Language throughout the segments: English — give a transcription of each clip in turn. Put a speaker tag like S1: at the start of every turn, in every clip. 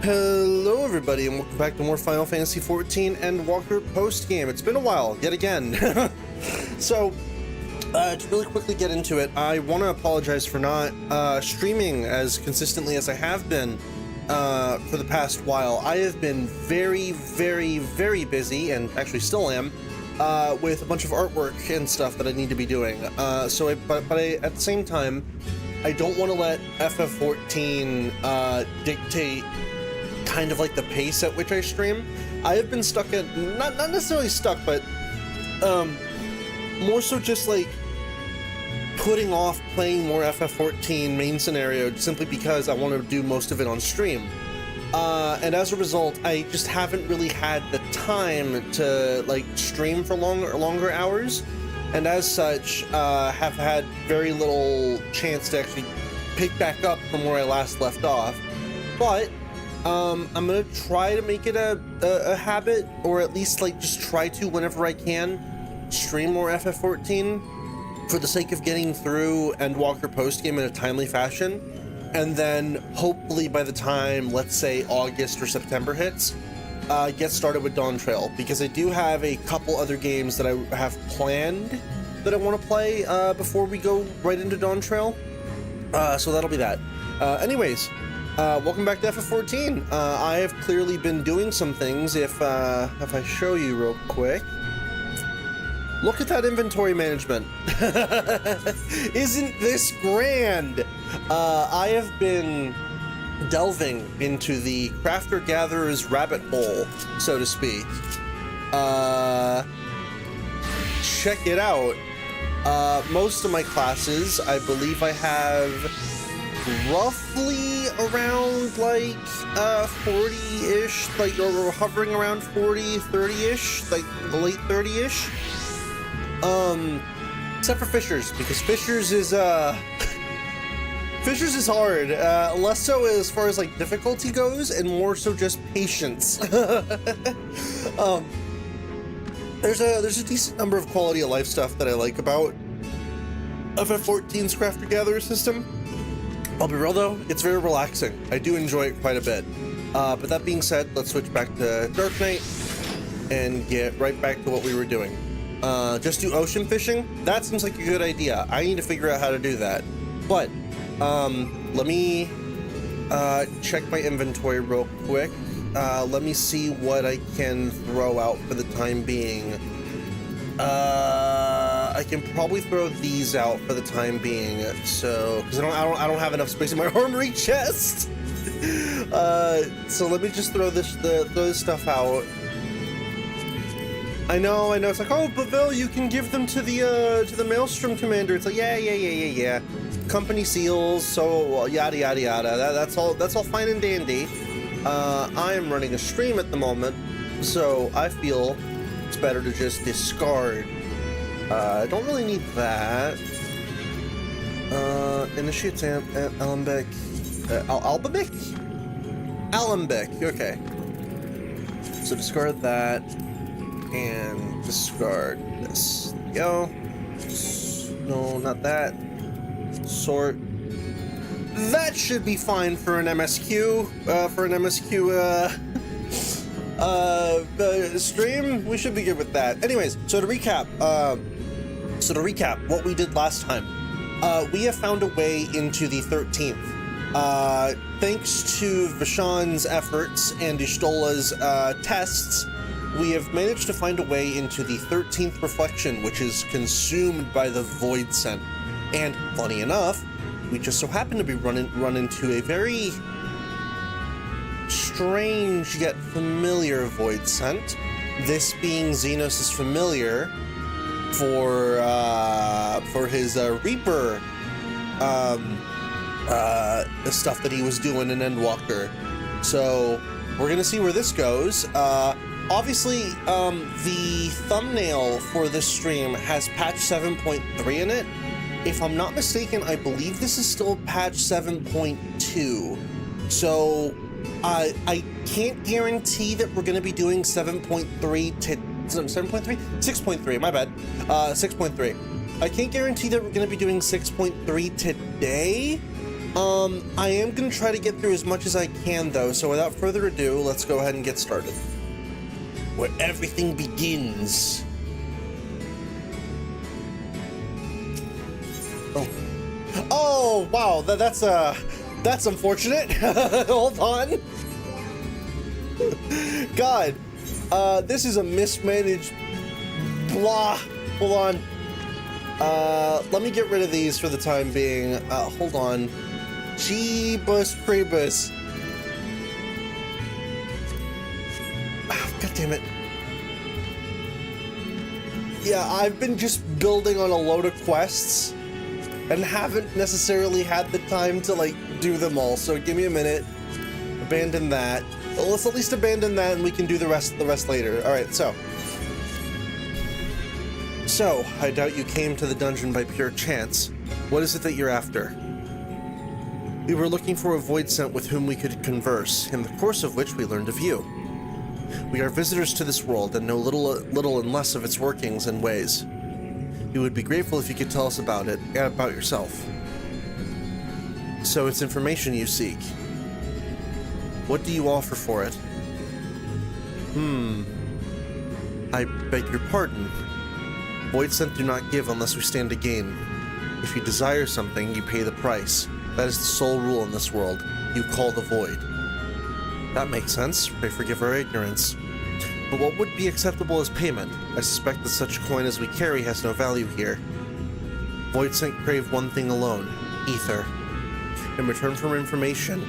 S1: Hello everybody and welcome back to more Final Fantasy XIV ENDWALKER post-game. It's been a while, yet again. So, to really quickly get into it, I want to apologize for not streaming as consistently as I have been for the past while. I have been very busy, and actually still am, with a bunch of artwork and stuff that I need to be doing. But at the same time, I don't want to let FF14 dictate kind of like the pace at which I stream. I have been stuck at, not necessarily stuck, but more so just like putting off playing more FF14 main scenario simply because I want to do most of it on stream. And as a result, I just haven't really had the time to like stream for longer hours, and as such, have had very little chance to actually pick back up from where I last left off. But I'm gonna try to make it a habit, or at least like just try to, whenever I can, stream more FF14 for the sake of getting through ENDWALKER post-game in a timely fashion. And then hopefully by the time, let's say August or September hits, get started with Dawn Trail, because I do have a couple other games that I have planned that I want to play before we go right into Dawn Trail. So that'll be that. Anyways, welcome back to FF14. I have clearly been doing some things. If I show you real quick, look at that inventory management. Isn't this grand? I have been delving into the crafter-gatherer's rabbit hole, so to speak. Check it out. Most of my classes, I believe I have roughly around like 40-ish, like, or hovering around 40, 30-ish, like late 30-ish. Except for Fishers, because Fishers is Fishers is hard, less so as far as like difficulty goes, and more so just patience. There's a decent number of quality of life stuff that I like about FF14's crafter-gatherer system. I'll be real though, it's very relaxing. I do enjoy it quite a bit. But that being said, let's switch back to Dark Knight and get right back to what we were doing. Just do ocean fishing? That seems like a good idea. I need to figure out how to do that. But, let me check my inventory real quick. Let me see what I can throw out for the time being. I can probably throw these out for the time being, so because I don't have enough space in my armory chest. So let me just throw this stuff out. I know. It's like, oh, Bavil, you can give them to the Maelstrom commander. It's like, yeah. Company seals, so yada yada yada. That's all fine and dandy. I am running a stream at the moment, so I feel it's better to just discard. I don't really need that. Initiates Alembic. Alembic, okay. So discard that, and discard this. There we go. No, not that. Sort. That should be fine for an MSQ. Stream. We should be good with that. Anyways, so to recap, what we did last time, we have found a way into the 13th. Thanks to Vishan's efforts and Ishtola's tests, we have managed to find a way into the 13th reflection, which is consumed by the void scent. And funny enough, we just so happen to be run into a very strange yet familiar void scent. This being Xenos' familiar for his Reaper stuff that he was doing in ENDWALKER. So we're gonna see where this goes. Obviously, the thumbnail for this stream has patch 7.3 in it. If I'm not mistaken, I believe this is still patch 7.2. So I can't guarantee that we're going to be doing 7.3 to 7.3? 6.3, my bad. 6.3. I can't guarantee that we're going to be doing 6.3 today, I am gonna try to get through as much as I can though, so without further ado, let's go ahead and get started. Where everything begins. Oh, wow, that's unfortunate. Hold on. God, this is a mismanaged blah. Hold on. Let me get rid of these for the time being. Hold on. Jeebus Prebus. God damn it. Yeah, I've been just building on a load of quests and haven't necessarily had the time to, like, do them all. So give me a minute. Abandon that. Well, let's at least abandon that and we can do the rest later. Alright, so, I doubt you came to the dungeon by pure chance. What is it that you're after? We were looking for a void sent with whom we could converse, in the course of which we learned of you. We are visitors to this world and know little and less of its workings and ways. We would be grateful if you could tell us about it, and about yourself. So it's information you seek. What do you offer for it? I beg your pardon. Void sent do not give unless we stand to gain. If you desire something, you pay the price. That is the sole rule in this world. You call the void. That makes sense. Pray forgive our ignorance. But what would be acceptable as payment? I suspect that such coin as we carry has no value here. Void sent crave one thing alone, ether. In return for information,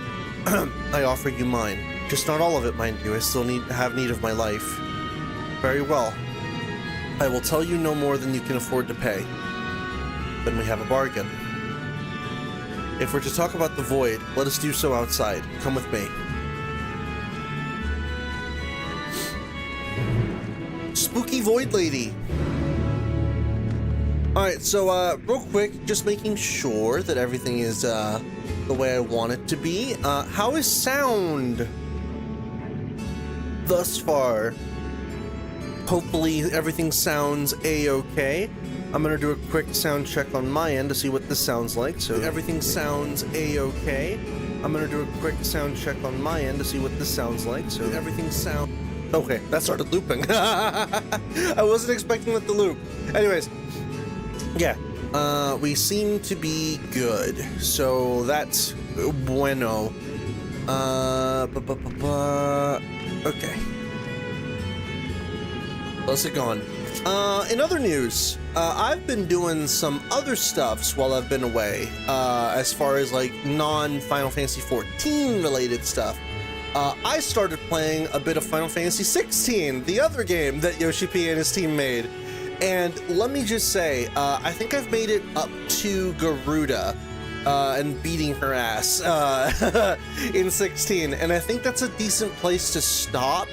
S1: I offer you mine. Just not all of it, mind you. I still have need of my life. Very well. I will tell you no more than you can afford to pay. Then we have a bargain. If we're to talk about the void, let us do so outside. Come with me. Spooky void lady. Alright, so real quick, just making sure that everything is the way I want it to be. How is sound thus far? Hopefully everything sounds a-okay. I'm gonna do a quick sound check on my end to see what this sounds like. So everything sounds a-okay. I'm gonna do a quick sound check on my end to see what this sounds like. So everything sounds okay. That started looping. I wasn't expecting that to loop. Anyways, yeah. We seem to be good. So that's bueno. Okay. How's it going? In other news, I've been doing some other stuffs while I've been away, as far as like non-Final Fantasy XIV related stuff. I started playing a bit of Final Fantasy XVI, the other game that Yoshi P and his team made. And let me just say, I think I've made it up to Garuda, and beating her ass, in 16. And I think that's a decent place to stop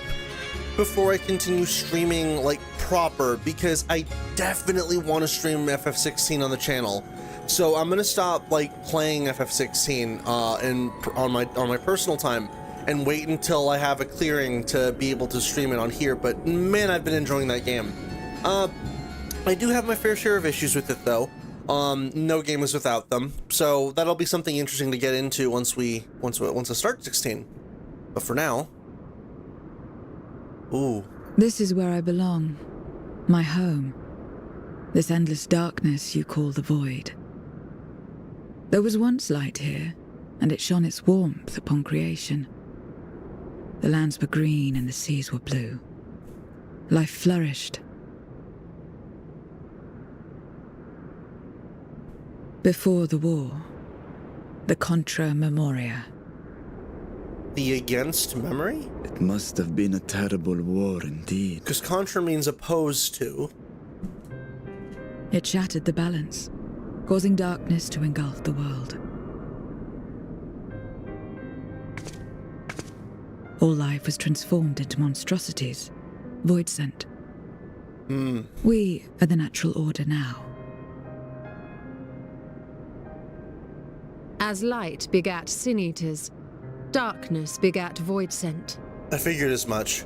S1: before I continue streaming, like, proper, because I definitely want to stream FF16 on the channel. So I'm gonna stop, like, playing FF16 on my personal time and wait until I have a clearing to be able to stream it on here. But man, I've been enjoying that game. I do have my fair share of issues with it though. No game is without them, so that'll be something interesting to get into once I start 16. But for now, ooh.
S2: This is where I belong. My home. This endless darkness you call the void. There was once light here, and it shone its warmth upon creation. The lands were green and the seas were blue. Life flourished. Before the war, the Contra Memoria.
S1: The against memory?
S3: It must have been a terrible war indeed.
S1: Because Contra means opposed to.
S2: It shattered the balance, causing darkness to engulf the world. All life was transformed into monstrosities, void sent. We are the natural order now.
S4: As light begat sin eaters, darkness begat void sent.
S1: I figured as much.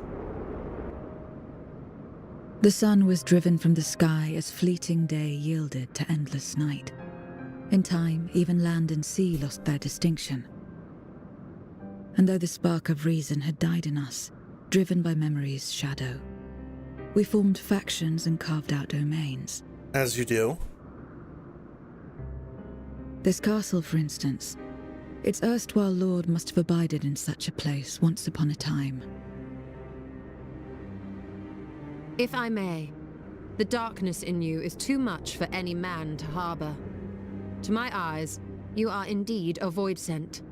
S2: The sun was driven from the sky as fleeting day yielded to endless night. In time, even land and sea lost their distinction. And though the spark of reason had died in us, driven by memory's shadow, we formed factions and carved out domains.
S1: As you do.
S2: This castle, for instance, its erstwhile lord must have abided in such a place once upon a time.
S4: If I may, the darkness in you is too much for any man to harbor. To my eyes, you are indeed a void sent.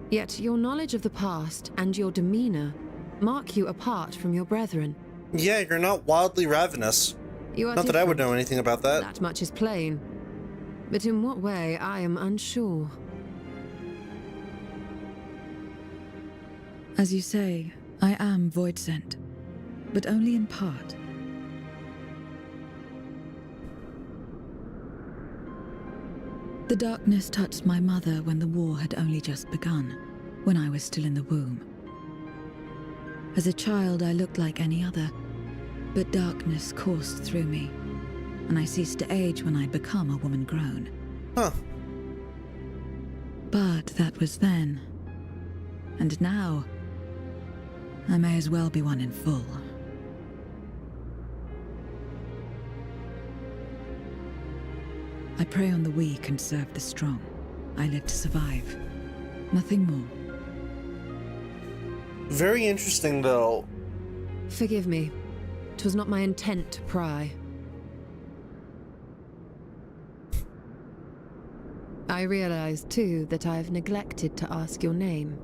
S4: Yet your knowledge of the past and your demeanor mark you apart from your brethren.
S1: Yeah, you're not wildly ravenous.
S4: You are
S1: Not that I would
S4: different.
S1: know anything about that.
S4: That much is plain. But in what way, I am unsure.
S2: As you say, I am void sent, but only in part. The darkness touched my mother when the war had only just begun, when I was still in the womb. As a child, I looked like any other, but darkness coursed through me, and I ceased to age when I'd become a woman grown.
S1: Huh.
S2: But that was then. And now, I may as well be one in full. I prey on the weak and serve the strong. I live to survive. Nothing more.
S1: Very interesting, though.
S4: Forgive me. 'Twas not my intent to pry. I realize, too, that I've neglected to ask your name.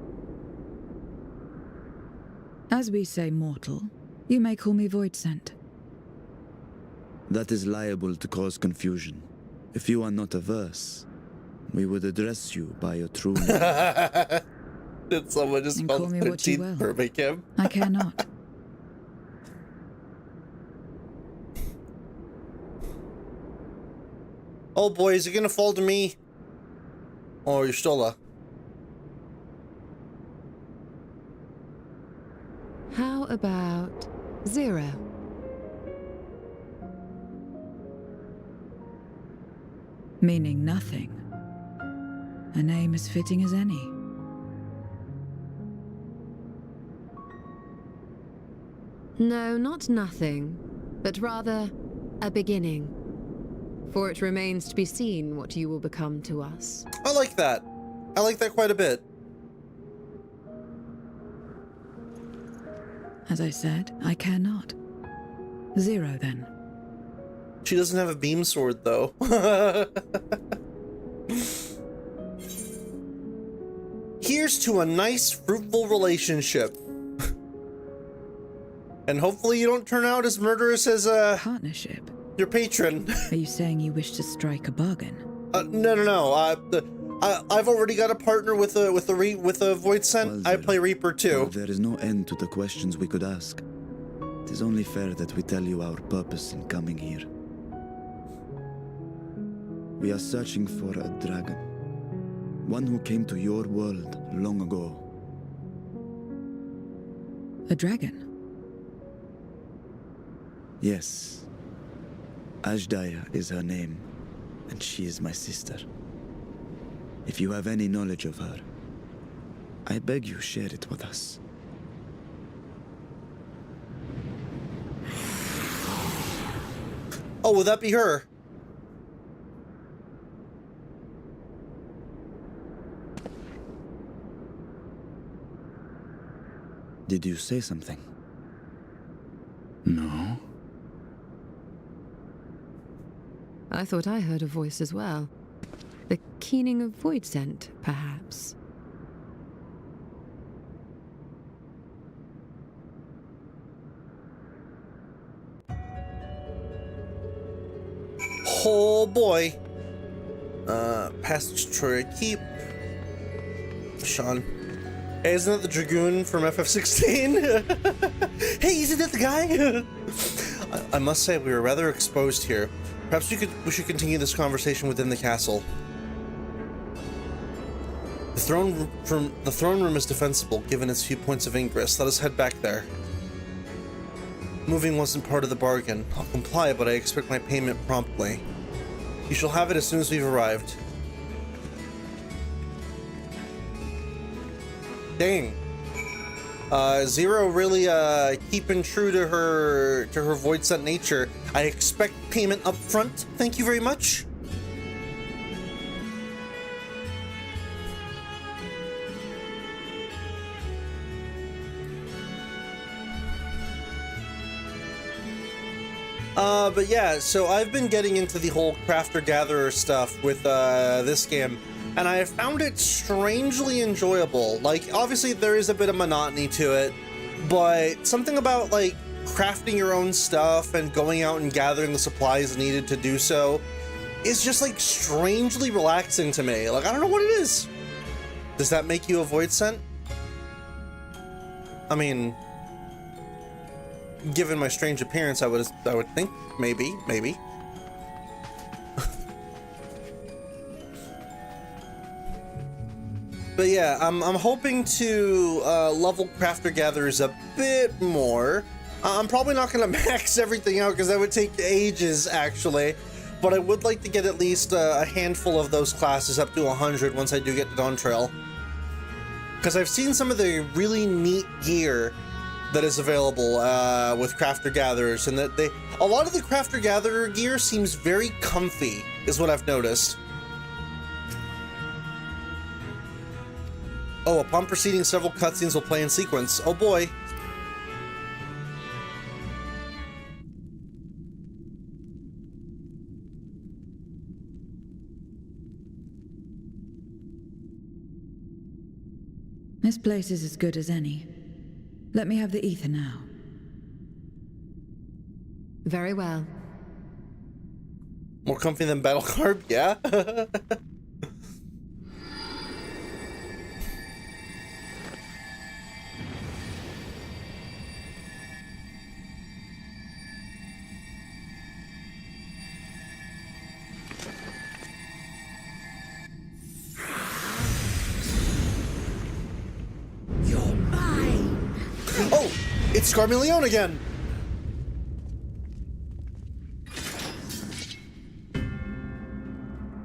S2: As we say mortal, you may call me void sent.
S3: That is liable to cause confusion. If you are not averse, we would address you by your true name.
S1: Did someone just
S2: And
S1: spell
S2: call me what you
S1: 13th
S2: will.
S1: perfect him?
S2: I care not.
S1: Oh boy, is it gonna fall to me? Or you're still
S4: How about 0?
S2: Meaning nothing. A name as fitting as any.
S4: No, not nothing, but rather a beginning. For it remains to be seen what you will become to us.
S1: I like that. I like that quite a bit.
S2: As I said, I care not. 0 then.
S1: She doesn't have a beam sword, though. Here's to a nice, fruitful relationship. And hopefully you don't turn out as murderous as,
S2: Partnership?
S1: your patron.
S2: Are you saying you wish to strike a bargain?
S1: No. I've already got a partner with a void scent.
S3: Well,
S1: I
S3: Zero,
S1: play Reaper too.
S3: While there is no end to the questions we could ask, it is only fair that we tell you our purpose in coming here. We are searching for a dragon. One who came to your world long ago.
S2: A dragon?
S3: Yes. Ashdaya is her name, and she is my sister. If you have any knowledge of her, I beg you share it with us.
S1: Oh, would that be her?
S3: Did you say something? No?
S4: I thought I heard a voice as well. The keening of void scent, perhaps.
S1: Oh boy. Passage Troy Keep. Sean. Hey, isn't that the Dragoon from FF16? Hey, isn't that the guy? I must say, we were rather exposed here. Perhaps we should continue this conversation within the castle. The throne room is defensible, given its few points of ingress. Let us head back there. Moving wasn't part of the bargain. I'll comply, but I expect my payment promptly. You shall have it as soon as we've arrived. Dang. Zero really keeping true to her void sent nature. I expect payment up front. Thank you very much. But yeah, so I've been getting into the whole crafter-gatherer stuff with this game, and I have found it strangely enjoyable. Like, obviously there is a bit of monotony to it, but something about, like, crafting your own stuff and going out and gathering the supplies needed to do so is just, like, strangely relaxing to me. Like, I don't know what it is. Does that make you a void scent? I mean, given my strange appearance, I would think maybe. But yeah, I'm hoping to level crafter gatherers a bit more. I'm probably not going to max everything out because that would take ages, actually. But I would like to get at least a handful of those classes up to 100 once I do get to Dawn Trail. Because I've seen some of the really neat gear that is available with crafter gatherers, and that a lot of the crafter gatherer gear seems very comfy, is what I've noticed. Oh, upon proceeding, several cutscenes will play in sequence. Oh boy.
S2: This place is as good as any. Let me have the ether now.
S4: Very well.
S1: More comfy than battle carb, yeah? It's Scarmeleon again!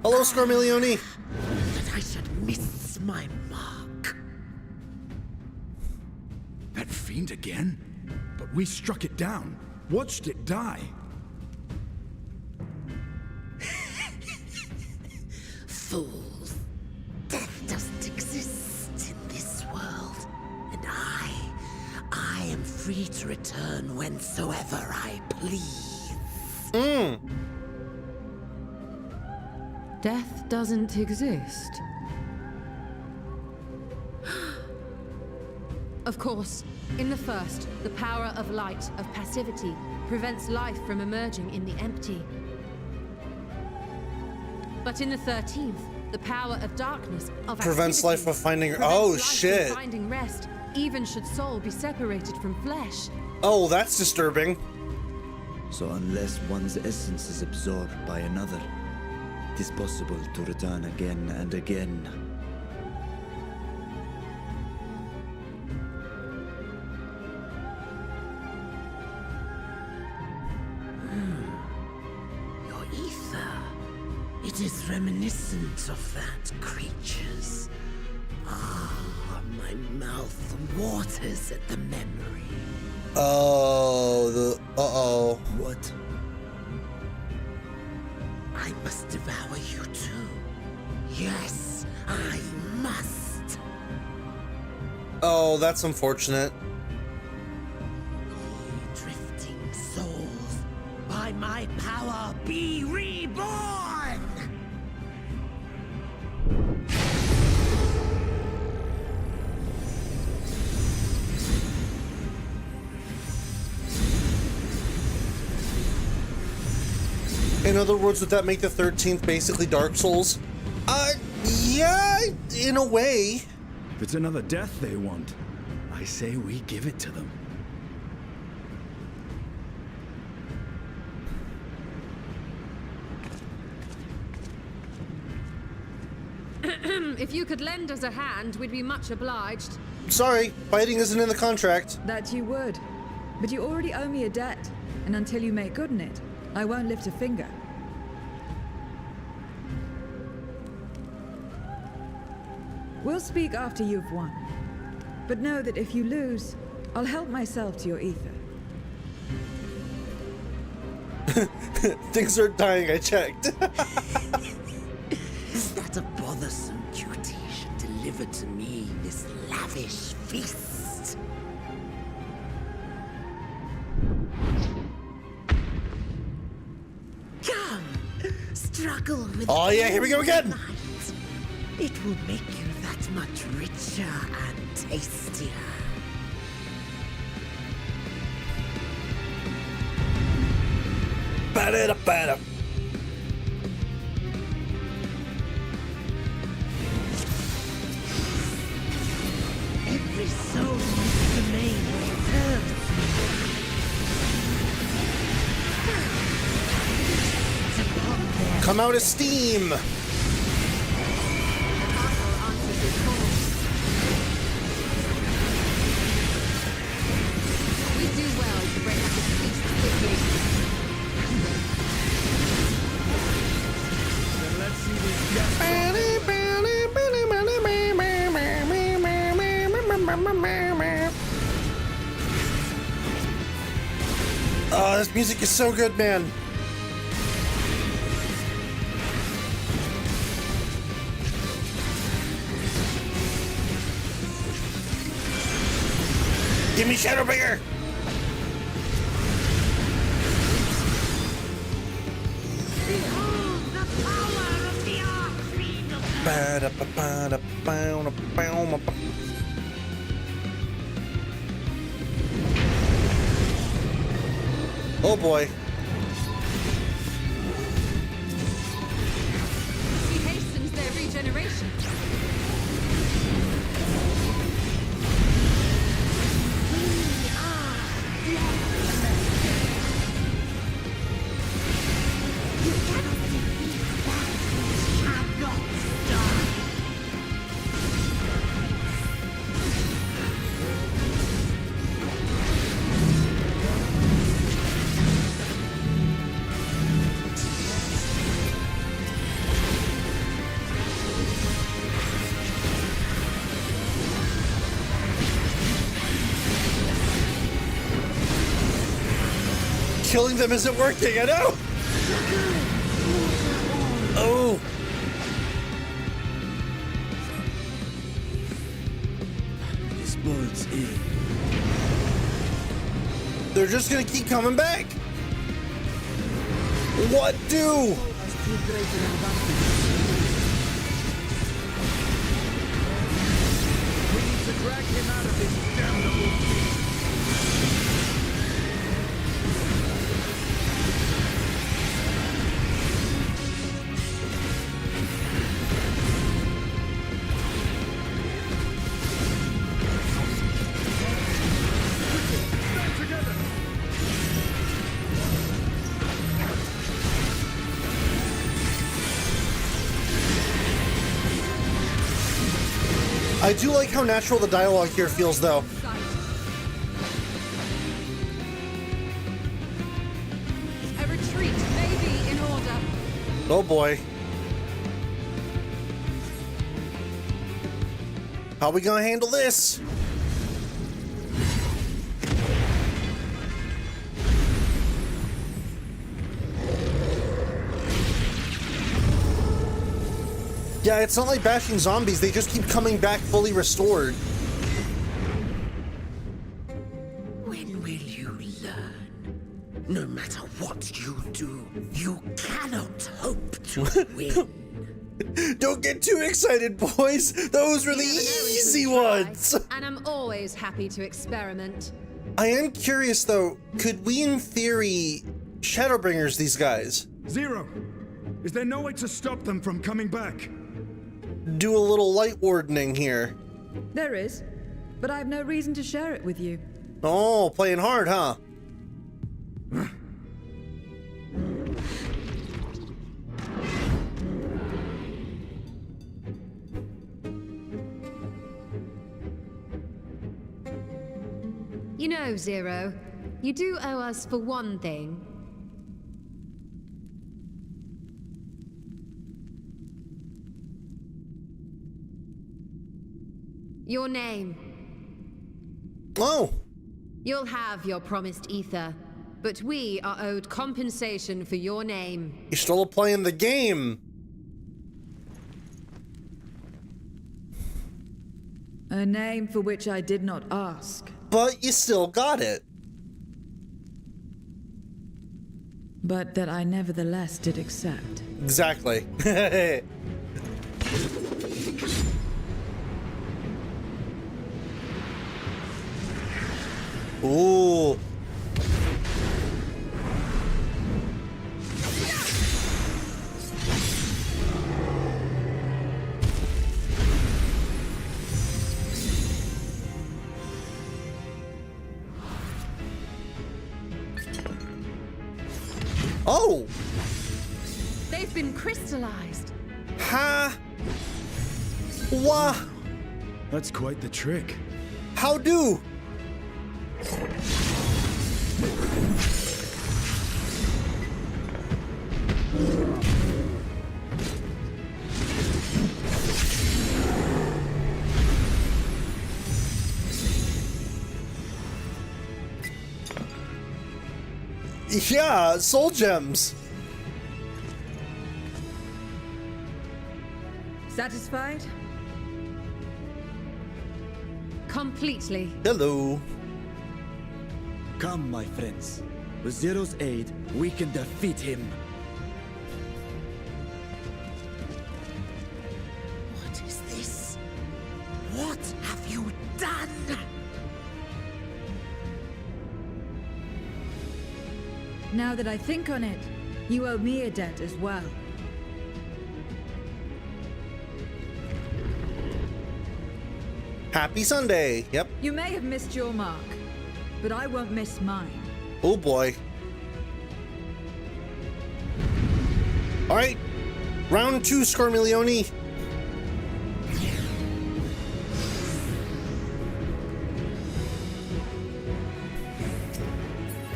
S1: Hello, Scarmeleone!
S5: That I should miss my mark.
S6: That fiend again? But we struck it down, watched it die.
S5: Fools. Death doesn't exist in this world. And I am free to return whensoever I please.
S4: Death doesn't exist. Of course, in the first, the power of light, of passivity, prevents life from emerging in the empty. But in the 13th, the power of darkness, of
S1: Prevents
S4: activity,
S1: life from finding...
S4: prevents
S1: Oh,
S4: life from
S1: shit.
S4: finding rest, even should soul be separated from flesh.
S1: Oh, that's disturbing.
S3: So unless one's essence is absorbed by another, it is possible to return again and again.
S5: Your ether. It is reminiscent of that creature's. Ah, my mouth waters at the memory.
S1: Oh, uh-oh.
S3: What?
S5: I must devour you too. Yes, I must.
S1: Oh, that's unfortunate.
S5: Ye drifting souls, by my power be reborn!
S1: In other words, would that make the 13th basically Dark Souls? Yeah, in a way.
S6: If it's another death they want, I say we give it to them.
S4: If you could lend us a hand, we'd be much obliged.
S1: Sorry, fighting isn't in the contract.
S2: That you would. But you already owe me a debt, and until you make good on it, I won't lift a finger. We'll speak after you've won. But know that if you lose, I'll help myself to your ether.
S1: Things are dying, I checked.
S5: That a bothersome cutie should deliver to me this lavish feast. Come, struggle with.
S1: Oh yeah, here we go again.
S5: might. It will make you that much richer and tastier.
S1: Ba-da-da-ba-da.
S5: Every soul must remain serves.
S1: Come out of steam.
S4: We do well to break up this feast quickly.
S6: Then let's see these guys.
S1: Oh, this music is so good, man. Give me Shadowbringer!
S5: Behold the power of the Archfiend.
S1: Oh boy.
S4: He hastens their regeneration.
S5: You cannot defeat that which cannot die.
S1: Killing them isn't working, I know! Oh!
S3: This bodes ill.
S1: They're just gonna keep coming back! What do?
S6: We need to drag him out of this damnable. Stand together.
S1: I do like how natural the dialogue here feels, though.
S4: A retreat may be in order.
S1: Oh boy. How we gonna handle this? Yeah, it's not like bashing zombies, they just keep coming back fully restored.
S5: When will you learn? No matter what you do, you cannot hope to win.
S1: Don't get too excited, boys! Those were the easy ones!
S4: And I'm always happy to experiment.
S1: I am curious though, could we in theory Shadowbringers these guys?
S6: Zero. Is there no way to stop them from coming back?
S1: Do a little light wardening here.
S2: There is, but I have no reason to share it with you.
S1: Oh, playing hard, huh?
S4: You know, Zero, you do owe us for one thing. Your name.
S1: Oh,
S4: You'll have your promised ether, but we are owed compensation for your name.
S1: you're still playing the game.
S2: A name for which I did not ask,
S1: But you still got it.
S2: but that I nevertheless did accept.
S1: Exactly. Ooh. Oh.
S4: They've been crystallized.
S1: Ha. Wah.
S6: That's quite the trick.
S1: How do? Yeah, soul gems.
S2: Satisfied?
S4: Completely.
S1: Hello.
S3: Come, my friends. With Zero's aid, we can defeat him.
S5: What is this? What have you done?
S2: Now that I think on it, you owe me a debt as well.
S1: Happy Sunday. Yep.
S2: You may have missed your mark, but I won't miss mine.
S1: Oh boy. All right. Round 2, Scormiglione.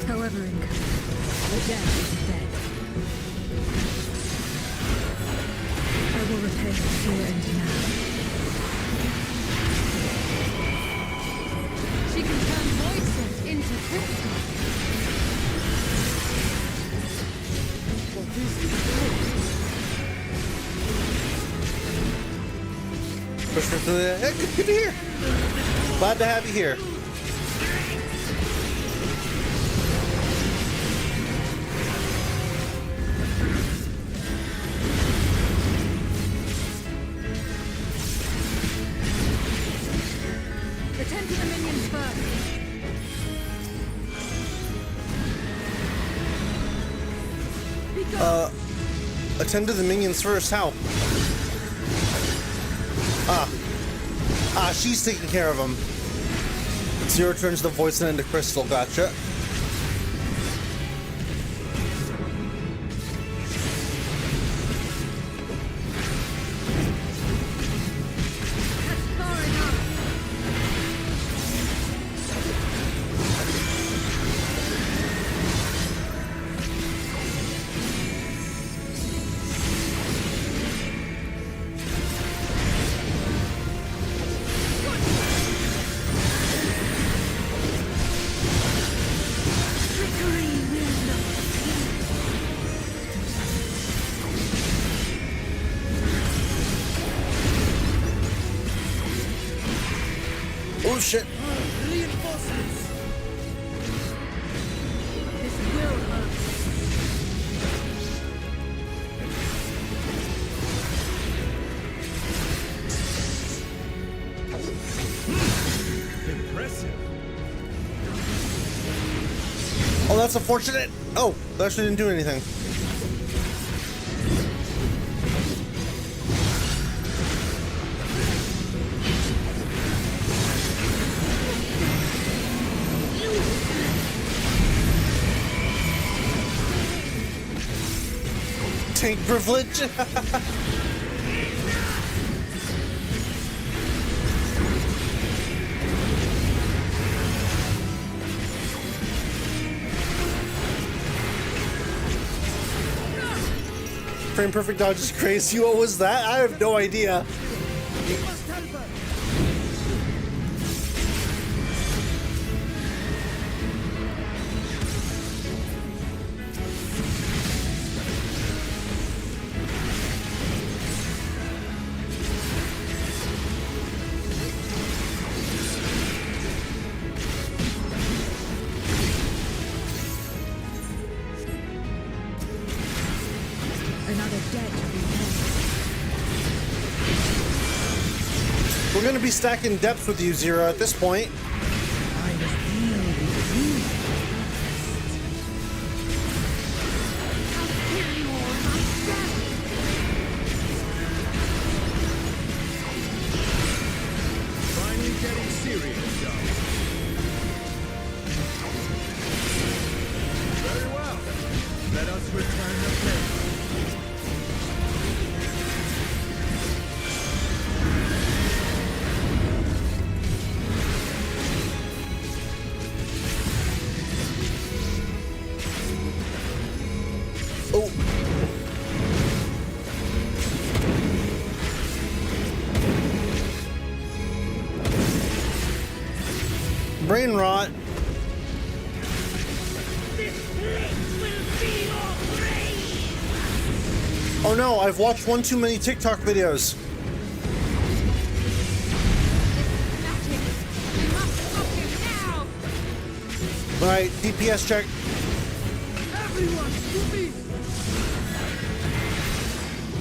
S2: However incurred, the debt is dead. I will repay it to your end now.
S4: She can turn void scent into crystal.
S1: Hey, good to hear. Glad to have you here.
S2: Attend to the minions first.
S1: Attend to the minions first. How? She's taking care of them. Zero turns the voice into crystal. Gotcha.
S2: That's far enough.
S1: Oh shit.
S5: Reinforcements!
S2: This will hurt.
S6: Impressive.
S1: Oh, that's unfortunate. Oh, that actually didn't do anything. Tank privilege. Frame perfect dodge is crazy. What was that? I have no idea.
S5: We must help her!
S1: We're gonna be stacking depth with you, Zero, at this point.
S6: Finally getting serious, Joe. Very well. Let us return the favor.
S1: Oh. Brain rot. Oh no, I've watched one too many TikTok videos. Alright, DPS check.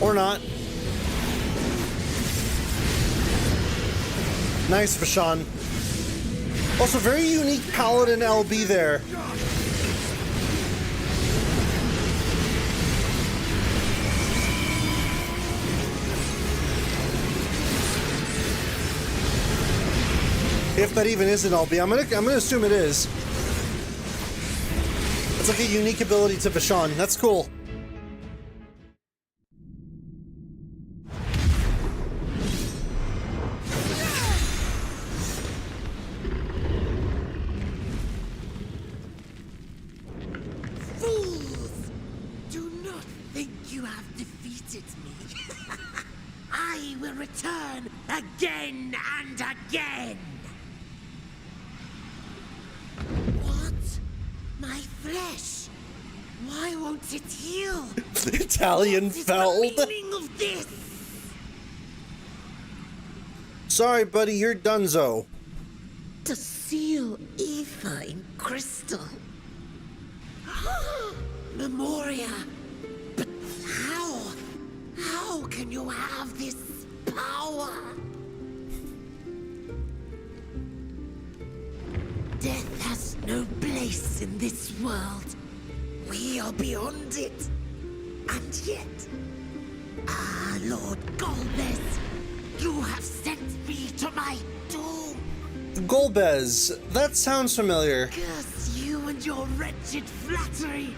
S1: Or not. Nice, Vashon. Also, very unique Paladin LB there. If that even is an LB, I'm gonna assume it is. It's like a unique ability to Vashon. That's cool.
S5: Fools! Do not think you have defeated me. I will return again and again. What? My flesh? Why won't it heal?
S1: The Italian
S5: What is
S1: felled.
S5: the meaning of this?
S1: Sorry, buddy, you're donezo.
S5: To seal ether in crystal. Memoria. But how? How can you have this power? Death has no place in this world. We are beyond it. And yet... Ah, Lord Golbez, you have sent me to my doom.
S1: Golbez, that sounds familiar.
S5: Curse you and your wretched flattery,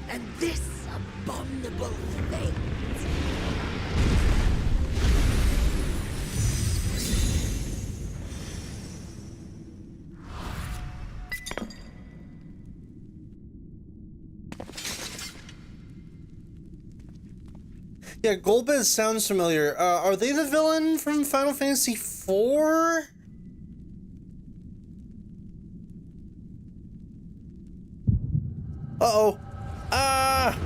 S5: and this abominable fate.
S1: Yeah, Golbez sounds familiar. Are they the villain from Final Fantasy XIV? Uh-oh. Ah!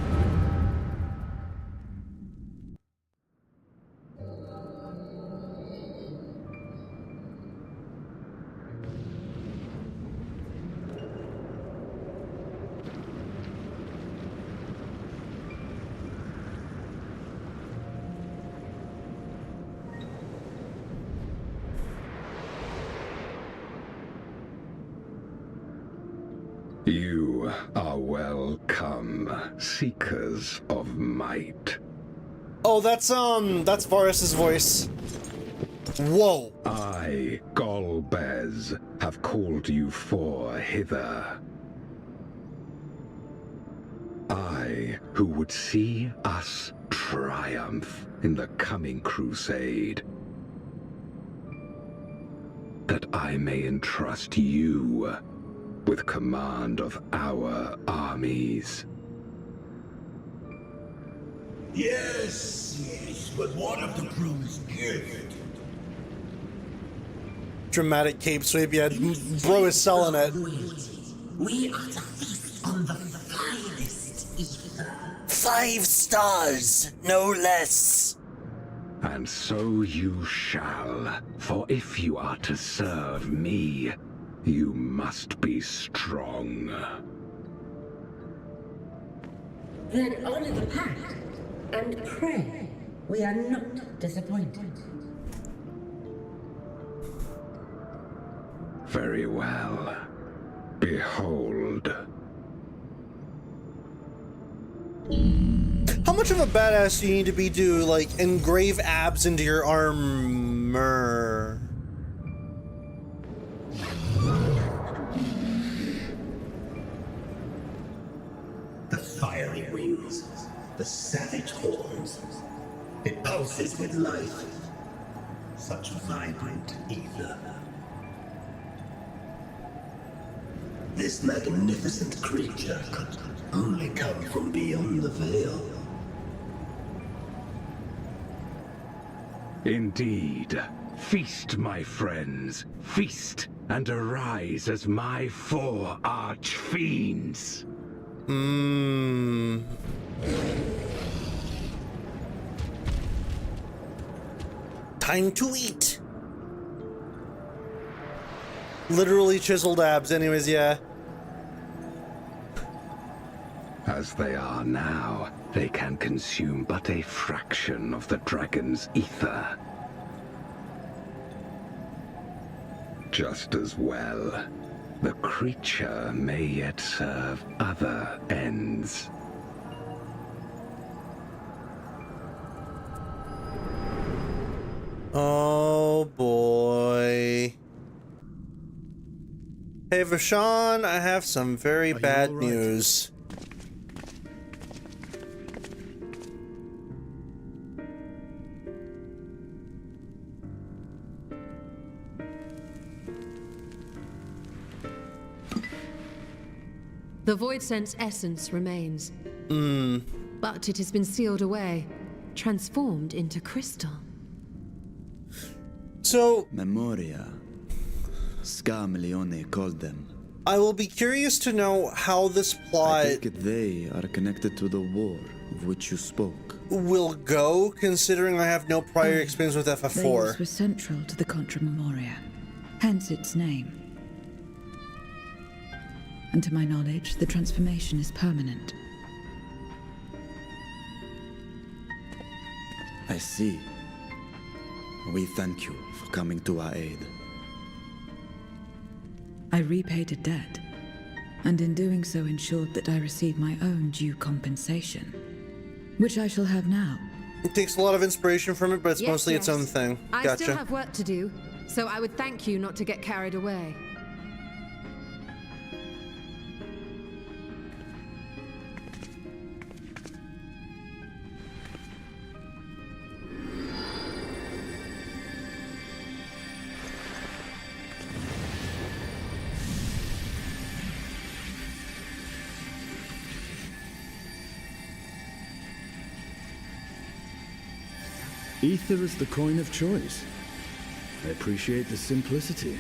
S7: You are welcome, seekers of might.
S1: Oh, that's Varus's voice. Whoa.
S7: I, Golbez, have called you four hither. I, who would see us triumph in the coming crusade. That I may entrust you with command of our armies.
S8: Yes, but what of the promised gift?
S1: Dramatic cape sweep, yeah, bro is selling it.
S5: We are to feast on the finest ether.
S8: 5 stars, no less.
S7: And so you shall, for if you are to serve me, you must be strong.
S5: Then honor the pact. and pray we are not disappointed.
S7: Very well. Behold.
S1: How much of a badass do you need to be to, like, engrave abs into your armor?
S8: The fiery wings, the savage horns. It pulses with life. Such vibrant ether. This magnificent creature could only come from beyond the veil.
S7: Indeed. Feast, my friends. Feast and arise as my 4 arch-fiends.
S1: Time to eat. Literally chiseled abs, anyways, yeah.
S7: As they are now, they can consume but a fraction of the dragon's ether. Just as well, the creature may yet serve other ends.
S1: Oh boy. Hey Vashon, I have some very bad
S6: all right?
S1: news.
S4: The void sense essence remains. But it has been sealed away, transformed into crystal.
S1: So,
S3: Memoria. Scamleone called them.
S1: I will be curious to know how this
S3: I
S1: plot
S3: take it they are connected to the war of which you spoke.
S1: will go, considering I have no prior experience with
S2: Theirs
S1: FF4.
S2: was central to the Contra Memoria, hence its name. And to my knowledge, the transformation is permanent.
S3: I see. We thank you for coming to our aid.
S2: I repaid a debt, and in doing so ensured that I received my own due compensation, which I shall have now.
S1: It takes a lot of inspiration from it, but it's mostly its own thing.
S4: I
S1: Gotcha.
S4: still have work to do, so I would thank you not to get carried away.
S6: Ether is the coin of choice. I appreciate the simplicity.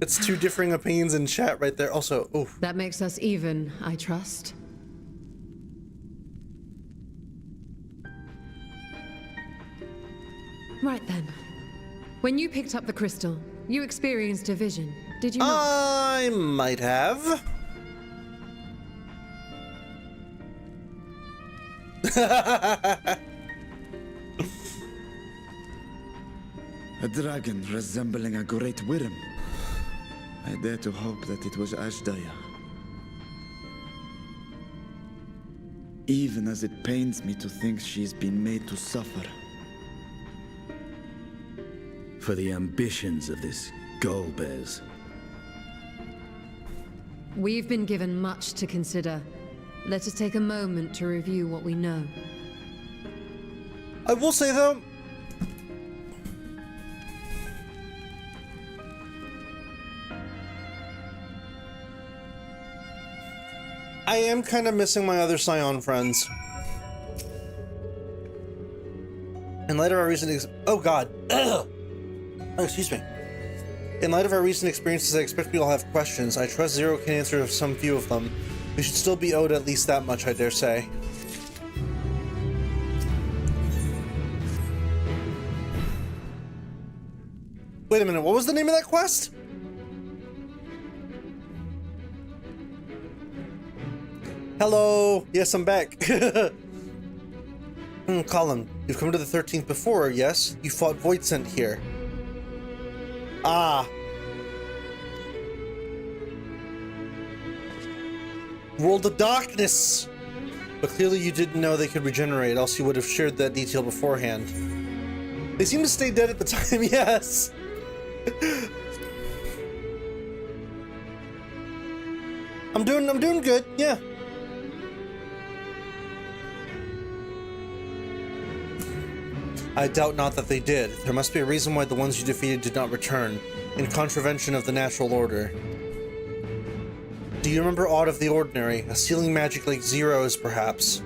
S1: It's two differing opinions in chat right there. Also, oh,
S4: That makes us even, I trust. Right then. When you picked up the crystal, you experienced a vision, did you not?
S1: I might have.
S3: A dragon resembling a great worm. I dare to hope that it was Ashdaya. Even as it pains me to think she's been made to suffer.
S6: For the ambitions of this Golbez.
S4: We've been given much to consider. Let us take a moment to review what we know.
S1: I will say though, I am kind of missing my other Scion friends. In light of our recent oh god. Oh, excuse me. In light of our recent experiences, I expect we all have questions. I trust Zero can answer some few of them. We should still be owed at least that much, I dare say. Wait a minute, what was the name of that quest? Hello! Yes, I'm back. Colin, you've come to the 13th before, yes? You fought Voidsent here. Ah. World of Darkness! But clearly you didn't know they could regenerate, else you would have shared that detail beforehand. They seem to stay dead at the time, yes! I'm doing good, yeah. I doubt not that they did. There must be a reason why the ones you defeated did not return, in contravention of the natural order. Do you remember aught of the ordinary? A sealing magic like Zero's, perhaps?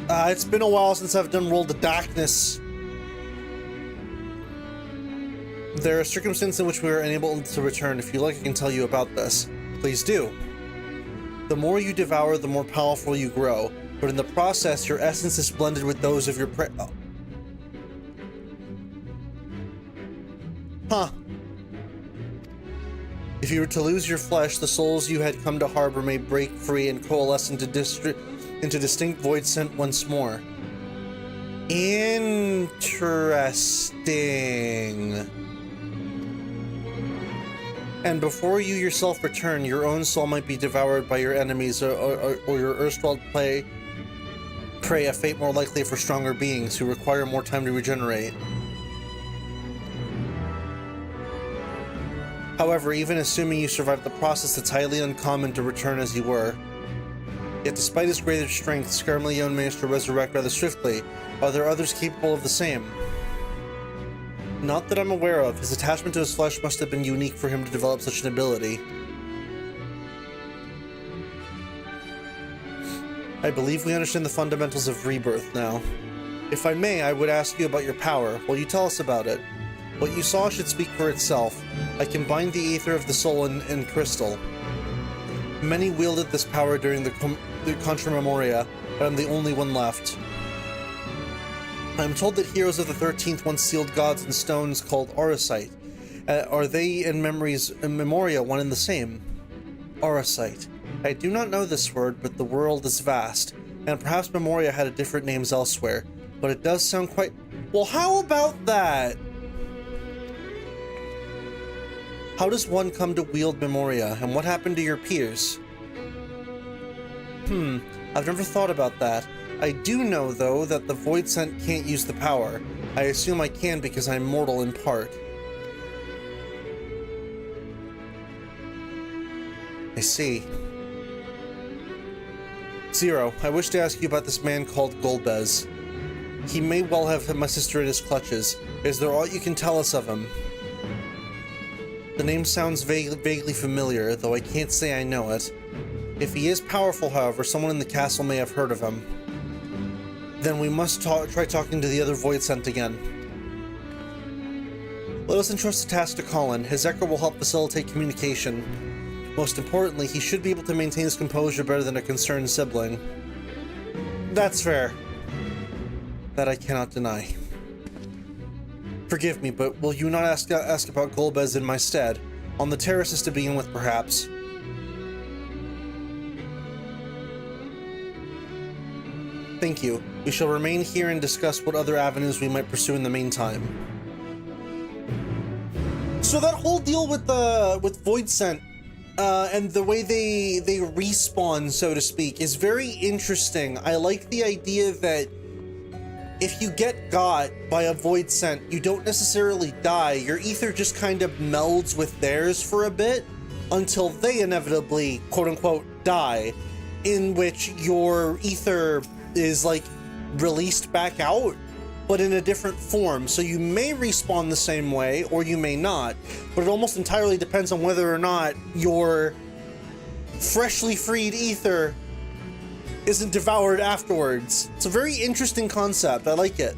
S1: It's been a while since I've done World of Darkness. There are circumstances in which we are unable to return. If you like, I can tell you about this. Please do. The more you devour, the more powerful you grow, but in the process, your essence is blended with those of your Huh. If you were to lose your flesh, the souls you had come to harbor may break free and coalesce into distinct Voidsent once more. Interesting. And before you yourself return, your own soul might be devoured by your enemies or your erstwhile prey, a fate more likely for stronger beings who require more time to regenerate. However, even assuming you survived the process, it's highly uncommon to return as you were. Yet despite his greater strength, Scarmaleon managed to resurrect rather swiftly. Are there others capable of the same? Not that I'm aware of. His attachment to his flesh must have been unique for him to develop such an ability. I believe we understand the fundamentals of rebirth now. If I may, I would ask you about your power. Will you tell us about it? What you saw should speak for itself. I combined the ether of the soul and crystal. Many wielded this power during the Contra Memoria, but I'm the only one left. I'm told that heroes of the 13th once sealed gods in stones called auracite. Are they in Memoria one and the same? Auracite. I do not know this word, but the world is vast, and perhaps Memoria had different names elsewhere, but it does sound quite... Well, how about that? How does one come to wield Memoria, and what happened to your peers? I've never thought about that. I do know, though, that the Voidsent can't use the power. I assume I can because I'm mortal in part. I see. Zero, I wish to ask you about this man called Golbez. He may well have my sister in his clutches. Is there aught you can tell us of him? The name sounds vaguely familiar, though I can't say I know it. If he is powerful, however, someone in the castle may have heard of him. Then we must try talking to the other Voidsent again. Let us entrust the task to Colin. His Echo will help facilitate communication. Most importantly, he should be able to maintain his composure better than a concerned sibling. That's fair. That I cannot deny. Forgive me, but will you not ask about Golbez in my stead? On the terraces to begin with, perhaps. Thank you. We shall remain here and discuss what other avenues we might pursue in the meantime. So that whole deal with Voidsent, and the way they respawn, so to speak, is very interesting. I like the idea that if you get got by a Voidsent, you don't necessarily die. Your ether just kind of melds with theirs for a bit until they inevitably, quote-unquote, die, in which your ether is, like, released back out, but in a different form. So you may respawn the same way, or you may not, but it almost entirely depends on whether or not your freshly freed ether isn't devoured afterwards. It's a very interesting concept. I like it.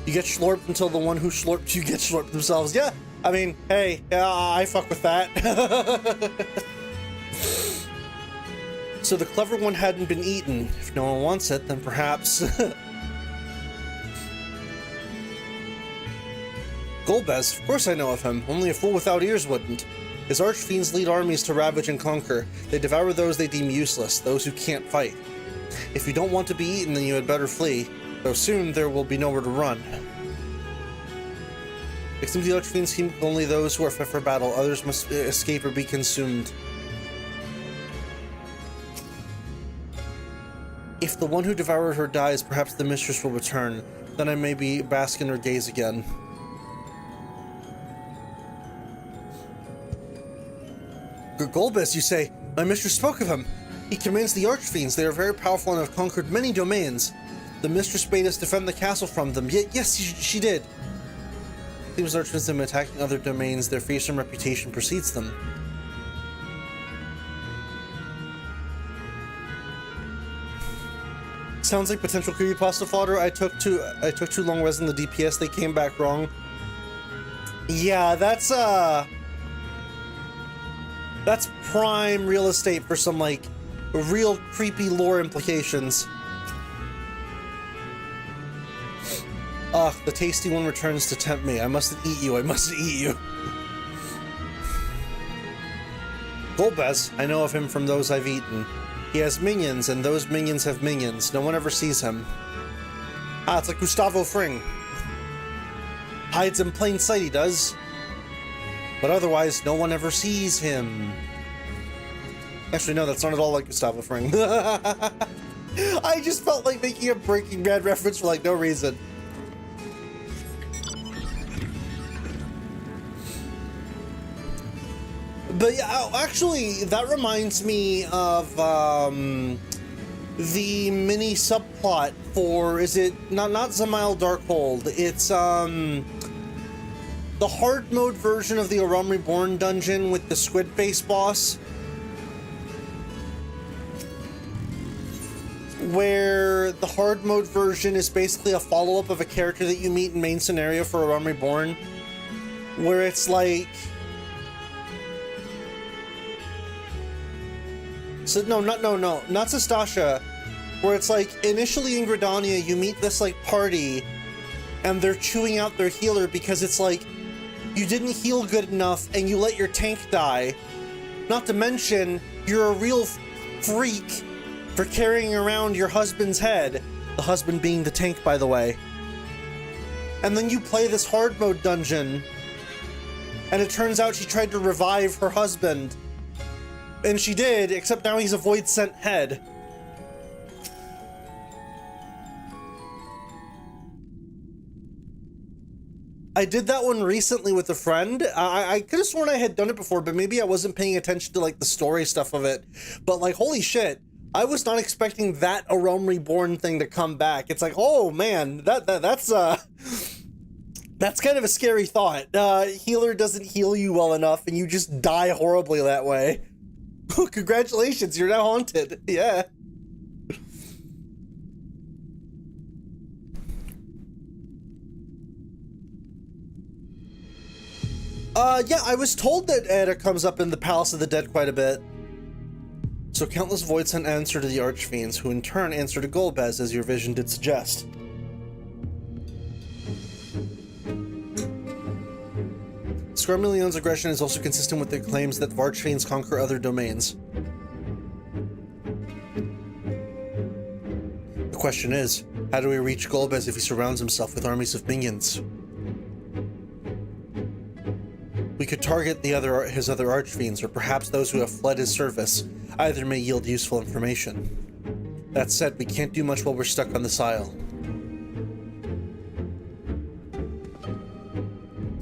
S1: You get slurped until the one who slurped you gets slurped themselves. Yeah, I mean, hey, I fuck with that. So the clever one hadn't been eaten. If no one wants it, then perhaps... Golbez, of course I know of him. Only a fool without ears wouldn't. His archfiends lead armies to ravage and conquer. They devour those they deem useless, those who can't fight. If you don't want to be eaten, then you had better flee, though soon there will be nowhere to run. It seems the archfiends keep only those who are fit for battle. Others must escape or be consumed. If the one who devoured her dies, perhaps the mistress will return. Then I may be bask in her gaze again. Golbez, you say? My mistress spoke of him. He commands the archfiends. They are very powerful and have conquered many domains. The mistress bade us defend the castle from them. Yes, she did. Seems archfiends have been attacking other domains. Their fearsome reputation precedes them. Sounds like potential creepypasta fodder. I took too long resing the DPS. They came back wrong. Yeah, that's prime real estate for some, like, real creepy lore implications. Ugh, the tasty one returns to tempt me. I mustn't eat you, I mustn't eat you. Golbez, I know of him from those I've eaten. He has minions, and those minions have minions. No one ever sees him. Ah, it's like Gustavo Fring. Hides in plain sight, he does. But otherwise, no one ever sees him. Actually, no, that's not at all like Gustavo Fring. I just felt like making a Breaking Bad reference for, like, no reason. But yeah, actually, that reminds me of the mini subplot for, is it not Zamail Darkhold? It's the hard mode version of the A Realm Reborn dungeon with the squid face boss, where the hard mode version is basically a follow-up of a character that you meet in main scenario for A Realm Reborn, where it's like, so not Sastasha, where it's like initially in Gridania you meet this like party and they're chewing out their healer because it's like you didn't heal good enough and you let your tank die. Not to mention you're a real freak for carrying around your husband's head, the husband being the tank, by the way. And then you play this hard mode dungeon and it turns out she tried to revive her husband. And she did, except now he's a void sent head. I did that one recently with a friend. I could have sworn I had done it before, but maybe I wasn't paying attention to like the story stuff of it. But like, holy shit, I was not expecting that A Realm Reborn thing to come back. It's like, oh man, that's kind of a scary thought. Healer doesn't heal you well enough and you just die horribly that way. Congratulations, you're now haunted. Yeah. Yeah, I was told that Edda comes up in the Palace of the Dead quite a bit. So countless voids sent answer to the Archfiends, who in turn answer to Golbez, as your vision did suggest. Scarmillion's aggression is also consistent with their claims that Archfiends conquer other domains. The question is, how do we reach Golbez if he surrounds himself with armies of minions? We could target his other Archfiends, or perhaps those who have fled his service. Either may yield useful information. That said, we can't do much while we're stuck on this isle.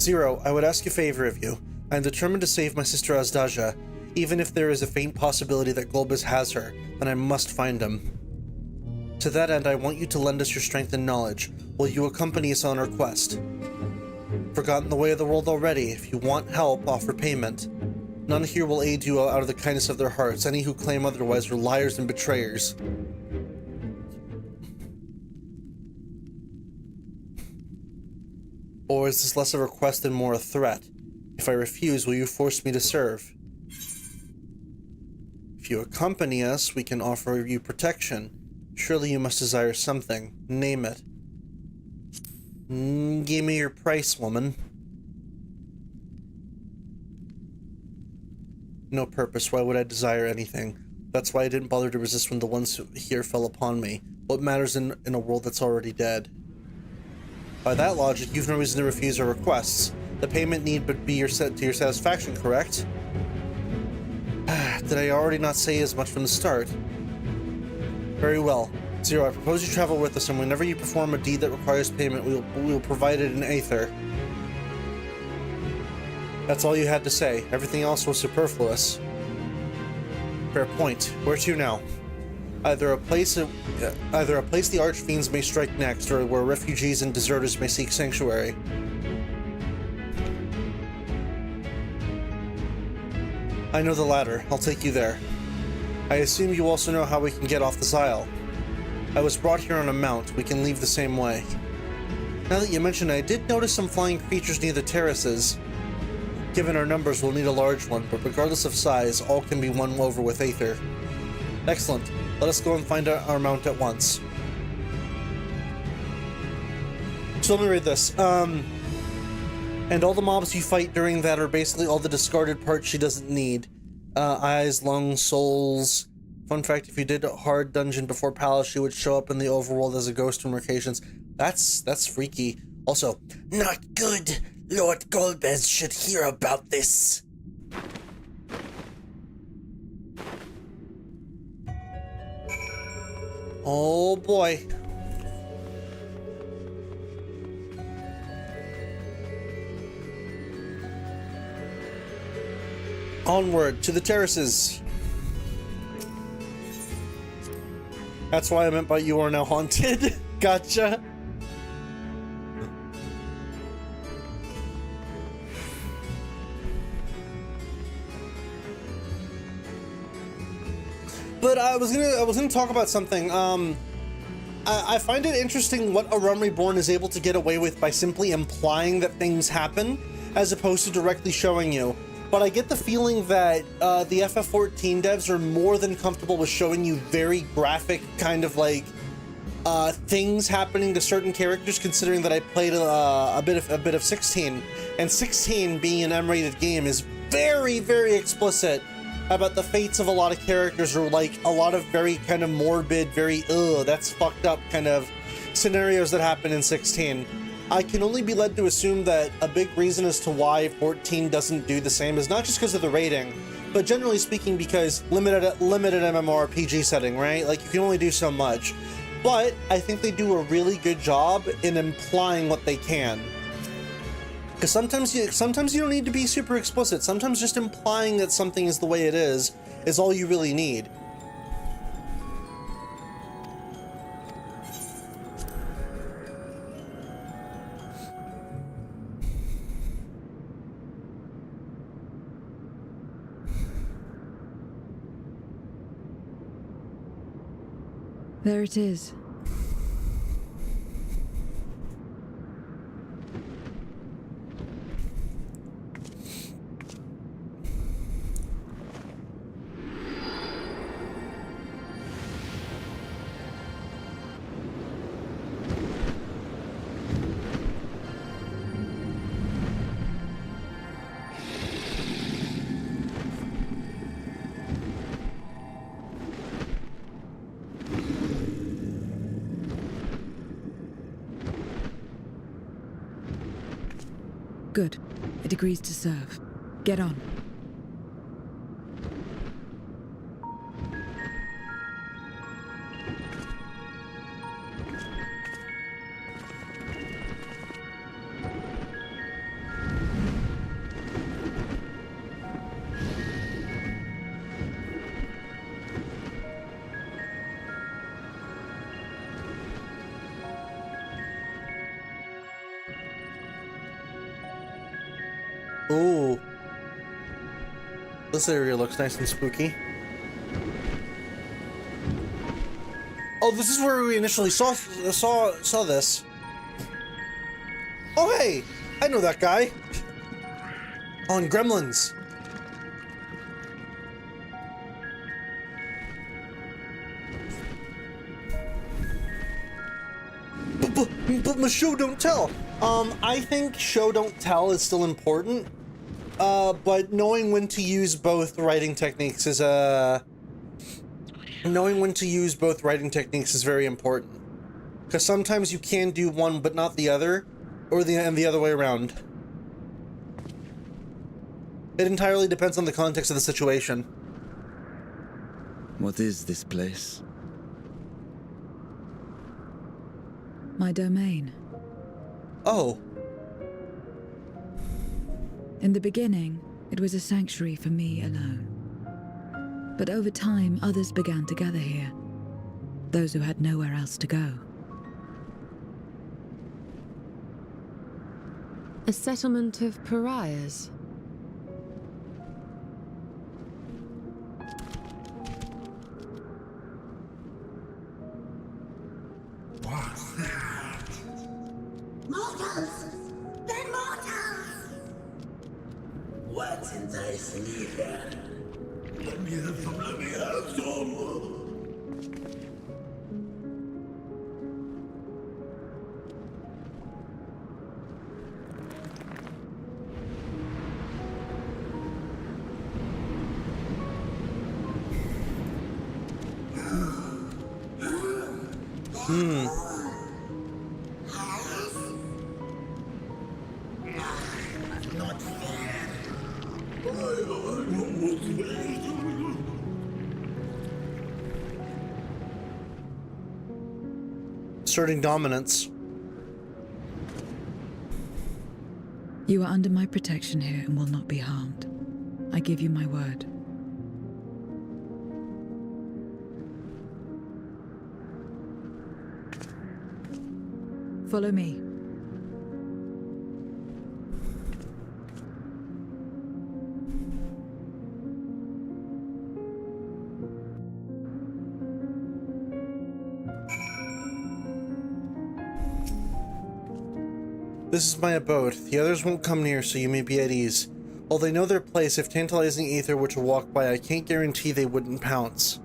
S1: Zero, I would ask a favor of you. I am determined to save my sister Azdaja. Even if there is a faint possibility that Golbez has her, then I must find him. To that end, I want you to lend us your strength and knowledge. Will you accompany us on our quest? Forgotten the way of the world already. If you want help, offer payment. None here will aid you out of the kindness of their hearts. Any who claim otherwise are liars and betrayers. Or is this less a request and more a threat? If I refuse, will you force me to serve? If you accompany us, we can offer you protection. Surely you must desire something. Name it. Give me your price, woman. No purpose. Why would I desire anything? That's why I didn't bother to resist when the ones here fell upon me. What matters in a world that's already dead? By that logic, you've no reason to refuse our requests. The payment need but be to your satisfaction, correct? Did I already not say as much from the start? Very well. Zero, I propose you travel with us, and whenever you perform a deed that requires payment, we will provide it in Aether. That's all you had to say. Everything else was superfluous. Fair point. Where to now? Either a place the Archfiends may strike next, or where refugees and deserters may seek sanctuary. I know the latter. I'll take you there. I assume you also know how we can get off this isle. I was brought here on a mount. We can leave the same way. Now that you mention it, I did notice some flying creatures near the terraces. Given our numbers, we'll need a large one, but regardless of size, all can be won over with Aether. Excellent. Let us go and find our mount at once. So let me read this. And all the mobs you fight during that are basically all the discarded parts she doesn't need. Eyes, lungs, souls. Fun fact, if you did a hard dungeon before Palace, she would show up in the overworld as a ghost from locations. That's freaky. Also,
S8: Not good. Lord Golbez should hear about this.
S1: oh boy. Onward to the terraces. That's why I meant by you are now haunted. Gotcha. But I was gonna talk about something. I find it interesting what A Realm Reborn is able to get away with by simply implying that things happen, as opposed to directly showing you. But I get the feeling that the FF14 devs are more than comfortable with showing you very graphic kind of like things happening to certain characters, considering that I played a bit of 16, and 16 being an M-rated game is very, very explicit about the fates of a lot of characters, or like a lot of very kind of morbid, very that's fucked up kind of scenarios that happen in 16. I can only be led to assume that a big reason as to why 14 doesn't do the same is not just because of the rating, but generally speaking because limited MMORPG setting, right? Like you can only do so much. But I think they do a really good job in implying what they can. Because sometimes you don't need to be super explicit. Sometimes just implying that something is the way it is all you really need.
S2: There it is. Good. It agrees to serve. Get on.
S1: Ooh. This area looks nice and spooky. Oh, this is where we initially saw this. Oh, hey! I know that guy. On Gremlins. But my show don't tell. I think show don't tell is still important. But knowing when to use both writing techniques is very important. Because sometimes you can do one but not the other, or the other way around. It entirely depends on the context of the situation.
S3: What is this place?
S2: My domain.
S1: Oh.
S2: In the beginning, it was a sanctuary for me alone. But over time, others began to gather here. Those who had nowhere else to go.
S4: A settlement of pariahs.
S8: What's that? Mortals! They're mortals! What's in thy sleeper? Let me have some, let me have some! Not fair.
S1: Asserting dominance.
S2: You are under my protection here and will not be harmed. I give you my word. Follow me.
S1: This is my abode. The others won't come near, so you may be at ease. While they know their place, if tantalizing ether were to walk by, I can't guarantee they wouldn't pounce.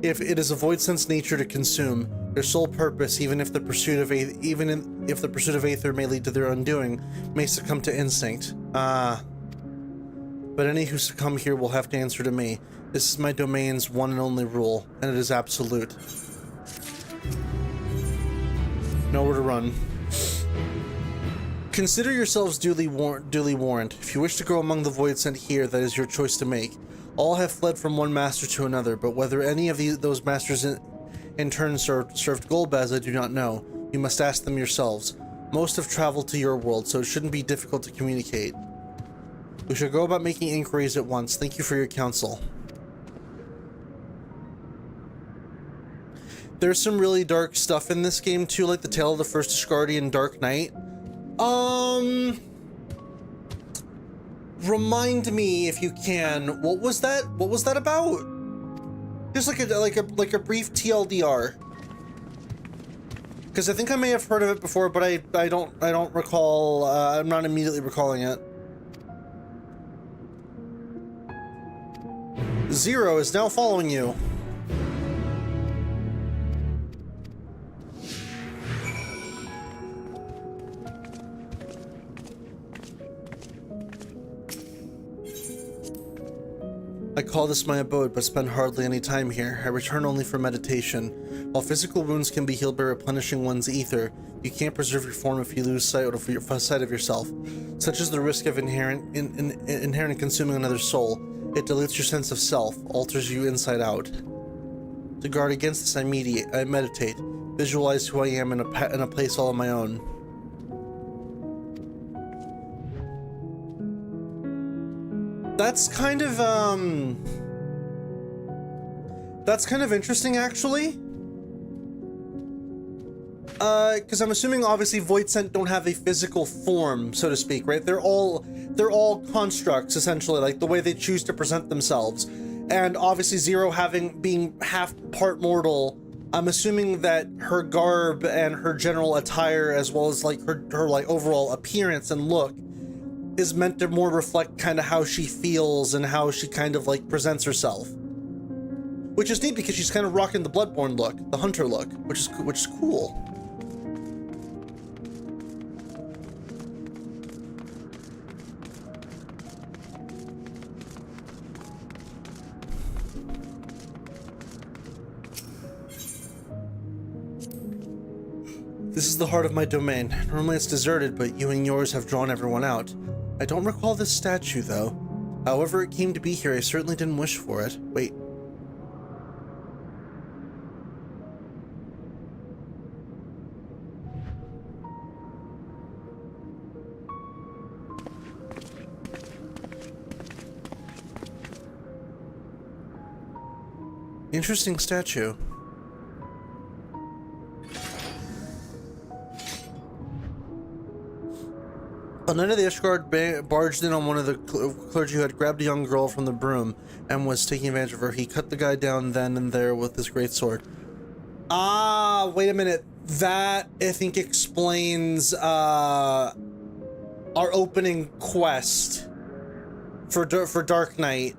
S1: If it is a void sense nature to consume, their sole purpose, even if the pursuit of aether may lead to their undoing, may succumb to instinct. But any who succumb here will have to answer to me. This is my domain's one and only rule, and it is absolute. Nowhere to run. Consider yourselves duly warned. If you wish to go among the void sent here, that is your choice to make. All have fled from one master to another, but whether any of those masters in turn served Golbez, I do not know. You must ask them yourselves. Most have traveled to your world, so it shouldn't be difficult to communicate. We shall go about making inquiries at once. Thank you for your counsel. There's some really dark stuff in this game too, like the Tale of the First Asgardian Dark Knight. Remind me if you can. What was that? What was that about? Just like a brief TLDR. Because I think I may have heard of it before, but I don't recall. I'm not immediately recalling it. Zero is now following you. I call this my abode, but spend hardly any time here. I return only for meditation. While physical wounds can be healed by replenishing one's ether, you can't preserve your form if you lose sight of yourself. Such is the risk of inherent in consuming another's soul. It dilutes your sense of self, alters you inside out. To guard against this, I meditate, visualize who I am in a place all on my own. That's kind of interesting, actually. Because I'm assuming obviously Void Sent don't have a physical form, so to speak, right? They're all constructs, essentially, like the way they choose to present themselves. And obviously Zero being half part mortal, I'm assuming that her garb and her general attire, as well as like her like overall appearance and look, is meant to more reflect kind of how she feels and how she kind of like presents herself. Which is neat because she's kind of rocking the Bloodborne look, the hunter look, which is cool. This is the heart of my domain. Normally it's deserted, but you and yours have drawn everyone out. I don't recall this statue, though. However it came to be here, I certainly didn't wish for it. Wait. Interesting statue. A knight of the Ishgard barged in on one of the clergy who had grabbed a young girl from the broom and was taking advantage of her. He cut the guy down then and there with his great sword. Ah, wait a minute. That, I think, explains our opening quest for Dark Knight.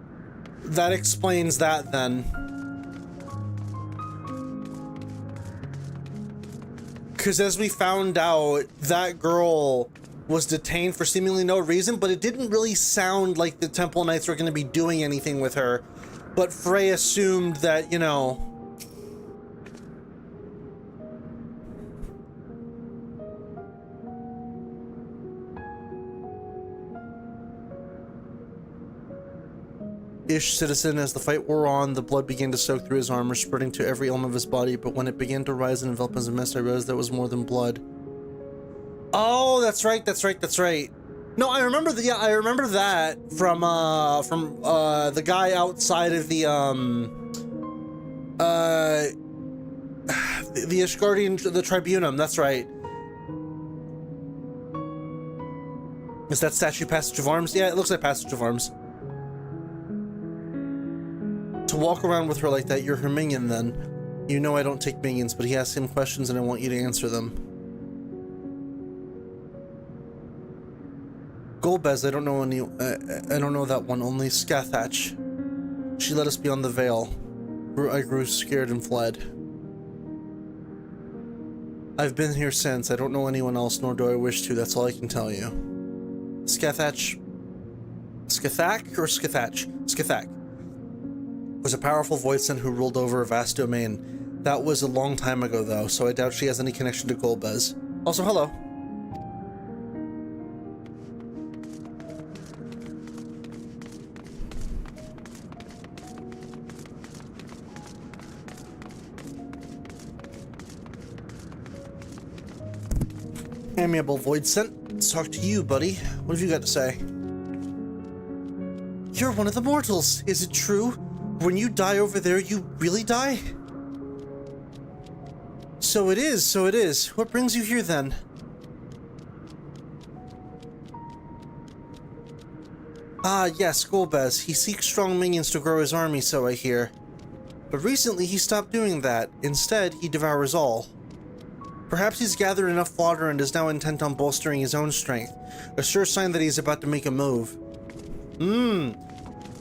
S1: That explains that then. Because as we found out, that girl was detained for seemingly no reason, but it didn't really sound like the Temple Knights were going to be doing anything with her. But Frey assumed that, you know... Ish citizen, as the fight wore on, the blood began to soak through his armor, spreading to every element of his body, but when it began to rise and envelop as a mist, I realized that was more than blood. Oh, that's right, that's right, that's right. No, I remember the, yeah, I remember that from the guy outside of the Ishgardian, the Tribunum, that's right. Is that statue Passage of Arms? Yeah, it looks like Passage of Arms. To walk around with her like that, you're her minion then. You know I don't take minions, but he asks him questions and I want you to answer them. Golbez, I don't know any, I don't know that one, only Scathach. She let us beyond the veil. I grew scared and fled. I've been here since. I don't know anyone else, nor do I wish to. That's all I can tell you. Scathach... Scathach or Scathach? Scathach was a powerful voidsent who ruled over a vast domain. That was a long time ago, though, so I doubt she has any connection to Golbez. Also, hello. Amiable voidsent, let's talk to you, buddy. What have you got to say? You're one of the mortals, is it true? When you die over there, you really die? So it is, so it is. What brings you here, then? Ah, yes, Golbez. He seeks strong minions to grow his army, so I hear. But recently, he stopped doing that. Instead, he devours all. Perhaps he's gathered enough fodder and is now intent on bolstering his own strength. A sure sign that he's about to make a move.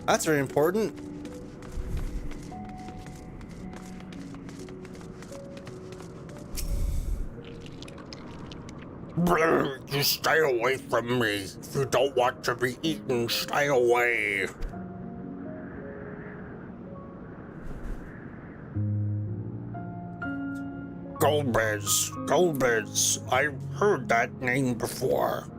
S1: That's very important.
S9: You stay away from me. If you don't want to be eaten, stay away. Golbez, I've heard that name before.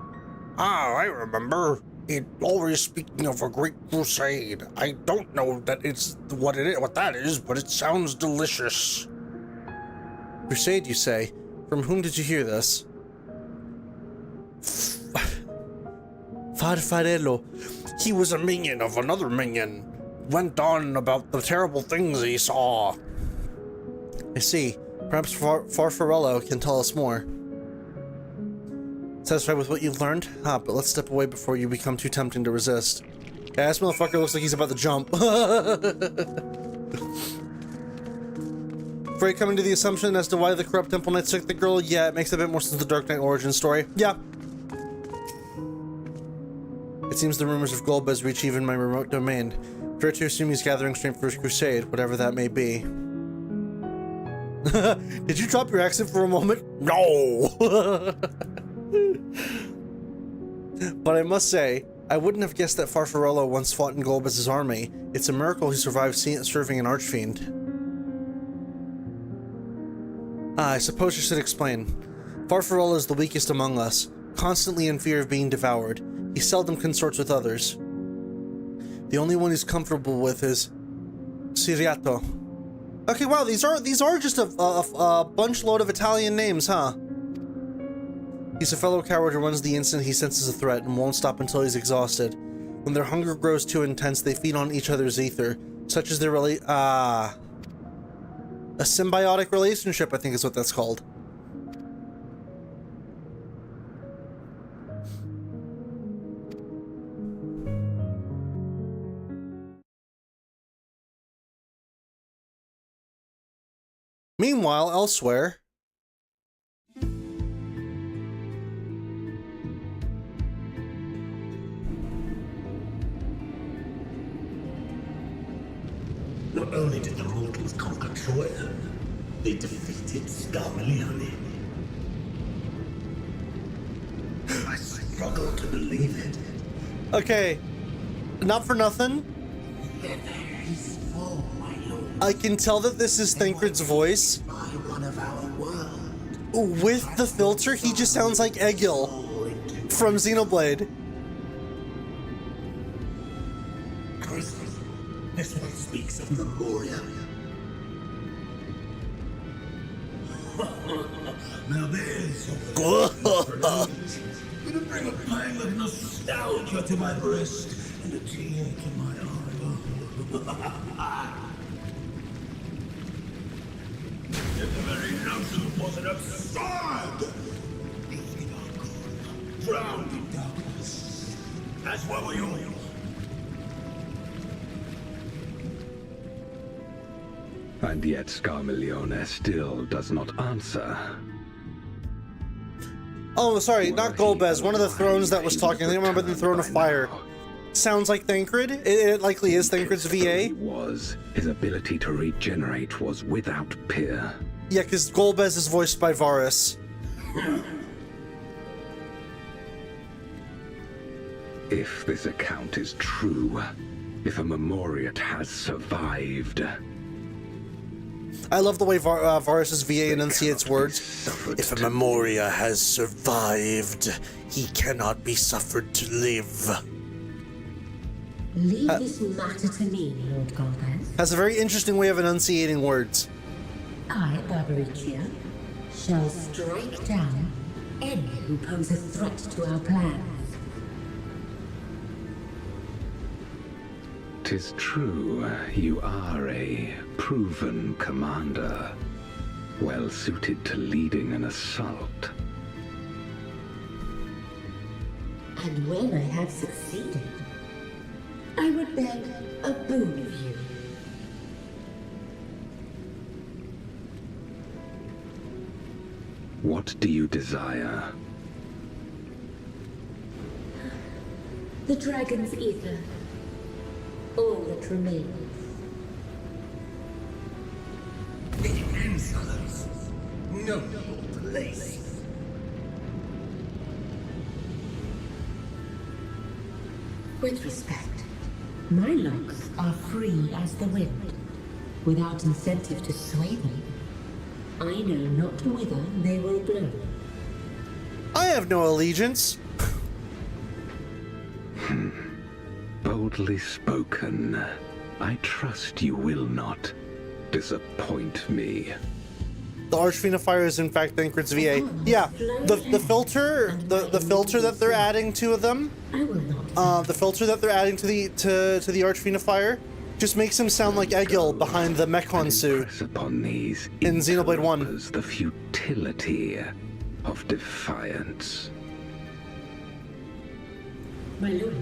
S9: Ah, I remember. It always speaking of a great crusade. I don't know that it's what that is, but it sounds delicious.
S1: Crusade, you say? From whom did you hear this?
S9: Farfarello. He was a minion of another minion. Went on about the terrible things he saw.
S1: I see. Perhaps Farfarello can tell us more. Satisfied with what you've learned? Ah, but let's step away before you become too tempting to resist. Yeah, this motherfucker looks like he's about to jump. Frey coming to the assumption as to why the corrupt Temple Knights took the girl? Yeah, it makes a bit more sense to the Dark Knight origin story. Yeah. It seems the rumors of Golbez reach even my remote domain. Fair to assume he's gathering strength for his crusade, whatever that may be. Did you drop your accent for a moment?
S9: No!
S1: But I must say, I wouldn't have guessed that Farfarello once fought in Golbez's army. It's a miracle he survived serving an archfiend. I suppose you should explain. Farfarola is the weakest among us, constantly in fear of being devoured. He seldom consorts with others. The only one he's comfortable with is Siriato. Okay, wow, these are just a bunch load of Italian names, huh? He's a fellow coward who runs the instant he senses a threat and won't stop until he's exhausted. When their hunger grows too intense, they feed on each other's ether. Such as their a symbiotic relationship, I think is what that's called. Meanwhile, elsewhere...
S8: Not only did the mortals conquer Troy, they defeated Scarmalione. I struggle to believe it.
S1: Okay, not for nothing. I can tell that this is Thancred's voice. With the filter, he just sounds like Egil from Xenoblade.
S8: This one speaks of Memoria. Now there's gonna bring a pang of nostalgia to my breast and a tear to my eye. The very notion wasn't absurd. Drowned in darkness. That's what we all.
S7: And yet Scarmalione still does not answer.
S1: Oh, sorry, not Golbez. One of the thrones that was talking. I think I remember the Throne of Fire. Sounds like Thancred. It likely is Thancred's VA.
S7: His ability to regenerate was without peer.
S1: Yeah, because Golbez is voiced by Varus.
S7: If this account is true, if a Memoriat has survived...
S1: I love the way Varus's VA enunciates words.
S9: If a Memoria has survived, he cannot be suffered to live.
S5: Leave this matter to me, Lord Golbez.
S1: Has a very interesting way of enunciating words.
S5: I, Barbaricia, shall strike down any who pose a threat to our plans.
S7: 'Tis true, you are a proven commander, well suited to leading an assault.
S5: And when I have succeeded, I would beg a boon of you.
S7: What do you desire?
S5: The dragon's ether. All that remains.
S8: The insolence. No place.
S5: With respect, my locks are free as the wind, without incentive to sway them. I know not whither they will blow.
S1: I have no allegiance.
S7: Boldly spoken. I trust you will not disappoint me.
S1: The Archfiend of Fire is in fact Thancred's VA. Yeah, the filter that they're adding to them, the filter that they're adding to the Archfiend of Fire, just makes him sound like Egil behind the Mechon suit
S7: Upon these
S1: in Xenoblade 1.
S7: The futility of defiance.
S5: My lord.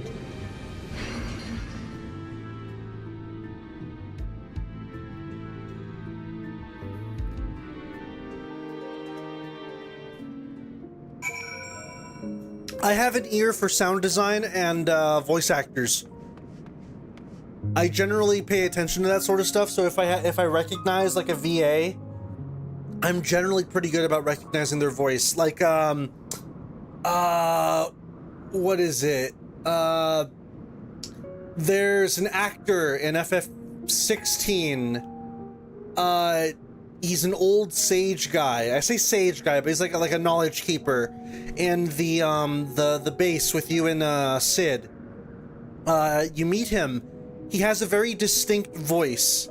S1: I have an ear for sound design and voice actors. I generally pay attention to that sort of stuff, so if I recognize like a VA, I'm generally pretty good about recognizing their voice. Like what is it? There's an actor in FF16. he's an old sage guy. I say sage guy, but he's like a knowledge keeper in the base with you and Sid. You meet him. He has a very distinct voice.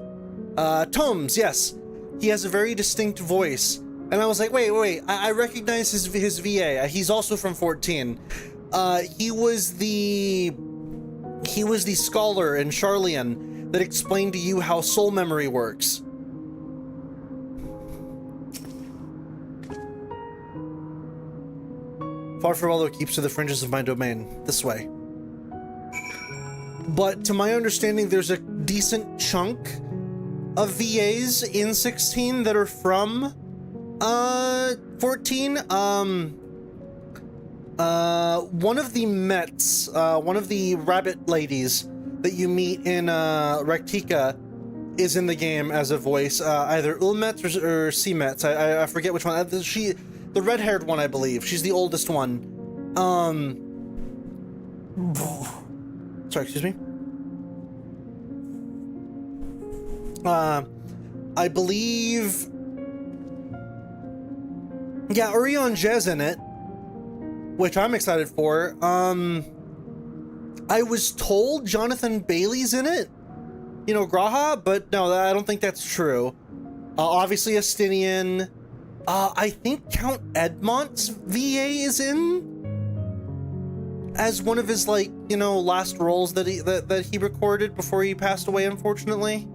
S1: Tomes, yes. He has a very distinct voice. And I was like, wait, I recognize his VA. He's also from 14. He was the scholar in Charlian that explained to you how soul memory works. Farfarello keeps to the fringes of my domain. This way. But to my understanding, there's a decent chunk of VAs in 16 that are from 14. One of the Mets, one of the rabbit ladies that you meet in Rectica is in the game as a voice, either Ulmet or C-Mets. I forget which one. The red-haired one, I believe. She's the oldest one. Sorry, excuse me. I believe... Yeah, Urion Jez in it, which I'm excited for. I was told Jonathan Bailey's in it, you know, Graha, but no, I don't think that's true. Obviously Astinian. I think Count Edmont's VA is in as one of his, like, you know, last roles that he recorded before he passed away, unfortunately.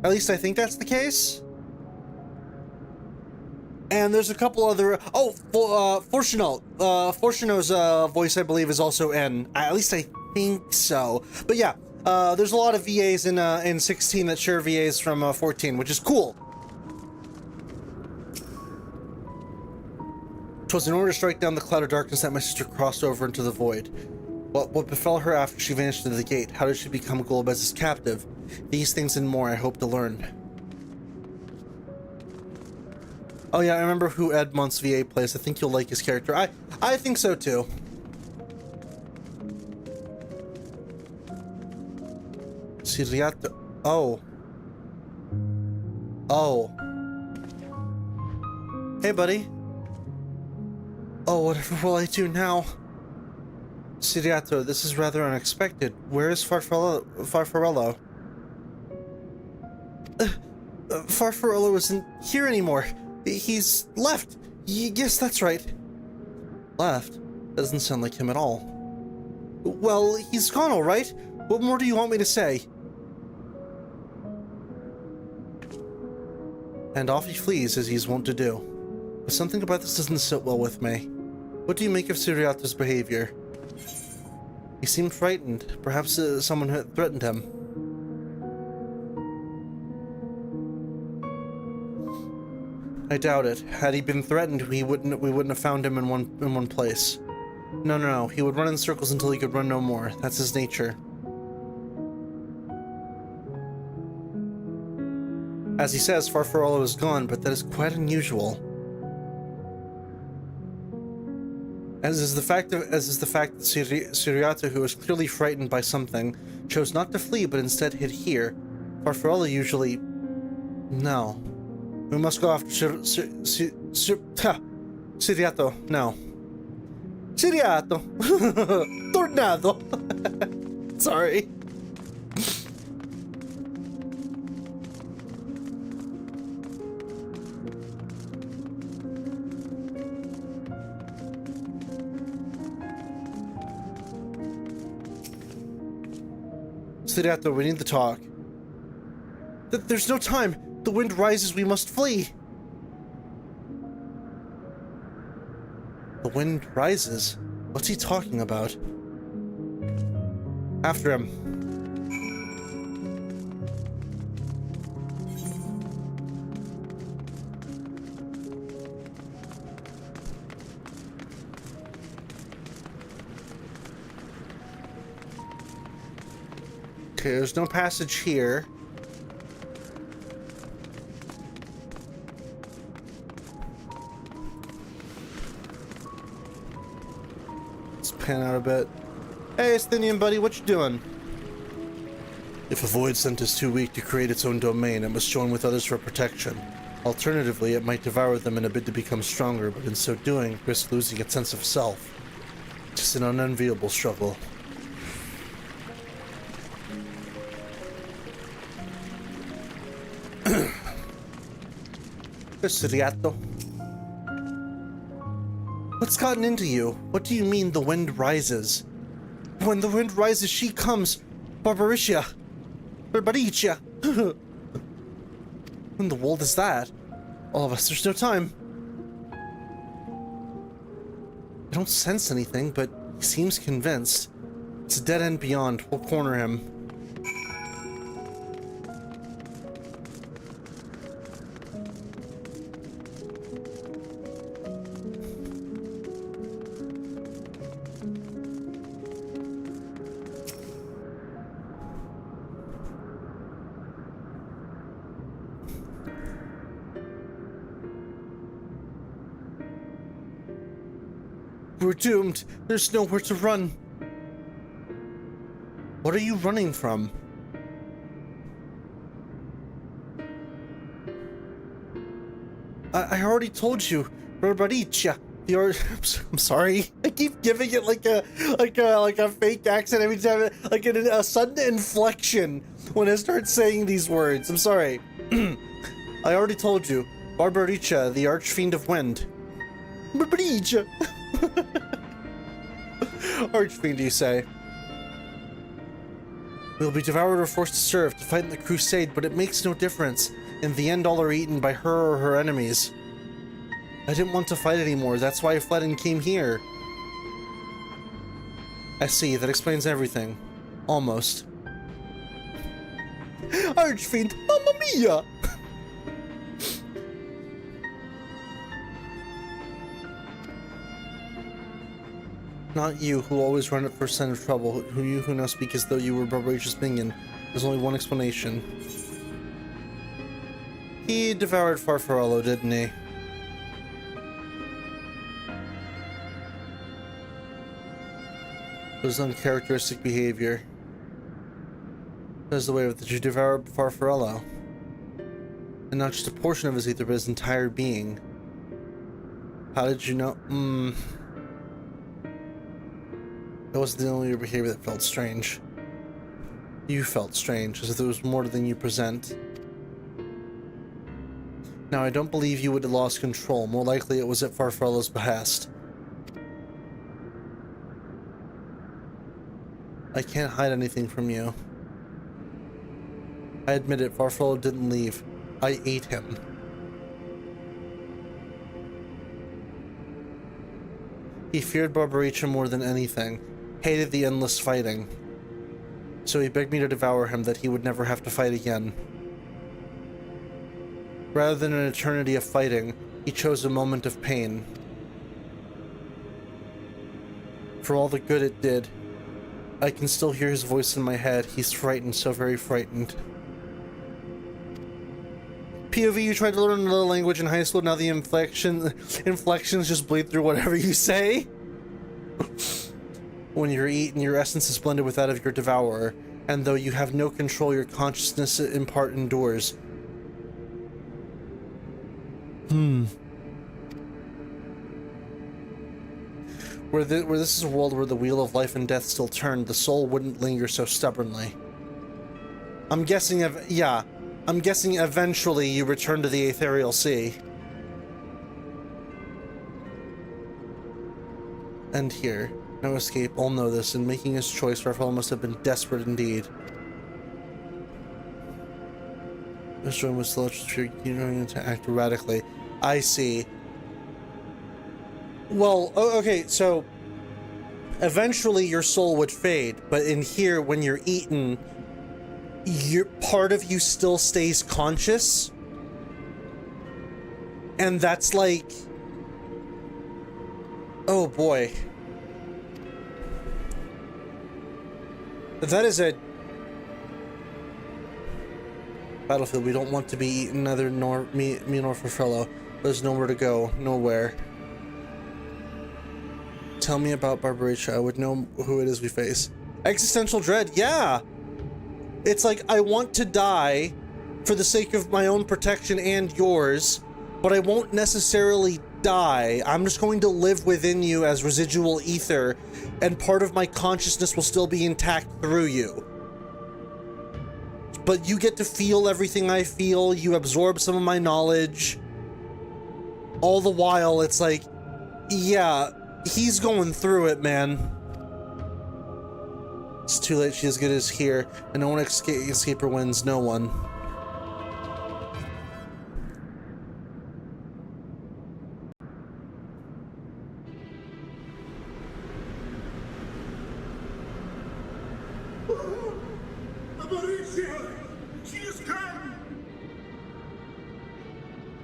S1: At least I think that's the case. And there's a couple other... Oh, Fortuno. Fortuno's voice, I believe, is also in. At least I think so. But yeah, there's a lot of VAs in 16 that share VAs from 14, which is cool. 'Twas in order to strike down the cloud of darkness that my sister crossed over into the void. What befell her after she vanished into the gate? How did she become Golbez's captive? These things and more I hope to learn. Oh yeah, I remember who Edmont's VA plays. I think you'll like his character. I think so too. Siriato. Oh. Oh. Hey, buddy. Oh, whatever will I do now? Siriato, this is rather unexpected. Where is Farfarello? Farfarello isn't here anymore. He's left. Yes, that's right. Left? That doesn't sound like him at all. Well, he's gone, all right. What more do you want me to say? And off he flees, as he's wont to do. But something about this doesn't sit well with me. What do you make of Siriato's behavior? He seemed frightened. Perhaps someone had threatened him. I doubt it. Had he been threatened, we wouldn't have found him in one place. No. He would run in circles until he could run no more. That's his nature. As he says, Farfarello is gone, but that is quite unusual. As is the fact that Siriato, who was clearly frightened by something, chose not to flee, but instead hid here. Farfarello usually... No. We must go after Siriato. No. Siriato! Tornado! Sorry. Siriato, we need to talk. There's no time. The wind rises, we must flee. The wind rises? What's he talking about? After him. Okay, there's no passage here. Pan out a bit. Hey, Asthenian buddy, what you doing? If a void scent is too weak to create its own domain, it must join with others for protection. Alternatively, it might devour them in a bid to become stronger, but in so doing, risk losing its sense of self. It's an unenviable struggle. Ciriato. What's gotten into you? What do you mean the wind rises? When the wind rises, she comes. Barbaricia. Barbaricia. When the world is that? All of us, there's no time. I don't sense anything, but he seems convinced. It's a dead end beyond. We'll corner him. We're doomed. There's nowhere to run. What are you running from? I already told you, Barbaricia. I'm sorry. I keep giving it like a fake accent every time, like a sudden inflection when I start saying these words. I'm sorry. I already told you, Barbaricia, the archfiend of wind. Barbaricia. Archfiend, you say? We'll be devoured or forced to serve, to fight in the crusade, but it makes no difference. In the end, all are eaten by her or her enemies. I didn't want to fight anymore, that's why I fled and came here. I see, that explains everything. Almost. Archfiend, Mamma Mia! Not you, who always run at first sign of trouble, who now speak as though you were Barbaricia's minion. There's only one explanation. He devoured Farfarello, didn't he? It was uncharacteristic behavior. That's the way of that you devoured Farfarello. And not just a portion of his ether, but his entire being. How did you know? That wasn't the only behavior that felt strange. You felt strange, as if there was more than you present. Now, I don't believe you would have lost control. More likely it was at Farfarello's behest. I can't hide anything from you. I admit it, Farfarello didn't leave. I ate him. He feared Barbaricia more than anything. Hated the endless fighting. So he begged me to devour him, that he would never have to fight again. Rather than an eternity of fighting, he chose a moment of pain. For all the good it did, I can still hear his voice in my head. He's frightened, so very frightened. POV, you tried to learn another language in high school, now the inflections just bleed through whatever you say? When you're eaten, your essence is blended with that of your devourer, and though you have no control, your consciousness in part endures. Where this is a world where the wheel of life and death still turned, the soul wouldn't linger so stubbornly. I'm guessing eventually you return to the ethereal sea. And here. No escape, all know this. In making his choice, Raphael must have been desperate indeed. This joint was still continuing to act erratically. I see. Well, okay, so eventually your soul would fade, but in here, when you're eaten, part of you still stays conscious. And that's like... Oh boy. That is a battlefield. We don't want to be eaten, neither nor me nor Farfarello. There's nowhere to go, nowhere. Tell me about Barbaricia. I would know who it is we face. Existential dread, yeah. It's like I want to die for the sake of my own protection and yours, but I won't necessarily die. I'm just going to live within you as residual ether, and part of my consciousness will still be intact through you. But you get to feel everything I feel, you absorb some of my knowledge. All the while, it's like, yeah, he's going through it, man. It's too late, she's as good as here, and no one escaper wins, no one.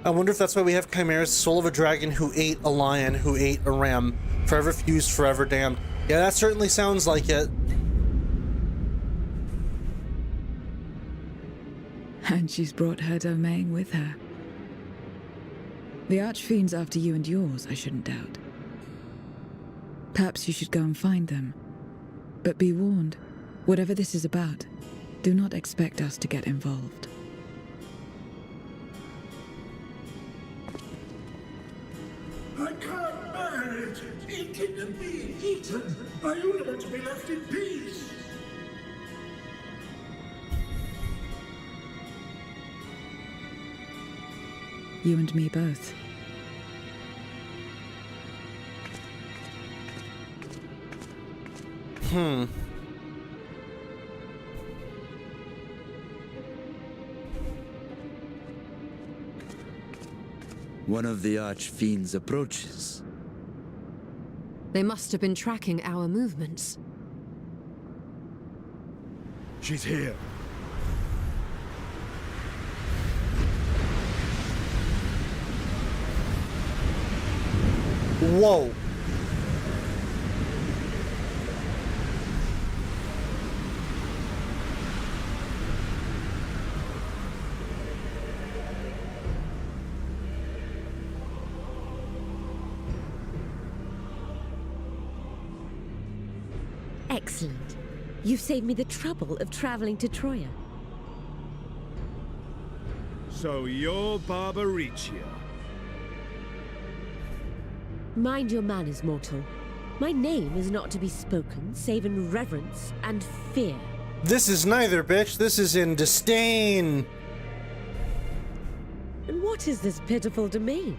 S1: I wonder if that's why we have chimeras, soul of a dragon who ate a lion, who ate a ram, forever fused, forever damned. Yeah, that certainly sounds like it.
S2: And she's brought her domain with her. The Archfiend's after you and yours, I shouldn't doubt. Perhaps you should go and find them. But be warned, whatever this is about, do not expect us to get involved.
S8: I can't bear it! Eating and being eaten! I only want to be left in peace!
S2: You and me both.
S3: One of the Archfiends approaches.
S4: They must have been tracking our movements.
S6: She's here.
S1: Whoa.
S10: Excellent. You've saved me the trouble of traveling to Troya.
S6: So you're Barbaricia.
S10: Mind your manners, mortal. My name is not to be spoken, save in reverence and fear.
S1: This is neither, bitch. This is in disdain.
S10: And what is this pitiful domain?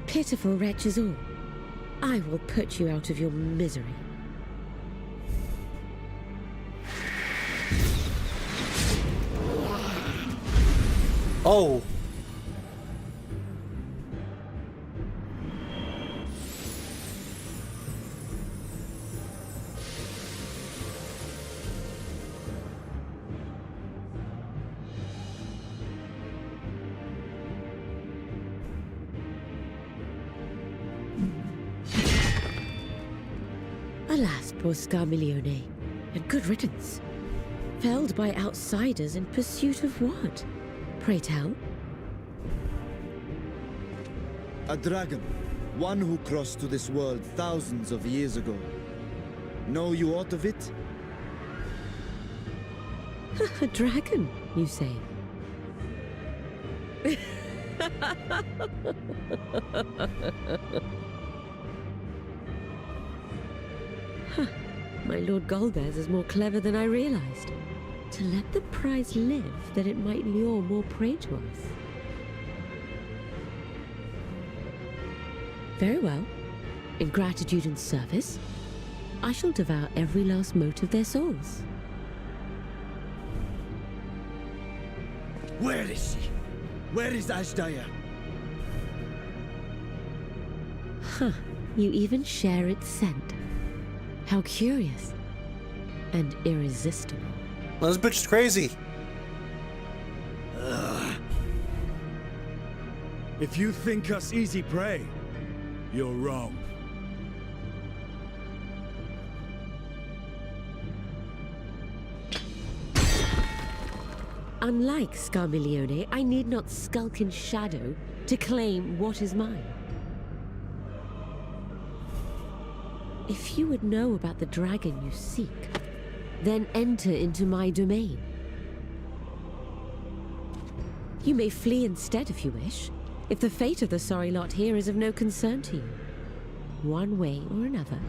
S10: Pitiful wretches all. I will put you out of your misery.
S1: Oh.
S10: Alas, poor Scarmiglione, and good riddance. Felled by outsiders in pursuit of what? Pray tell.
S3: A dragon. One who crossed to this world thousands of years ago. Know you aught of it?
S10: A dragon, you say? My Lord Golbez is more clever than I realized. To let the prize live, that it might lure more prey to us. Very well. In gratitude and service, I shall devour every last mote of their souls.
S3: Where is she? Where is Ashdaya?
S10: Huh. You even share its scent. How curious. And irresistible.
S1: Well, this bitch is crazy.
S6: If you think us easy prey, you're wrong.
S10: Unlike Scarmiglione, I need not skulk in shadow to claim what is mine. If you would know about the dragon you seek, then enter into my domain. You may flee instead if you wish, if the fate of the sorry lot here is of no concern to you. One way or another,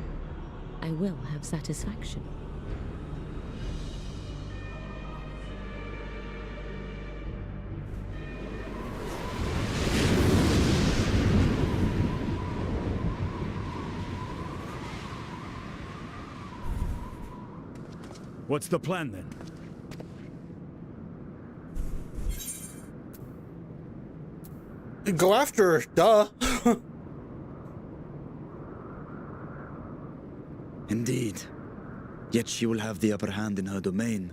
S10: I will have satisfaction.
S6: What's the plan then?
S1: Go after her, duh.
S3: Indeed. Yet she will have the upper hand in her domain.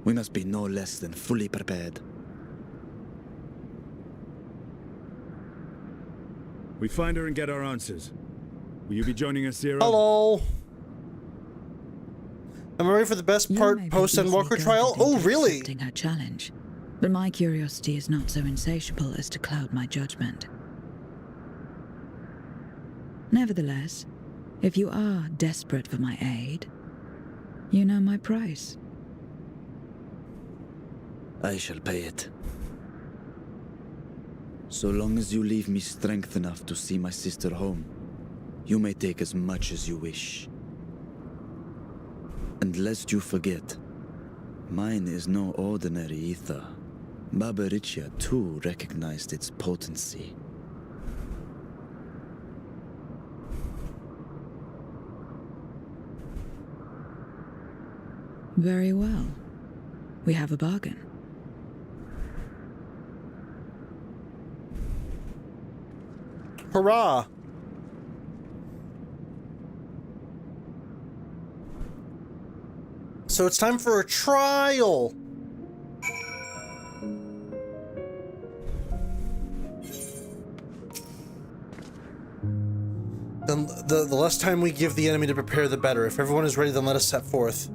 S3: We must be no less than fully prepared.
S6: We find her and get our answers. Will you be joining us, Zero?
S1: Hello. Am I ready for the best part post Endwalker trial? Oh, really?
S2: Accepting her challenge, but my curiosity is not so insatiable as to cloud my judgment. Nevertheless, if you are desperate for my aid, you know my price.
S3: I shall pay it. So long as you leave me strength enough to see my sister home, you may take as much as you wish. And lest you forget, mine is no ordinary ether. Barbaricia too recognized its potency.
S2: Very well. We have a bargain.
S1: Hurrah! So it's time for a trial! Then the less time we give the enemy to prepare, the better. If everyone is ready, then let us set forth.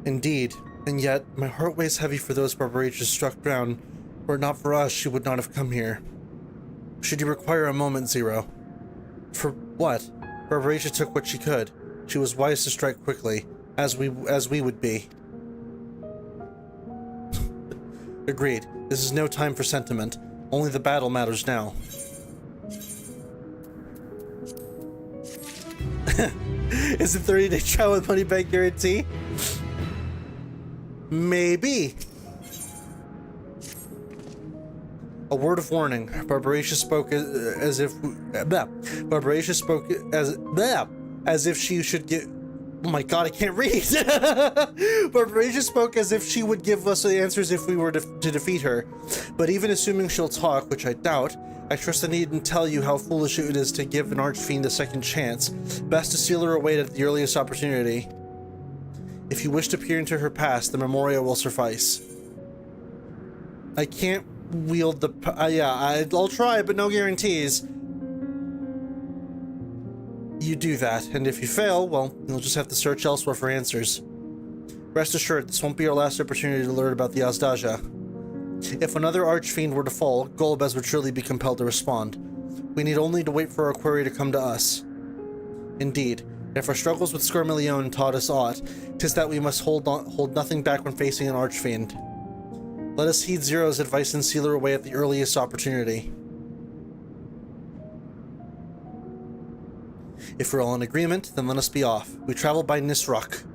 S1: Indeed, and yet my heart weighs heavy for those Barbarians struck down. Were it not for us, she would not have come here. Should you require a moment, Zero? For what? Barbarian took what she could. She was wise to strike quickly, as we would be. Agreed. This is no time for sentiment. Only the battle matters now. Is it 30-day trial with money back guarantee? Maybe. A word of warning. Barbarian spoke as if Barbarian spoke as if she should get. Oh my god, I can't read. Barbarian spoke as if she would give us the answers if we were to defeat her. But even assuming she'll talk, which I doubt, I trust I needn't tell you how foolish it is to give an archfiend a second chance. Best to seal her away at the earliest opportunity. If you wish to peer into her past, the memorial will suffice. I can't wield the... I'll try, but no guarantees. You do that, and if you fail, well, you'll just have to search elsewhere for answers. Rest assured, this won't be our last opportunity to learn about the Azdaja. If another archfiend were to fall, Golbez would surely be compelled to respond. We need only to wait for our query to come to us. Indeed, if our struggles with Scarmillion taught us aught, 'tis that we must hold nothing back when facing an archfiend. Let us heed Zero's advice and seal her away at the earliest opportunity. If we're all in agreement, then let us be off. We travel by Nisroch.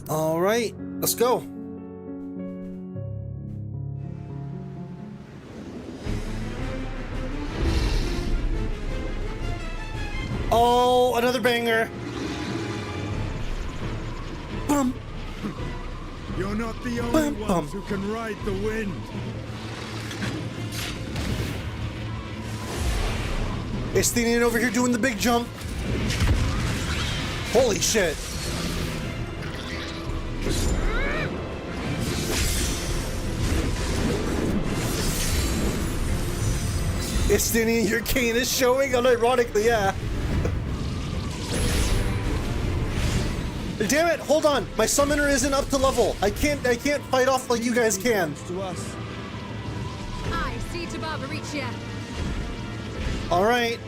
S1: Alright, let's go. Oh, another banger. Bum.
S6: You're not the only ones who can ride the wind.
S1: Estinian over here doing the big jump. Holy shit. Estinian, your cane is showing, unironically, yeah. Damn it, hold on. My summoner isn't up to level. I can't fight off like you guys can.
S4: I see to Barbaricia.
S1: All right.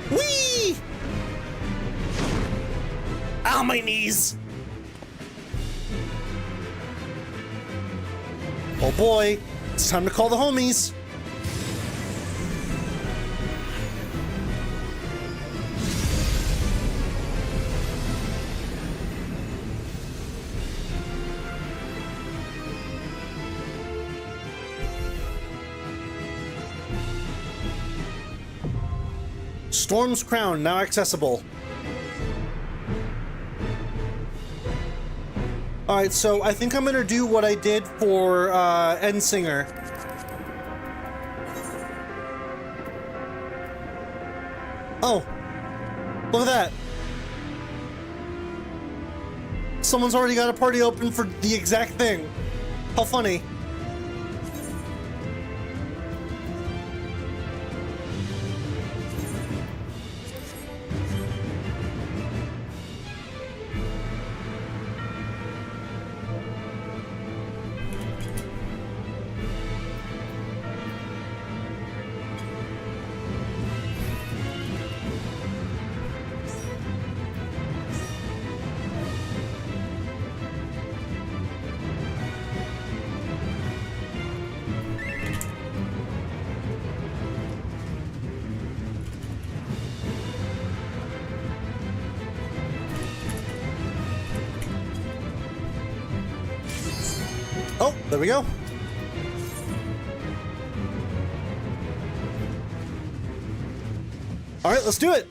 S1: Whee! Ow, my knees! Oh boy, it's time to call the homies. Storm's Crown, now accessible. Alright, so I think I'm gonna do what I did for Endsinger. Oh, look at that. Someone's already got a party open for the exact thing. How funny. Oh, there we go. All right, let's do it.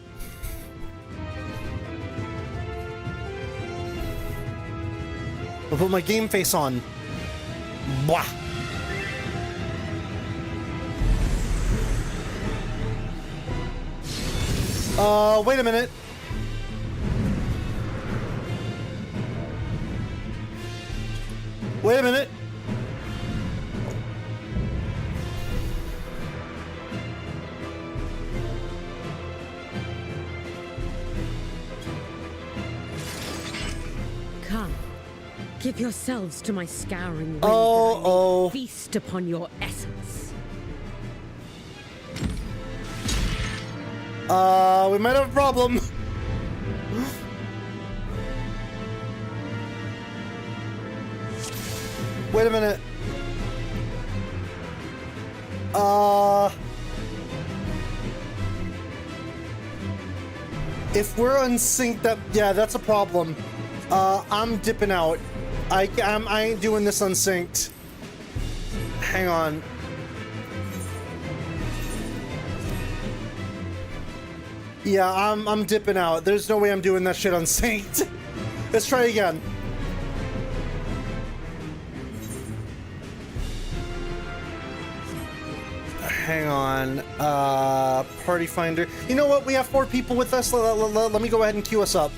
S1: I'll put my game face on. Blah. Wait a minute. Wait a minute.
S10: Come, give yourselves to my scouring wind.
S1: Oh.
S10: Feast upon your essence.
S1: We might have a problem. Wait a minute. If we're unsynced, that's a problem. I'm dipping out. I ain't doing this unsynced. Hang on. Yeah, I'm dipping out. There's no way I'm doing that shit unsynced. Let's try again. Hang on. Party finder. You know what? We have 4 people with us. Let me go ahead and queue us up.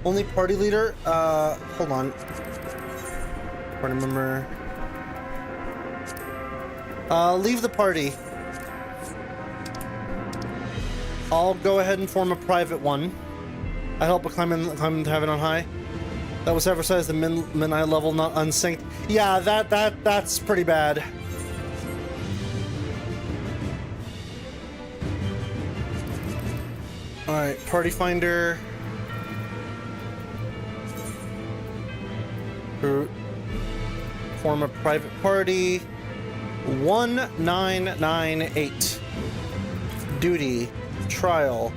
S1: Only party leader? Hold on. Party member. Leave the party. I'll go ahead and form a private one. I help a climb to heaven on high. That was emphasized the midnight level, not unsynced. Yeah, that's pretty bad. Alright, party finder. Form a private party. 1998. Duty. Trial.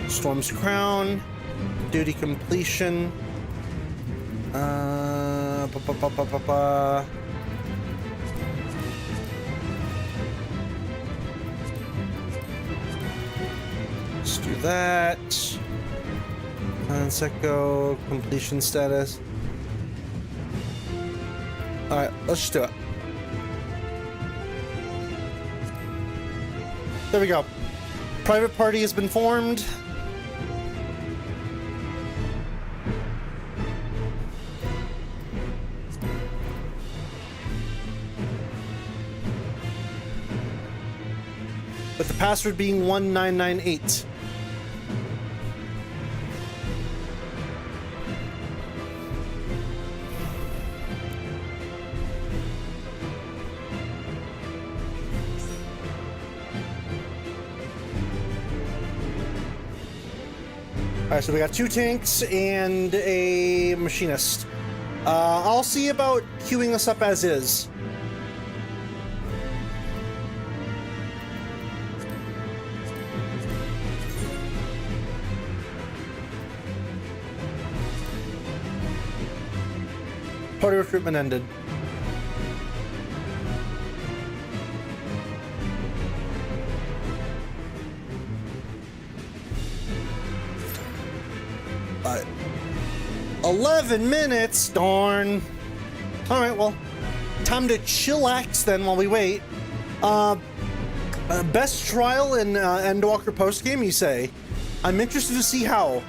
S1: Storm's Crown. Duty completion. Let's do that. And Secco completion status. Alright, let's just do it. There we go. Private party has been formed. with the password being 1998. Alright, so we got 2 tanks and a machinist. I'll see about queuing this up as is. Party recruitment ended. But 11 minutes, darn. All right, well, time to chillax then while we wait. Best trial in ENDWALKER postgame, you say? I'm interested to see how.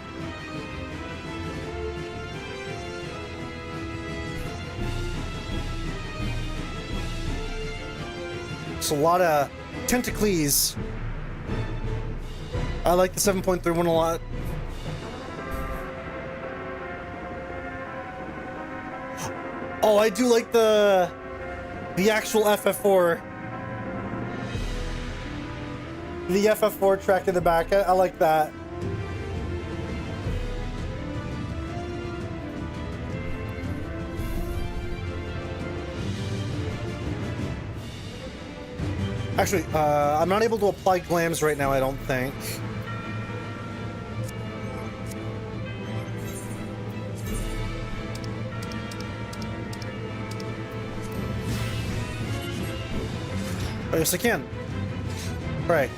S1: It's a lot of tentacles. I like the 7.3 one a lot. Oh, I do like the actual FF4. The FF4 track in the back. I like that. Actually, I'm not able to apply glams right now, I don't think. Oh, yes, I can. Right.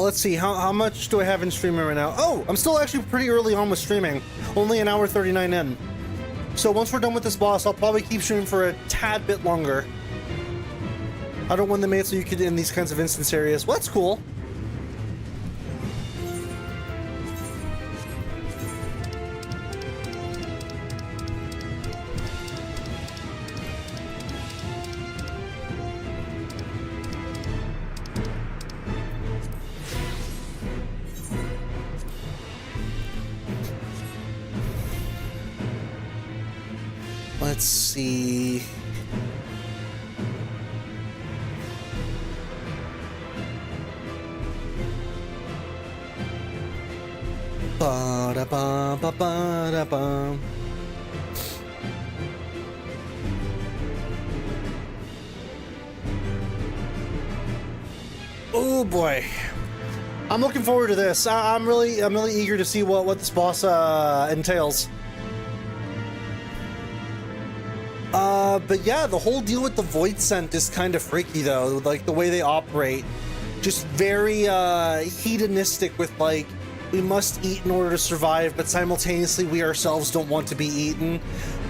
S1: Let's see, how much do I have in streaming right now? Oh, I'm still actually pretty early on with streaming. Only an hour 39 in. So once we're done with this boss, I'll probably keep streaming for a tad bit longer. I don't win the mate so you could in these kinds of instance areas. Well, that's cool. Let's see. Ba-da-ba-ba-ba-da-ba. Oh boy. I'm looking forward to this. I'm really eager to see what this boss entails. But yeah, the whole deal with the void scent is kind of freaky though, like the way they operate. Just very hedonistic with like, we must eat in order to survive, but simultaneously we ourselves don't want to be eaten.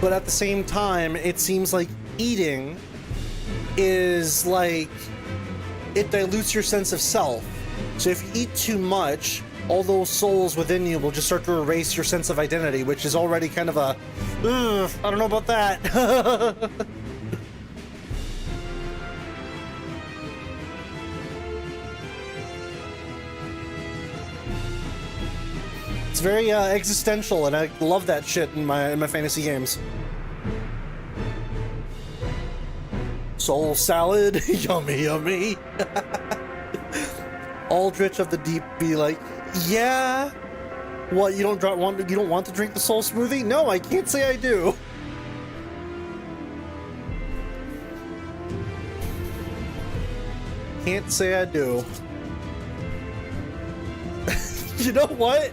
S1: But at the same time, it seems like eating is like, it dilutes your sense of self. So if you eat too much, all those souls within you will just start to erase your sense of identity, which is already kind of a, I don't know about that. It's very existential, and I love that shit in my fantasy games. Soul salad, yummy, yummy. Aldrich of the Deep be like, yeah. What, you don't want to drink the soul smoothie? No, I can't say I do. Can't say I do. You know what?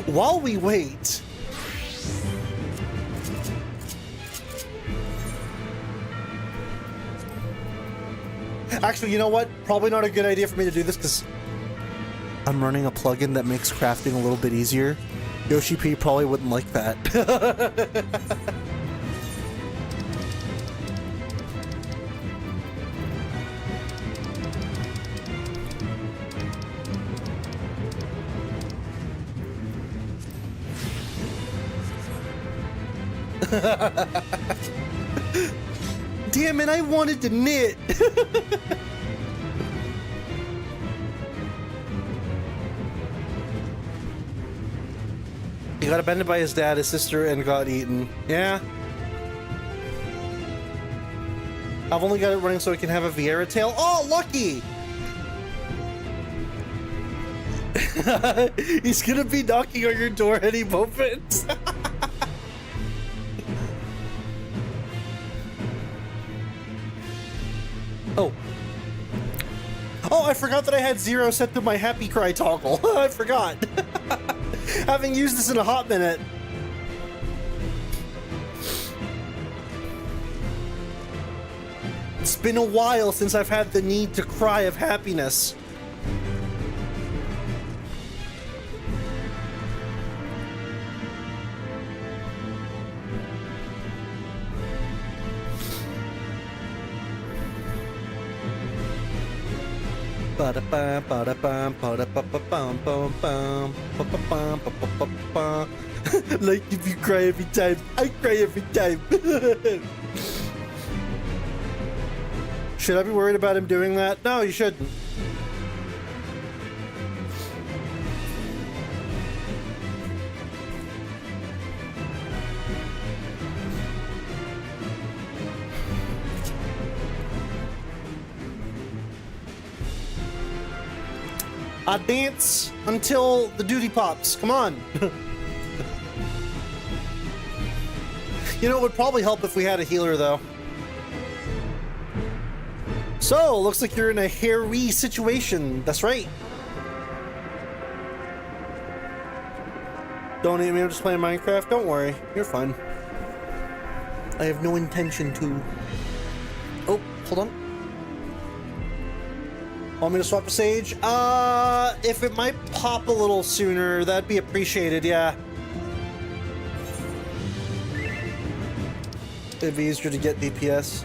S1: While we wait, actually, you know what? Probably not a good idea for me to do this because I'm running a plugin that makes crafting a little bit easier. Yoshi P probably wouldn't like that. Damn it, I wanted to knit. He got abandoned by his dad, his sister, and got eaten. Yeah. I've only got it running so I can have a Vieira tail. Oh, lucky! He's gonna be knocking on your door any moment. Oh. Oh, I forgot that I had 0 set to my happy cry toggle. I forgot. Having used this in a hot minute. It's been a while since I've had the need to cry of happiness. Like if you cry every time, I cry every time. Should I be worried about him doing that? No, you shouldn't. I dance until the duty pops. Come on. You know, it would probably help if we had a healer, though. So, looks like you're in a hairy situation. That's right. Don't eat me, I'm just playing Minecraft. Don't worry, you're fine. I have no intention to. Oh, hold on. Want me to swap to Sage? If it might pop a little sooner, that'd be appreciated, yeah. It'd be easier to get DPS.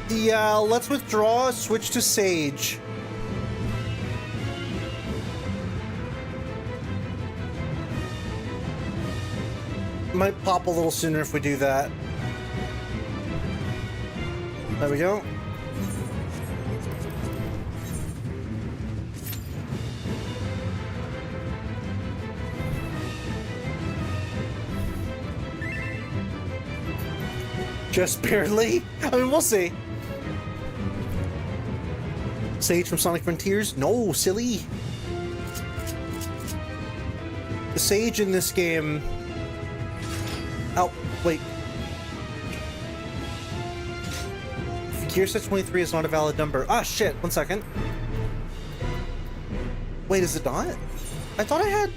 S1: Yeah, let's withdraw, switch to Sage. Might pop a little sooner if we do that. There we go. Just barely? I mean, we'll see. Sage from Sonic Frontiers? No, silly. The Sage in this game... Oh, wait. Gear set 23 is not a valid number. Ah, shit. 1 second. Wait, is it not? I thought I had...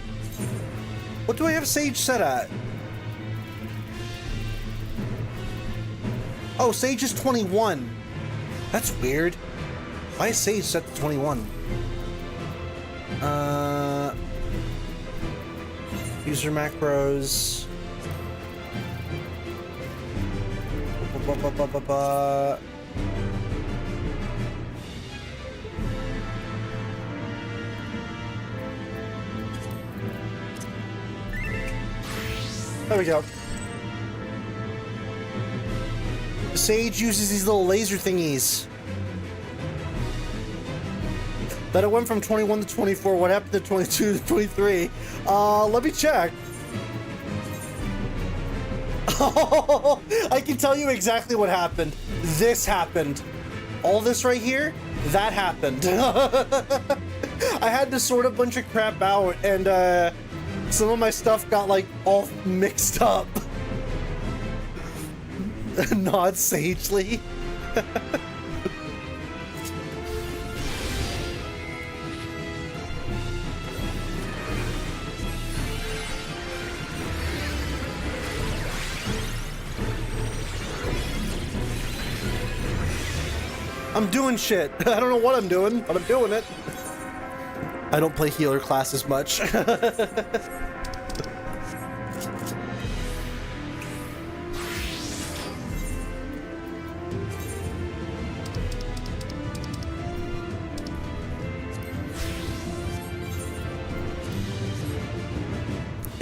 S1: What do I have Sage set at? Oh, Sage is 21. That's weird. Why is Sage set to 21? User macros. There we go. Sage uses these little laser thingies. That it went from 21 to 24. What happened to 22 to 23? Let me check. Oh, I can tell you exactly what happened. This happened. All this right here, that happened. I had to sort a bunch of crap out, and some of my stuff got like all mixed up. Nod sagely. I'm doing shit. I don't know what I'm doing, but I'm doing it. I don't play healer classes much.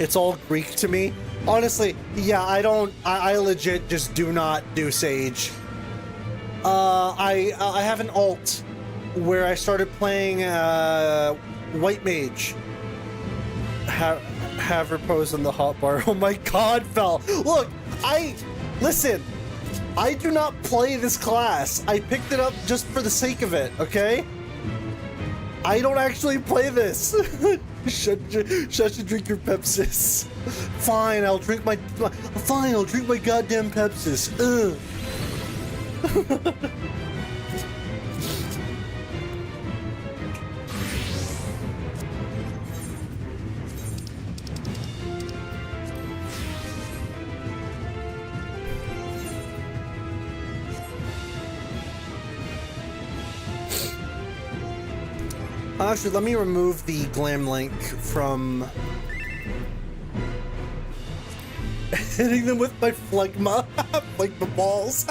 S1: It's all Greek to me. Honestly, yeah, I legit just do not do Sage. I have an alt where I started playing White Mage. Have her pose in the hotbar. Oh my god, Fel. Look, listen, I do not play this class. I picked it up just for the sake of it, okay? I don't actually play this. Shut you drink your Pepsis. Fine, I'll drink my goddamn Pepsis. Actually, let me remove the glam link from hitting them with my phlegma, like the balls.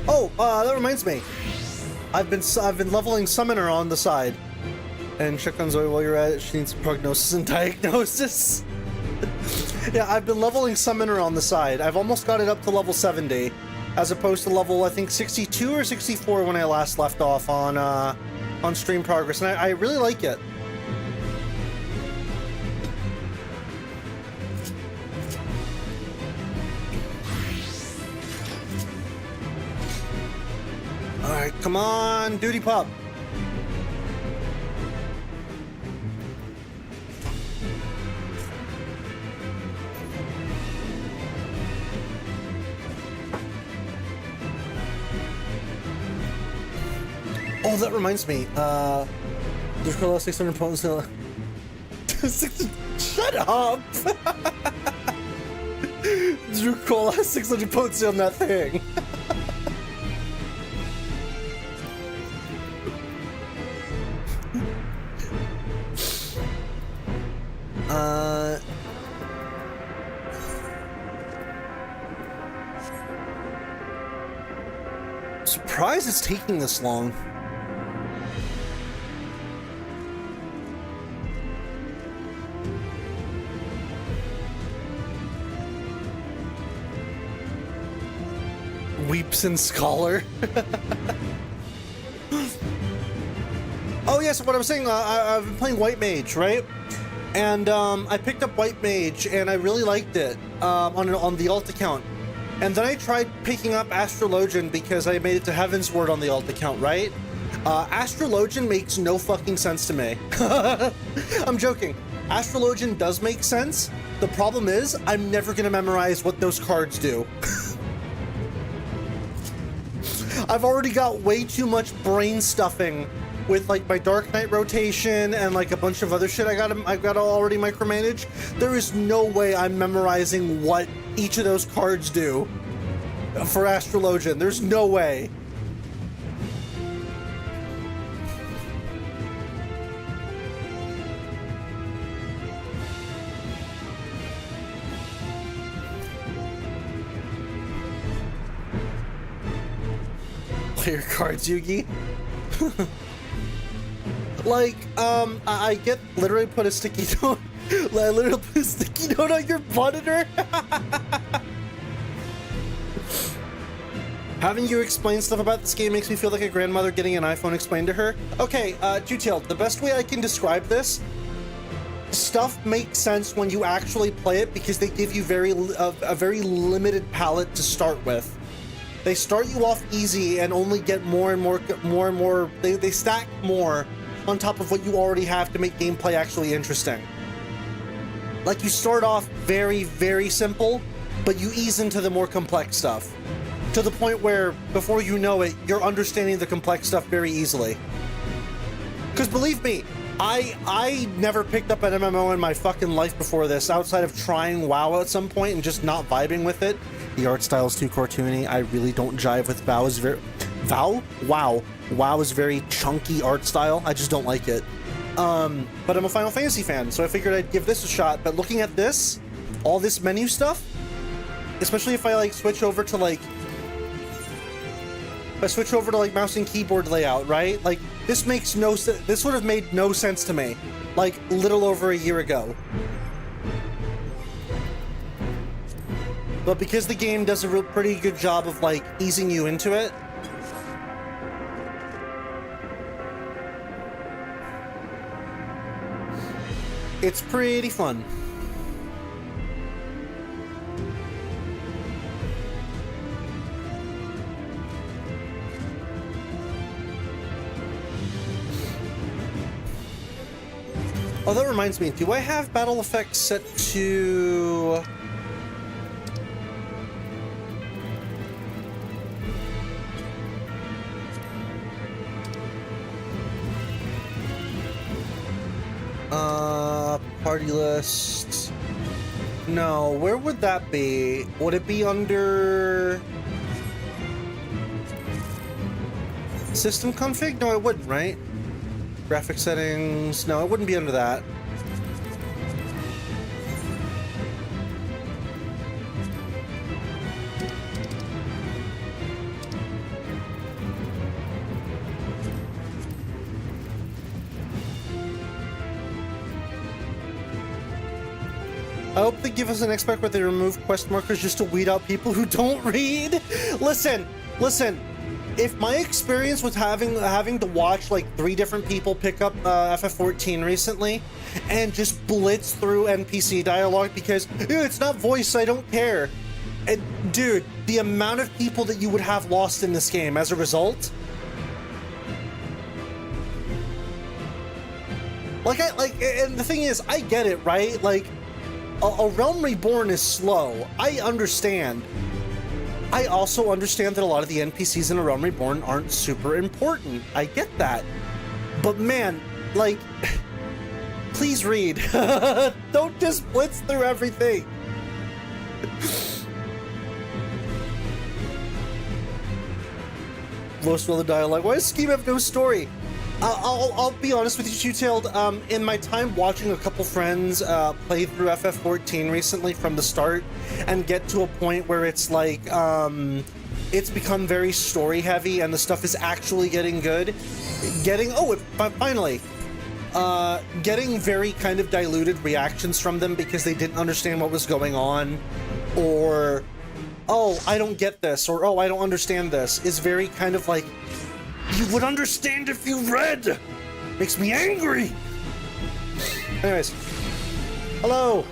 S1: Oh, that reminds me. I've been leveling Summoner on the side. And check on Zoe while you're at it. She needs prognosis and diagnosis. Yeah, I've been leveling Summoner on the side. I've almost got it up to level 70, as opposed to level, I think, 62 or 64 when I last left off on stream progress, and I really like it. Alright, come on, Duty Pup. Oh, that reminds me. There's probably 600 potency. Shut up! Drew Cole has 600 potency on that thing. Surprised it's taking this long. Weeps and Scholar. Oh yes, what I was saying, I've been playing White Mage, right? And I picked up White Mage and I really liked it on the alt account. And then I tried picking up Astrologian because I made it to Heaven's Word on the alt account, right? Astrologian makes no fucking sense to me. I'm joking. Astrologian does make sense. The problem is, I'm never gonna memorize what those cards do. I've already got way too much brain stuffing with like my Dark Knight rotation and like a bunch of other shit I've got to already micromanage. There is no way I'm memorizing what each of those cards do for Astrologian. There's no way. Play your cards, Yugi. Like, I get literally put a sticky note. I literally put a sticky note on your monitor. Having you explain stuff about this game makes me feel like a grandmother getting an iPhone explained to her. Okay, Two-Tailed, the best way I can describe this, stuff makes sense when you actually play it because they give you a very limited palette to start with. They start you off easy and only get more and more, they stack more on top of what you already have to make gameplay actually interesting. Like, you start off very, very simple, but you ease into the more complex stuff. To the point where, before you know it, you're understanding the complex stuff very easily. Because believe me, I never picked up an MMO in my fucking life before this, outside of trying WoW at some point and just not vibing with it. The art style is too cartoony. I really don't jive with WoW is very chunky art style. I just don't like it. But I'm a Final Fantasy fan, so I figured I'd give this a shot. But looking at this, all this menu stuff, especially if I like switch over to like if I switch over to like mouse and keyboard layout, right? Like this makes no sense. This would have made no sense to me, like little over a year ago. But because the game does a real pretty good job of like easing you into it, it's pretty fun. Oh, that reminds me, do I have battle effects set to... Party list... No, where would that be? Would it be under... System config? No, it wouldn't, right? Graphic settings... No, it wouldn't be under that. I hope they give us an expect where they remove quest markers just to weed out people who don't read. Listen, if my experience with having to watch like 3 different people pick up FF14 recently and just blitz through NPC dialogue because it's not voice, I don't care. And dude, the amount of people that you would have lost in this game as a result. And the thing is, I get it, right? Like, a Realm Reborn is slow. I understand. I also understand that a lot of the NPCs in A Realm Reborn aren't super important. I get that. But man, like, please read. Don't just blitz through everything. Most of the dialogue. Why does Scheme have no story? I'll be honest with you, Two-Tailed. In my time watching a couple friends play through FF14 recently from the start and get to a point where it's like, it's become very story heavy and the stuff is actually getting good. Finally. Getting very kind of diluted reactions from them because they didn't understand what was going on, or, oh, I don't get this, or, oh, I don't understand this, is very kind of like, you would understand if you read! Makes me angry! Anyways. Hello!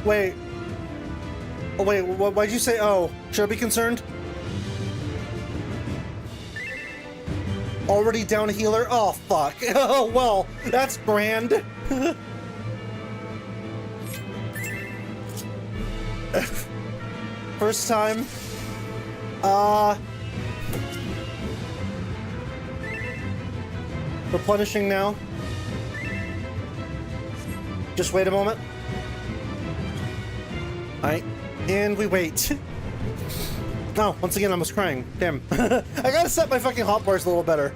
S1: Wait. Oh, wait, why'd you say, oh? Should I be concerned? Already down a healer? Oh, fuck. Oh, well, that's grand. First time. Replenishing now. Just wait a moment. Alright, and we wait. Oh, once again I was crying. Damn. I gotta set my fucking hotbars a little better.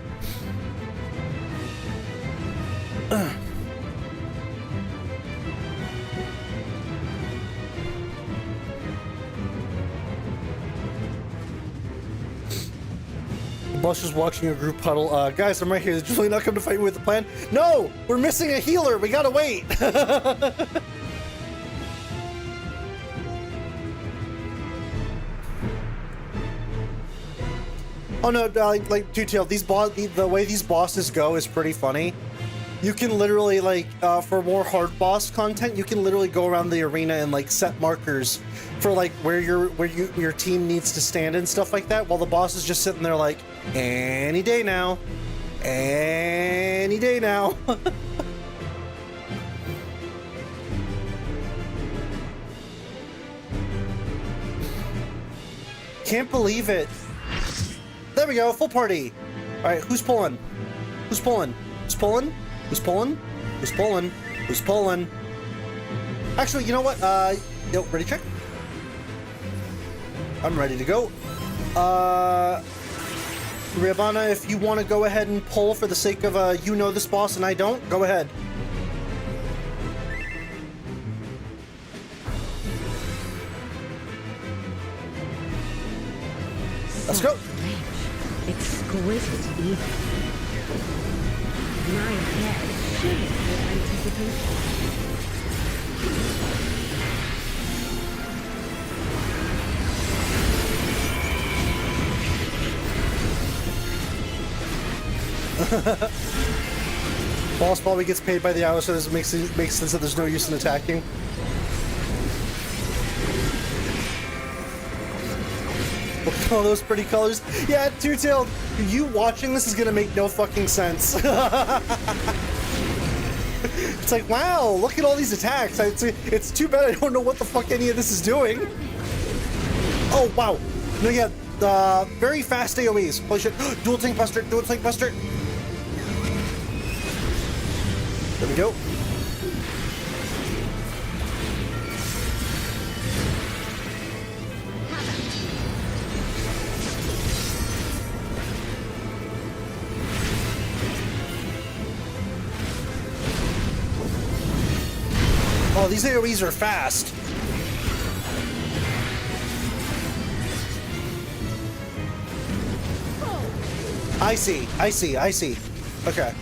S1: The boss is watching a group huddle. Guys, I'm right here. Did Julie not come to fight me with the plan? No! We're missing a healer! We gotta wait! Oh no, like Two-Tailed, the way these bosses go is pretty funny. You can literally, like, for more hard boss content, you can literally go around the arena and, like, set markers for, like, where your team needs to stand and stuff like that, while the boss is just sitting there like, any day now. Any day now. Can't believe it. There we go, full party. All right, who's pulling? Who's pulling? Who's pulling? Who's pulling? Who's pulling? Who's pulling? Actually, you know what? Yo, ready, check. I'm ready to go. Ravana, if you want to go ahead and pull for the sake of, you know this boss and I don't, go ahead. Let's go.
S10: Exquisite even. My head shivers with anticipation.
S1: Boss probably gets paid by the hour, so this makes sense that there's no use in attacking. Look at all those pretty colors. Yeah, Two-Tailed, you watching this is gonna make no fucking sense. It's like, wow, look at all these attacks. It's too bad I don't know what the fuck any of this is doing. Oh, wow. No, yeah, very fast AoEs. Holy shit. Dual Tank Buster, Dual Tank Buster. There we go. Oh, these AoEs are fast. I see. Okay.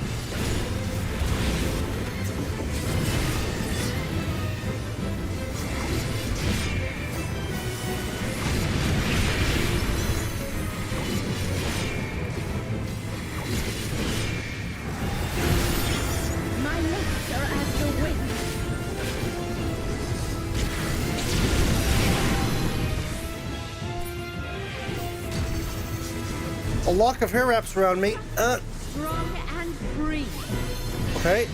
S10: My lips are as the wind.
S1: A lock of hair wraps around me.
S10: Strong and free.
S1: Okay.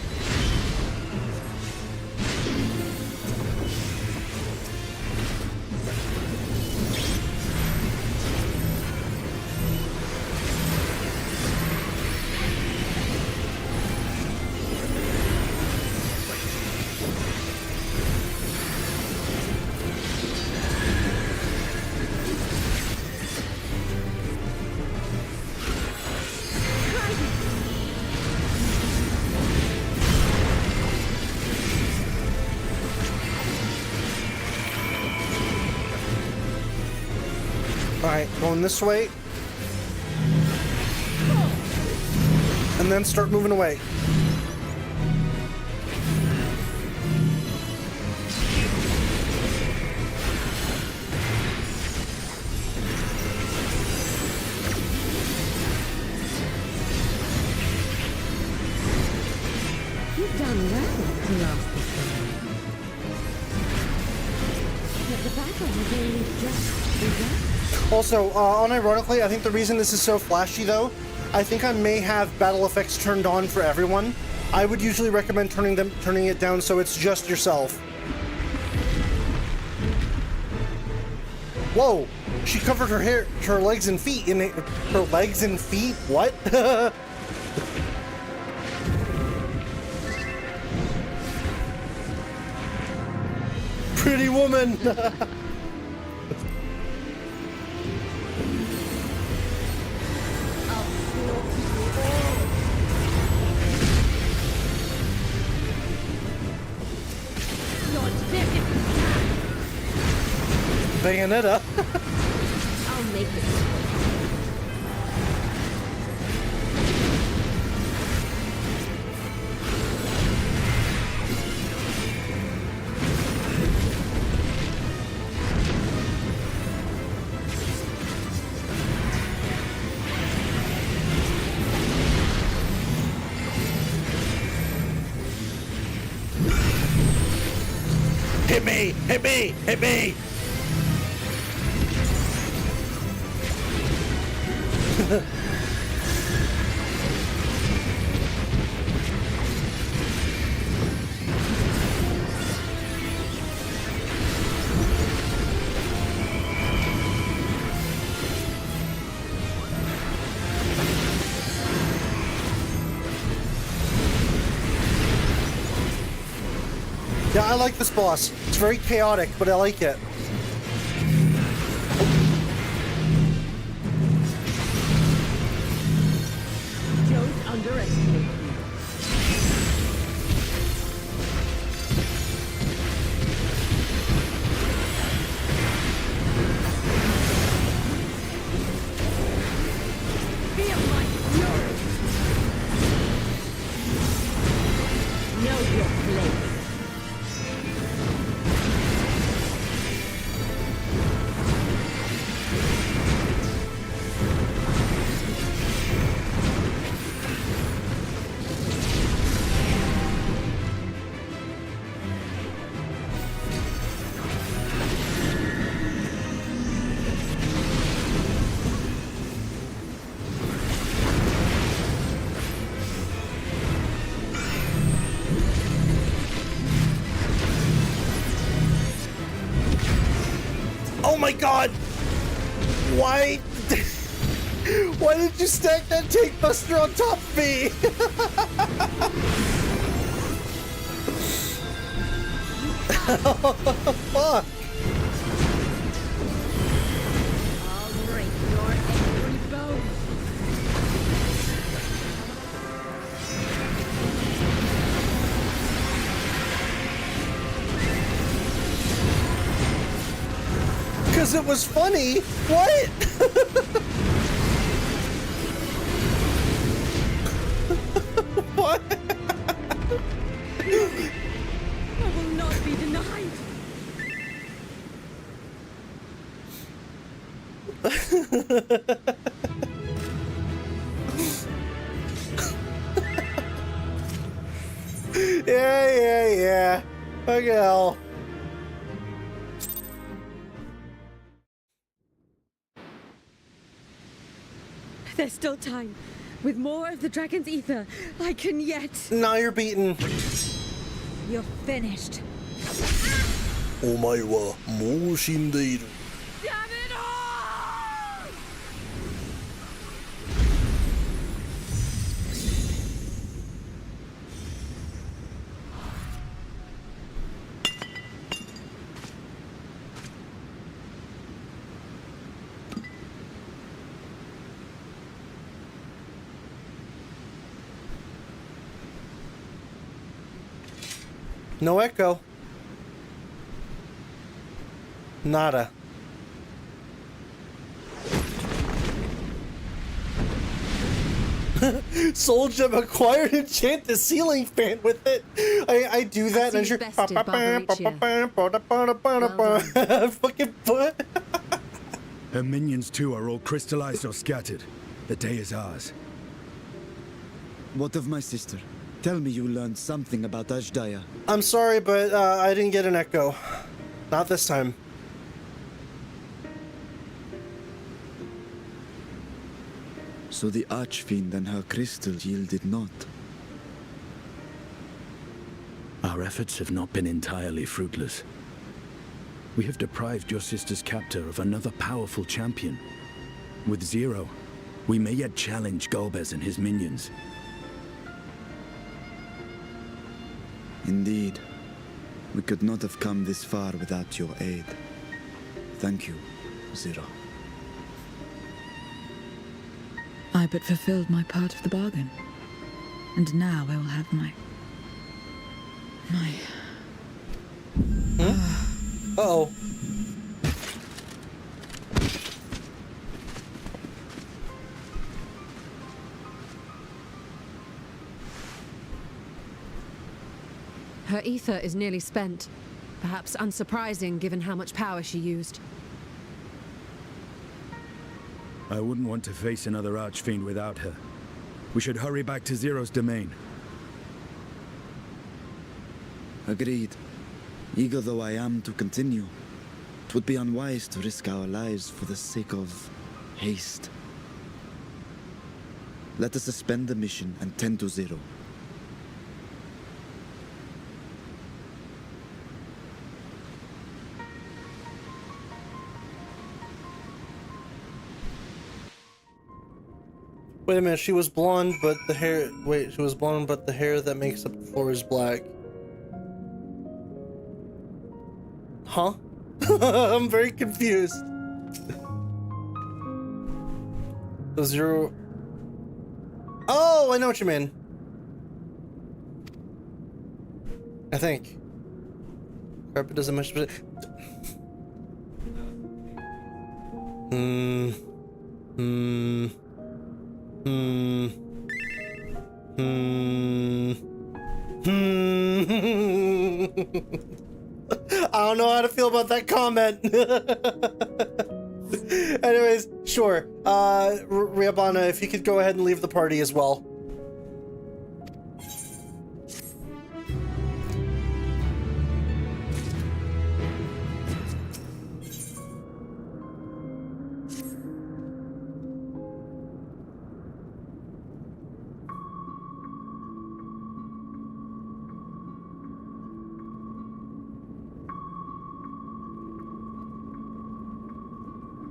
S1: Alright, going this way. And then start moving away.
S10: You've done well to last this long. But the battle has only just begun.
S1: Also, unironically, I think the reason this is so flashy, though, I think I may have battle effects turned on for everyone. I would usually recommend turning it down so it's just yourself. Whoa! She covered her legs and feet in it. Her legs and feet? What? Pretty woman! Bayonetta.
S10: I'll make it.
S1: Hit me! Hit me! Hit me! Yeah, I like this boss. It's very chaotic, but I like it.
S10: Don't underestimate me. Feel my fury. Know your place.
S1: Oh my god! Why? Why did you stack that tank buster on top of me? Fuck!
S10: I'll break your every bone.
S1: Because it was funny. What? What?
S10: I will not be denied.
S1: Yeah. Fucking hell.
S10: There's still time. With more of the dragon's ether, I can yet.
S1: Now you're beaten.
S10: You're finished.
S1: お前はもう死んでいる。
S10: Damn it all!
S1: No echo. Nada. Soul Gem acquired, enchant the ceiling fan with it. I do that and
S4: As you've bested
S1: fucking foot.
S6: Her minions too are all crystallized or scattered. The day is ours.
S3: What of my sister? Tell me you learned something about Ashdaya.
S1: I'm sorry, but I didn't get an echo. Not this time.
S3: So the Archfiend and her crystal yielded not.
S6: Our efforts have not been entirely fruitless. We have deprived your sister's captor of another powerful champion. With Zero, we may yet challenge Golbez and his minions.
S3: Indeed. We could not have come this far without your aid. Thank you, Zero.
S2: I but fulfilled my part of the bargain. And now I will have my...
S1: Uh-oh.
S4: Her ether is nearly spent. Perhaps unsurprising given how much power she used.
S6: I wouldn't want to face another Archfiend without her. We should hurry back to Zero's domain.
S3: Agreed. Eager though I am to continue, it would be unwise to risk our lives for the sake of haste. Let us suspend the mission and tend to Zero.
S1: Wait a minute, she was blonde, but the hair... Wait, she was blonde, but the hair that makes up the floor is black. Huh? I'm very confused. The Zero... Oh, I know what you mean. I think. Carpet doesn't much... I don't know how to feel about that comment. Anyways, sure. Riabana, if you could go ahead and leave the party as well.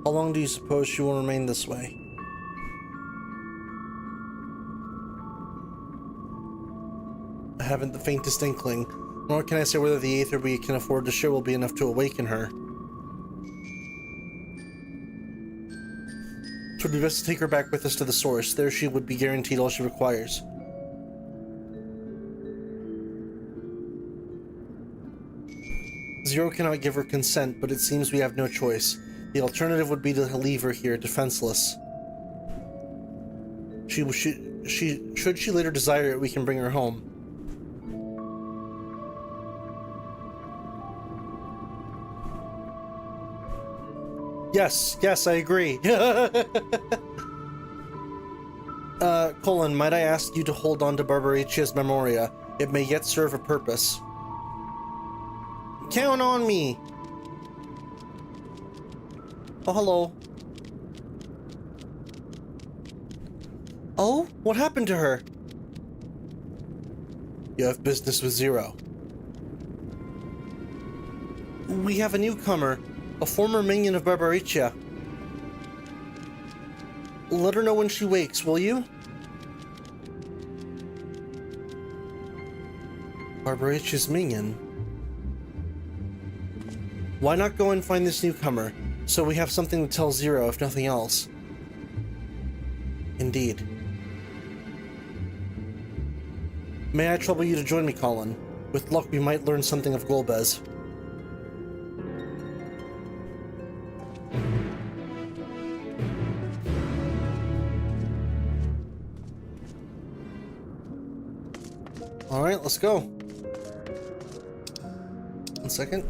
S1: How long do you suppose she will remain this way? I haven't the faintest inkling, nor can I say whether the aether we can afford to share will be enough to awaken her. It would be best to take her back with us to the source. There she would be guaranteed all she requires. Zero cannot give her consent, but it seems we have no choice. The alternative would be to leave her here, defenseless. Should she later desire it, we can bring her home. Yes, I agree. Colin, might I ask you to hold on to Barbaricia's memoria? It may yet serve a purpose. Count on me! Oh, hello. Oh, what happened to her? You have business with Zero. We have a newcomer, a former minion of Barbaricia. Let her know when she wakes, will you? Barbaricia's minion? Why not go and find this newcomer? So we have something to tell Zero, if nothing else. Indeed. May I trouble you to join me, Colin? With luck, we might learn something of Golbez. Alright, let's go. 1 second.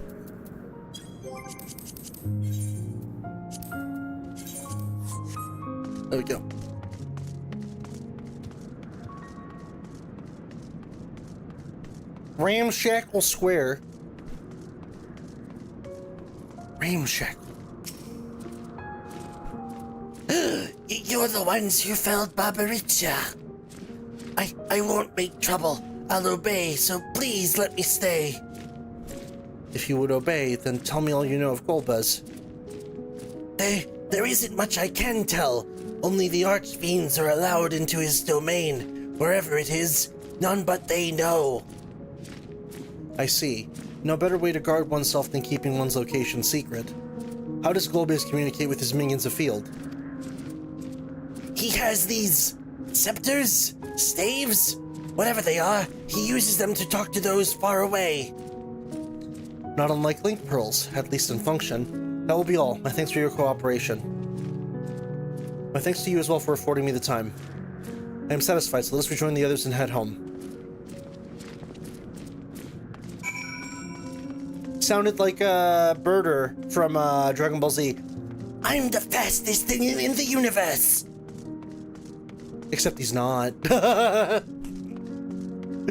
S1: There we go. Ramshackle Square. Ramshackle.
S5: You're the ones who felled Barbaricia. I won't make trouble. I'll obey, so please let me stay.
S1: If you would obey, then tell me all you know of Golbez.
S5: There isn't much I can tell. Only the archfiends are allowed into his domain. Wherever it is, none but they know.
S1: I see. No better way to guard oneself than keeping one's location secret. How does Golbez communicate with his minions afield?
S5: He has these scepters, staves, whatever they are. He uses them to talk to those far away.
S1: Not unlike link pearls, at least in function. That will be all. My thanks for your cooperation. My thanks to you as well for affording me the time. I am satisfied, so let us rejoin the others and head home. Sounded like a birder from Dragon Ball Z.
S5: I'm the fastest thing in the universe.
S1: Except he's not.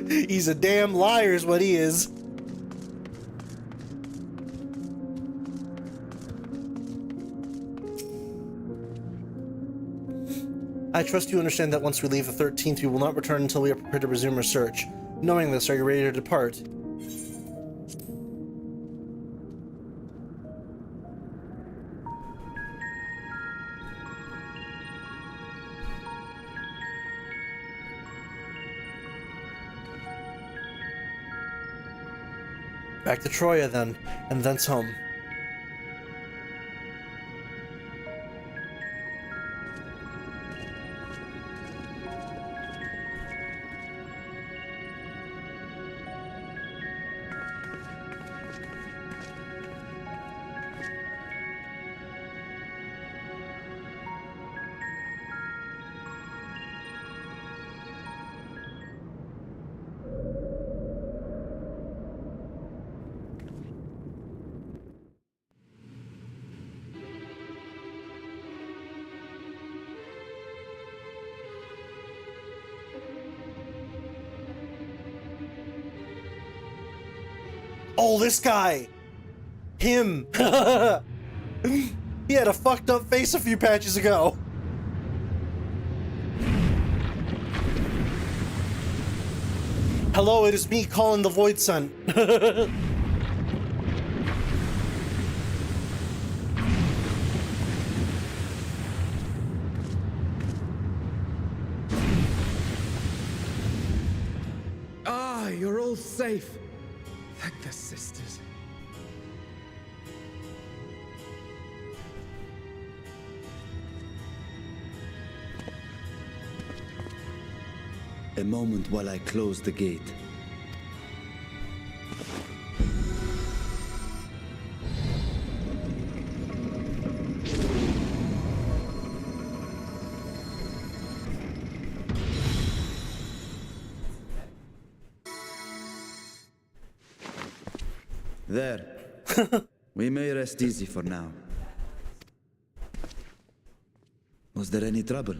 S1: He's a damn liar is what he is. I trust you understand that once we leave the 13th, we will not return until we are prepared to resume our search. Knowing this, are you ready to depart? Back to Troya then, and thence home. Oh, this guy! Him! He had a fucked up face a few patches ago. Hello, it is me, Colin the Void Son.
S11: Ah, you're all safe. Thank the sisters.
S3: A moment while I close the gate. There. We may rest easy for now. Was there any trouble?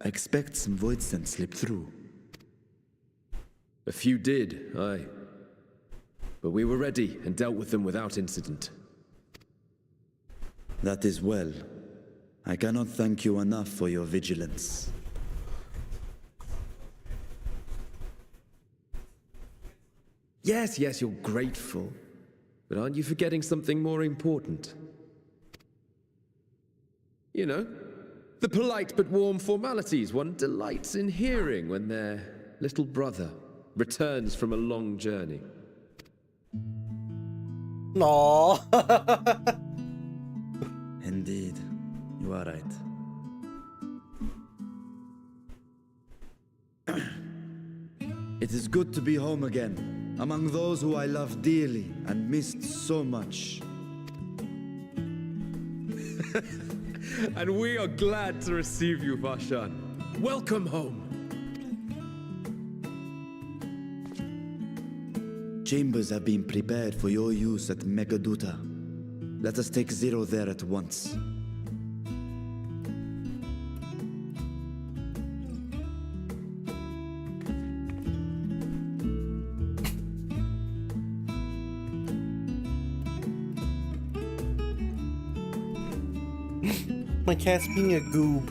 S3: I expect some void scent slipped through.
S11: A few did, aye. But we were ready and dealt with them without incident.
S3: That is well. I cannot thank you enough for your vigilance.
S11: Yes, you're grateful. But aren't you forgetting something more important? You know, the polite but warm formalities one delights in hearing when their little brother returns from a long journey.
S1: Aww.
S3: Indeed, you are right. It is good to be home again, among those who I love dearly and missed so much.
S11: And we are glad to receive you, Vashan. Welcome home.
S3: Chambers have been prepared for your use at Megaduta. Let us take Zero there at once.
S1: My cat's being a goob.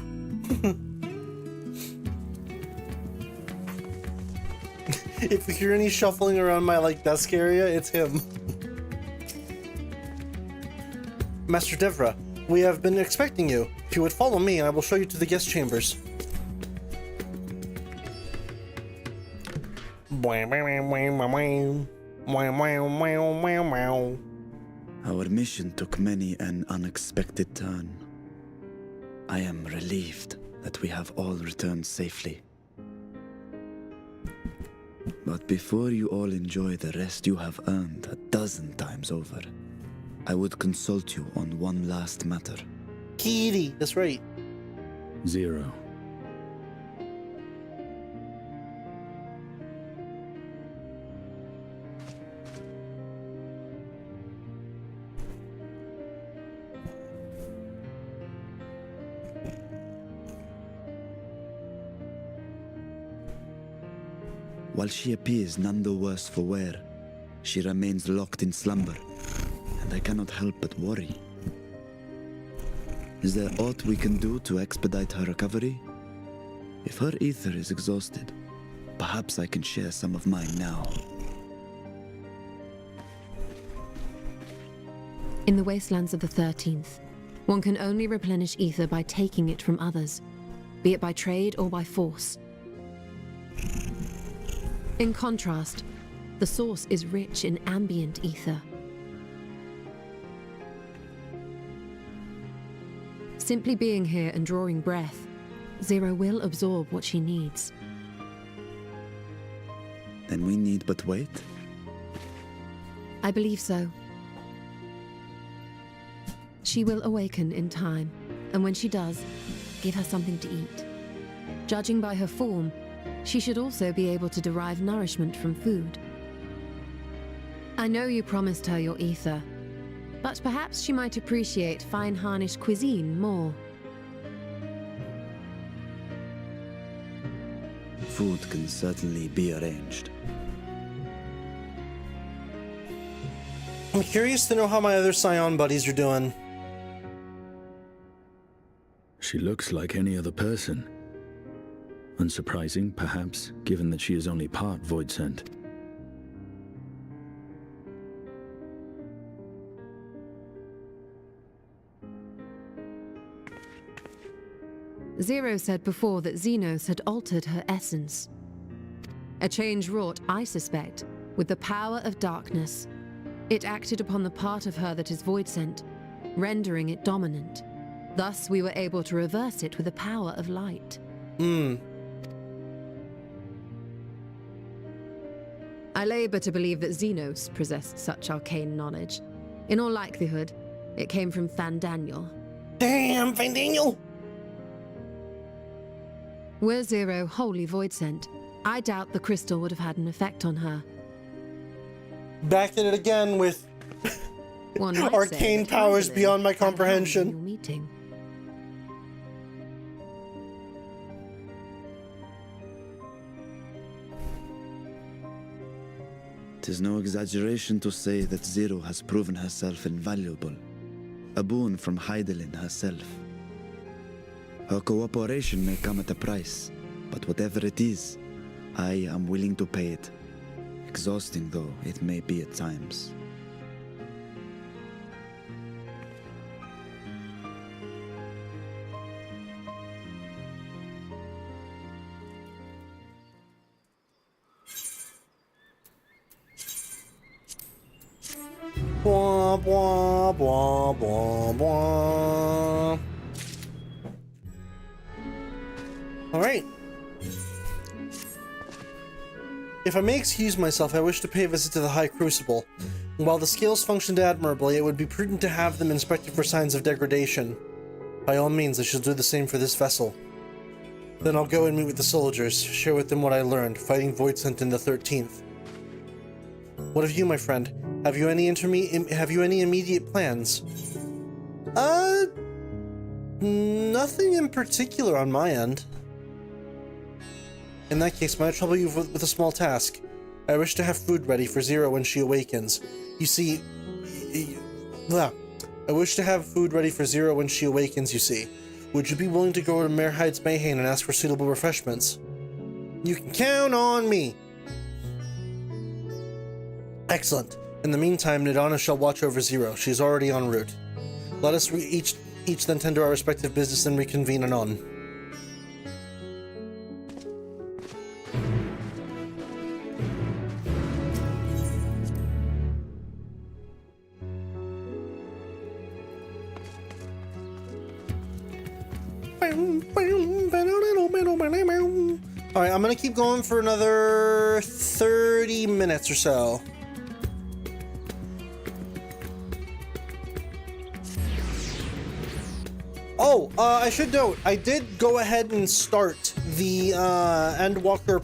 S1: If you hear any shuffling around my desk area, it's him. Master Devra, we have been expecting you. If you would follow me, I will show you to the guest chambers.
S3: Our mission took many an unexpected turn. I am relieved that we have all returned safely. But before you all enjoy the rest you have earned 12 times over, I would consult you on one last matter.
S1: Kitty, that's right.
S6: Zero.
S3: While she appears none the worse for wear, she remains locked in slumber, and I cannot help but worry. Is there aught we can do to expedite her recovery? If her ether is exhausted, perhaps I can share some of mine now.
S4: In the wastelands of the 13th, one can only replenish ether by taking it from others, be it by trade or by force. In contrast, The source is rich in ambient ether. Simply being here and drawing breath, Zero will absorb what she needs.
S3: Then we need but wait?
S4: I believe so. She will awaken in time, and when she does, give her something to eat. Judging by her form, she should also be able to derive nourishment from food. I know you promised her your ether, but perhaps she might appreciate fine harnish cuisine more.
S3: Food can certainly be arranged.
S1: I'm curious to know how my other Scion buddies are doing.
S6: She looks like any other person. Unsurprising, perhaps, given that she is only part void sent.
S4: Zero said before that Xenos had altered her essence. A change wrought, I suspect, with the power of darkness. It acted upon the part of her that is void sent, rendering it dominant. Thus, we were able to reverse it with the power of light. I labor to believe that Xenos possessed such arcane knowledge. In all likelihood, it came from Fandaniel.
S1: Damn, Fandaniel!
S4: Were Zero wholly void sent, I doubt the crystal would have had an effect on her.
S1: Back at it again with
S4: One might say
S1: arcane
S4: that
S1: powers
S4: Evelyn
S1: beyond my
S4: had helmed
S1: comprehension.
S4: your meeting.
S3: Tis no exaggeration to say that Zero has proven herself invaluable. A boon from Heidelin herself. Her cooperation may come at a price, but whatever it is, I am willing to pay it. Exhausting though it may be at times.
S1: Bwah, bwah, bwah, bwah, bwah. All right. If I may excuse myself, I wish to pay a visit to the High Crucible. While the scales functioned admirably, it would be prudent to have them inspected for signs of degradation. By all means, I shall do the same for this vessel. Then I'll go and meet with the soldiers, share with them what I learned, fighting Voidsent in the 13th. What of you, my friend? Have you any immediate plans? Nothing in particular on my end. In that case, might I trouble you with a small task? I wish to have food ready for Zero when she awakens. You see... I wish to have food ready for Zero when she awakens, you see. Would you be willing to go to Mare Heights Mayhain and ask for suitable refreshments? You can count on me! Excellent. In the meantime, Nidana shall watch over Zero. She is already en route. Let us each then tend to our respective business and reconvene anon. Alright, I'm gonna keep going for another 30 minutes or so. Oh, I should note, I did go ahead and start the Endwalker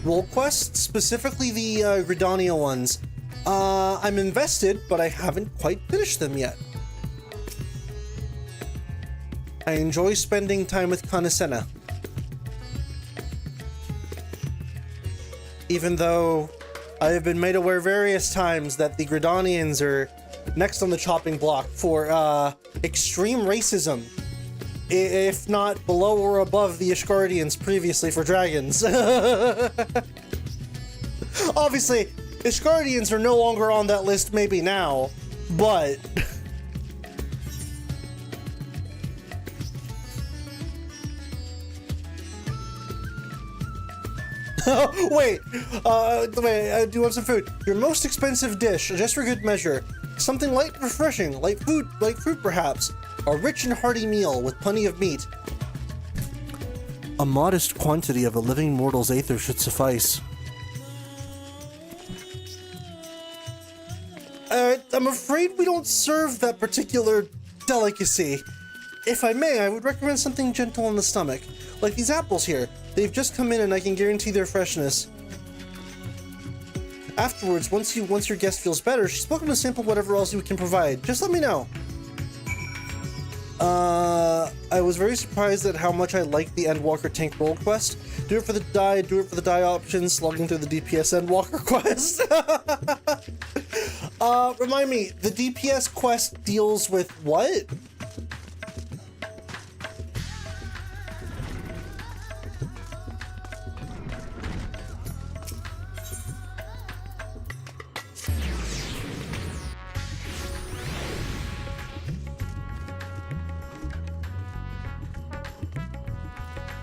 S1: role quests, specifically the Gridania ones. I'm invested, but I haven't quite finished them yet. I enjoy spending time with Kanisena. Even though I have been made aware various times that the Gridanians are next on the chopping block for extreme racism, if not below or above the Ishgardians previously for dragons. Obviously, Ishgardians are no longer on that list maybe now, but... Wait, do you want some food? Your most expensive dish, just for good measure. Something light and refreshing, like fruit perhaps. A rich and hearty meal with plenty of meat. A modest quantity of a living mortal's aether should suffice. I'm afraid we don't serve that particular delicacy. If I may, I would recommend something gentle on the stomach. Like these apples here. They've just come in and I can guarantee their freshness. Afterwards, once your guest feels better, she's welcome to sample whatever else you can provide. Just let me know. I was very surprised at how much I liked the Endwalker tank roll quest. Do it for the die option, slugging through the DPS Endwalker quest. Remind me, the DPS quest deals with what?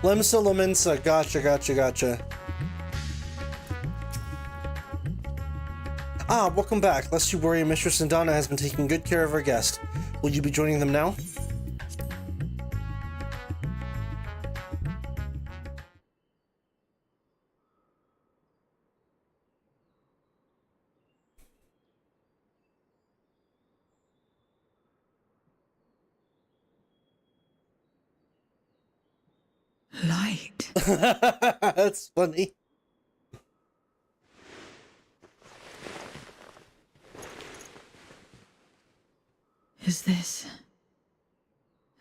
S1: Lemsa Lamensa, gotcha. Ah, welcome back. Lest you worry, Mistress Indana has been taking good care of her guest. Will you be joining them now?
S2: Light.
S1: That's funny.
S2: Is this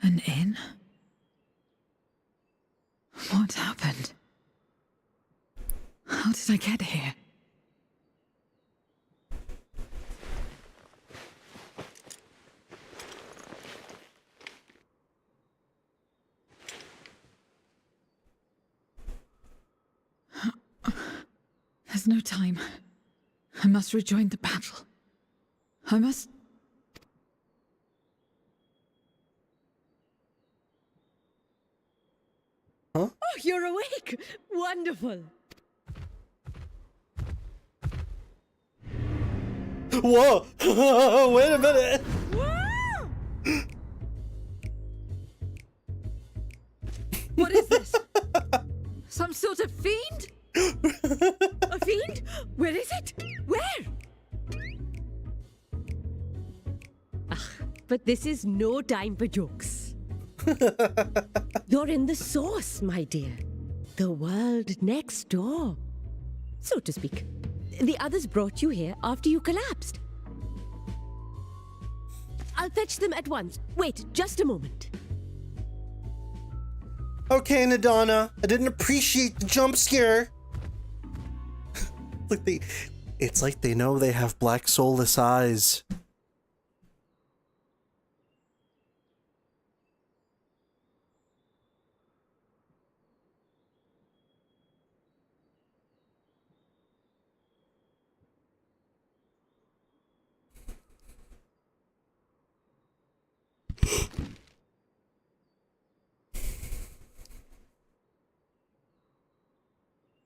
S2: an inn? What happened? How did I get here? There's no time. I must rejoin the battle. I must...
S1: Huh?
S10: Oh, you're awake! Wonderful!
S1: Whoa! Wait a minute!
S10: What is this? Some sort of fiend? A fiend? Where is it? Where? But this is no time for jokes. You're in the source, my dear. The world next door, so to speak. The others brought you here after you collapsed. I'll fetch them at once. Wait, just a moment.
S1: Okay, Nadana. I didn't appreciate the jump scare. Look, it's like they know they have black soulless eyes.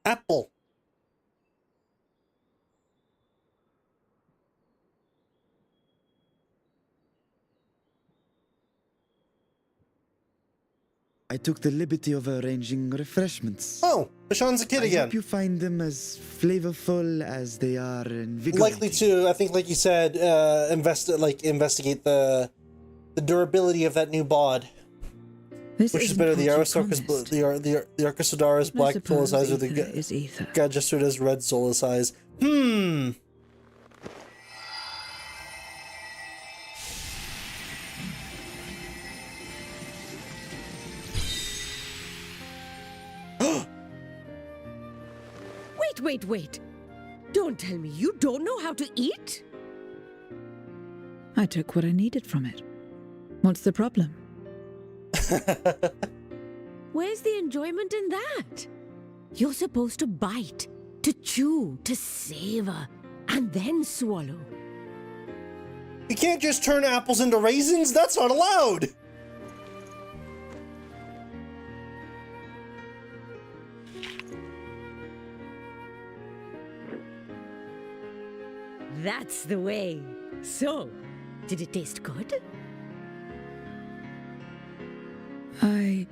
S1: Apple.
S3: I took the liberty of arranging refreshments.
S1: Oh, Bashan's a kid
S3: I
S1: again.
S3: hope you find them as flavorful as they are invigorating.
S1: Likely to, I think, like you said, investigate the durability of that new bod.
S2: This
S1: which is
S2: isn't
S1: better, the
S2: what you
S1: Arasocus,
S2: promised.
S1: the Arcosodara's
S2: I
S1: black
S2: suppose
S1: soulless eyes, or
S2: ether
S1: the
S2: is ether.
S1: Gadgestrada's red soulless eyes.
S10: Wait. Don't tell me you don't know how to eat?
S2: I took what I needed from it. What's the problem?
S10: Where's the enjoyment in that? You're supposed to bite, to chew, to savor, and then swallow.
S1: You can't just turn apples into raisins. That's not allowed.
S10: That's the way. So, did it taste good?
S2: I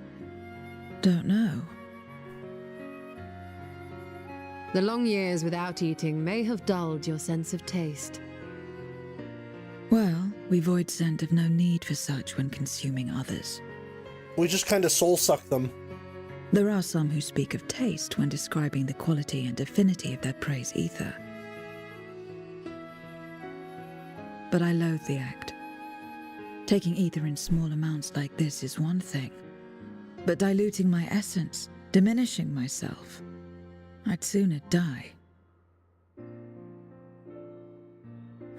S2: don't know.
S4: The long years without eating may have dulled your sense of taste.
S2: Well, we void scent have no need for such when consuming others.
S1: We just kind of soul suck them.
S2: There are some who speak of taste when describing the quality and affinity of their prey's ether. But I loathe the act. Taking ether in small amounts like this is one thing, but diluting my essence, diminishing myself, I'd sooner die.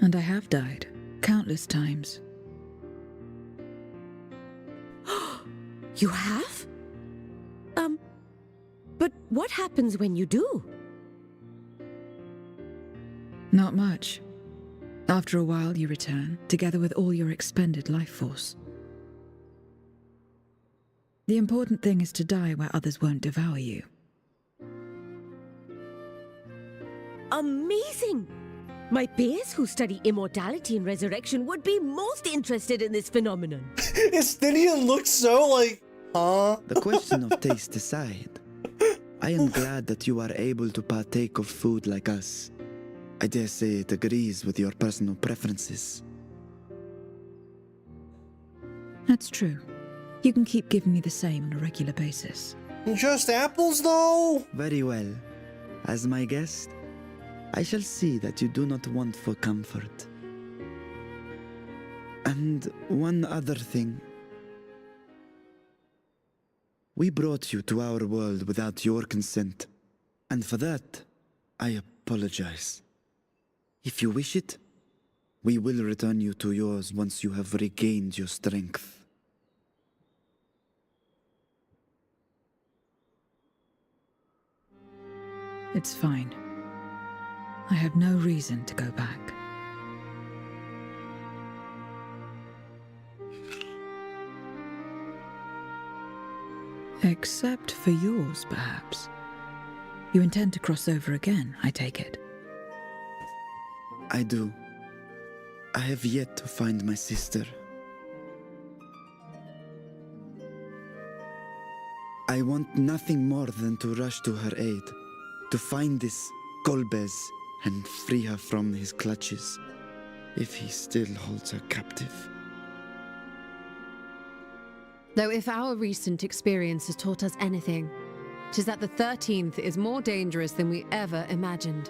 S2: And I have died, countless times.
S10: You have? But what happens when you do?
S2: Not much. After a while, you return, together with all your expended life force. The important thing is to die where others won't devour you.
S10: Amazing! My peers who study immortality and resurrection would be most interested in this phenomenon.
S1: Estinian looks so like, huh?
S3: The question of taste aside, I am glad that you are able to partake of food like us. I dare say it agrees with your personal preferences.
S2: That's true. You can keep giving me the same on a regular basis.
S1: Just apples, though?
S3: Very well. As my guest, I shall see that you do not want for comfort. And one other thing. We brought you to our world without your consent, and for that, I apologize. If you wish it, we will return you to yours once you have regained your strength.
S2: It's fine. I have no reason to go back. Except for yours, perhaps. You intend to cross over again, I take it.
S3: I do. I have yet to find my sister. I want nothing more than to rush to her aid, to find this Golbez and free her from his clutches, if he still holds her captive.
S4: Though if our recent experience has taught us anything, 'tis that the 13th is more dangerous than we ever imagined.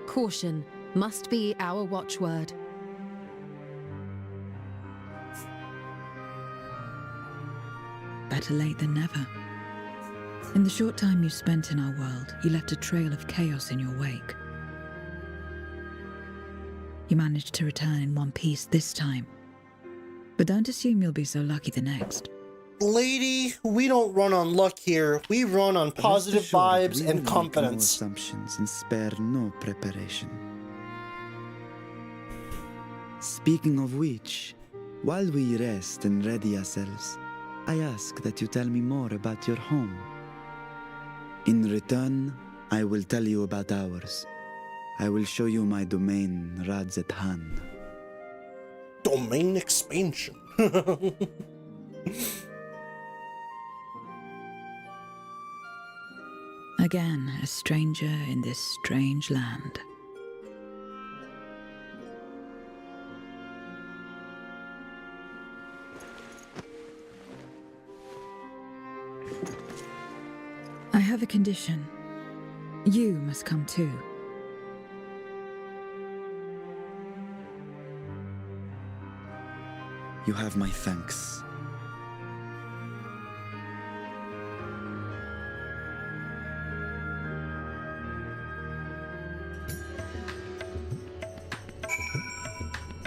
S4: Caution must be our watchword.
S2: Better late than never. In the short time you spent in our world, you left a trail of chaos in your wake. You managed to return in one piece this time. But don't assume you'll be so lucky the next.
S1: Lady, we don't run on luck here. We run on positive
S3: Rest assured,
S1: vibes
S3: we
S1: and
S3: will make
S1: confidence.
S3: no assumptions and spare no preparation. Speaking of which, while we rest and ready ourselves, I ask that you tell me more about your home. In return, I will tell you about ours. I will show you my domain, Radzet Han.
S1: Domain expansion.
S2: Again, a stranger in this strange land. I have a condition. You must come too.
S3: You have my thanks.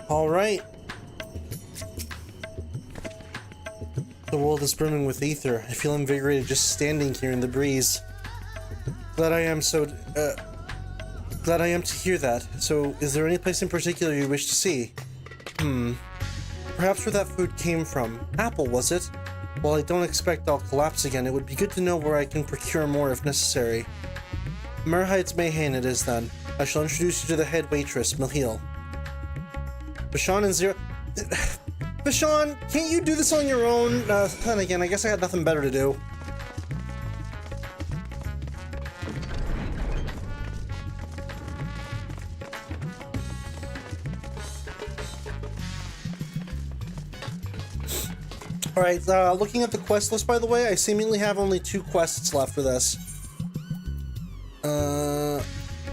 S1: All right. The world is brimming with ether. I feel invigorated just standing here in the breeze. Glad I am to hear that. So, is there any place in particular you wish to see? Perhaps where that food came from. Apple, was it? While I don't expect I'll collapse again, it would be good to know where I can procure more if necessary. Merheit's Mayhain it is then. I shall introduce you to the head waitress, Milheel. Bashan and Zero... Bashan, can't you do this on your own? Then again, I guess I got nothing better to do. Alright, looking at the quest list, by the way, I seemingly have only 2 quests left for this.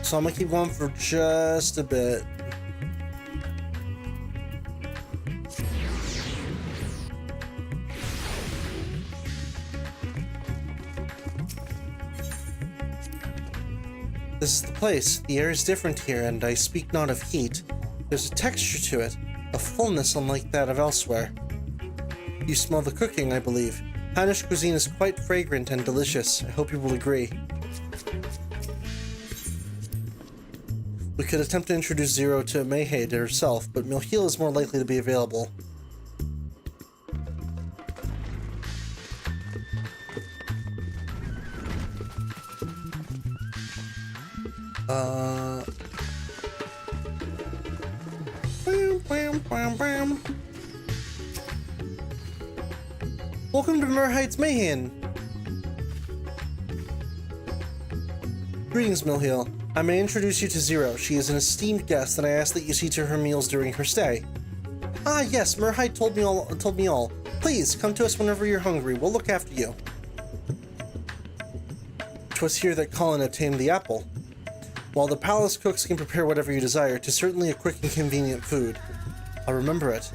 S1: So I'm gonna keep going for just a bit. This is the place. The air is different here, and I speak not of heat. There's a texture to it, a fullness unlike that of elsewhere. You smell the cooking, I believe. Hannish cuisine is quite fragrant and delicious. I hope you will agree. We could attempt to introduce Zero to Mayhaid herself, but Milheel is more likely to be available. Welcome to Merheid's Mayhain. Greetings, Milheel. I may introduce you to Zero. She is an esteemed guest, and I ask that you see to her meals during her stay. Ah, yes, Merheid told me all. Please, come to us whenever you're hungry. We'll look after you. 'Twas here that Colin obtained the apple. While the palace cooks can prepare whatever you desire, 'tis certainly a quick and convenient food. I'll remember it.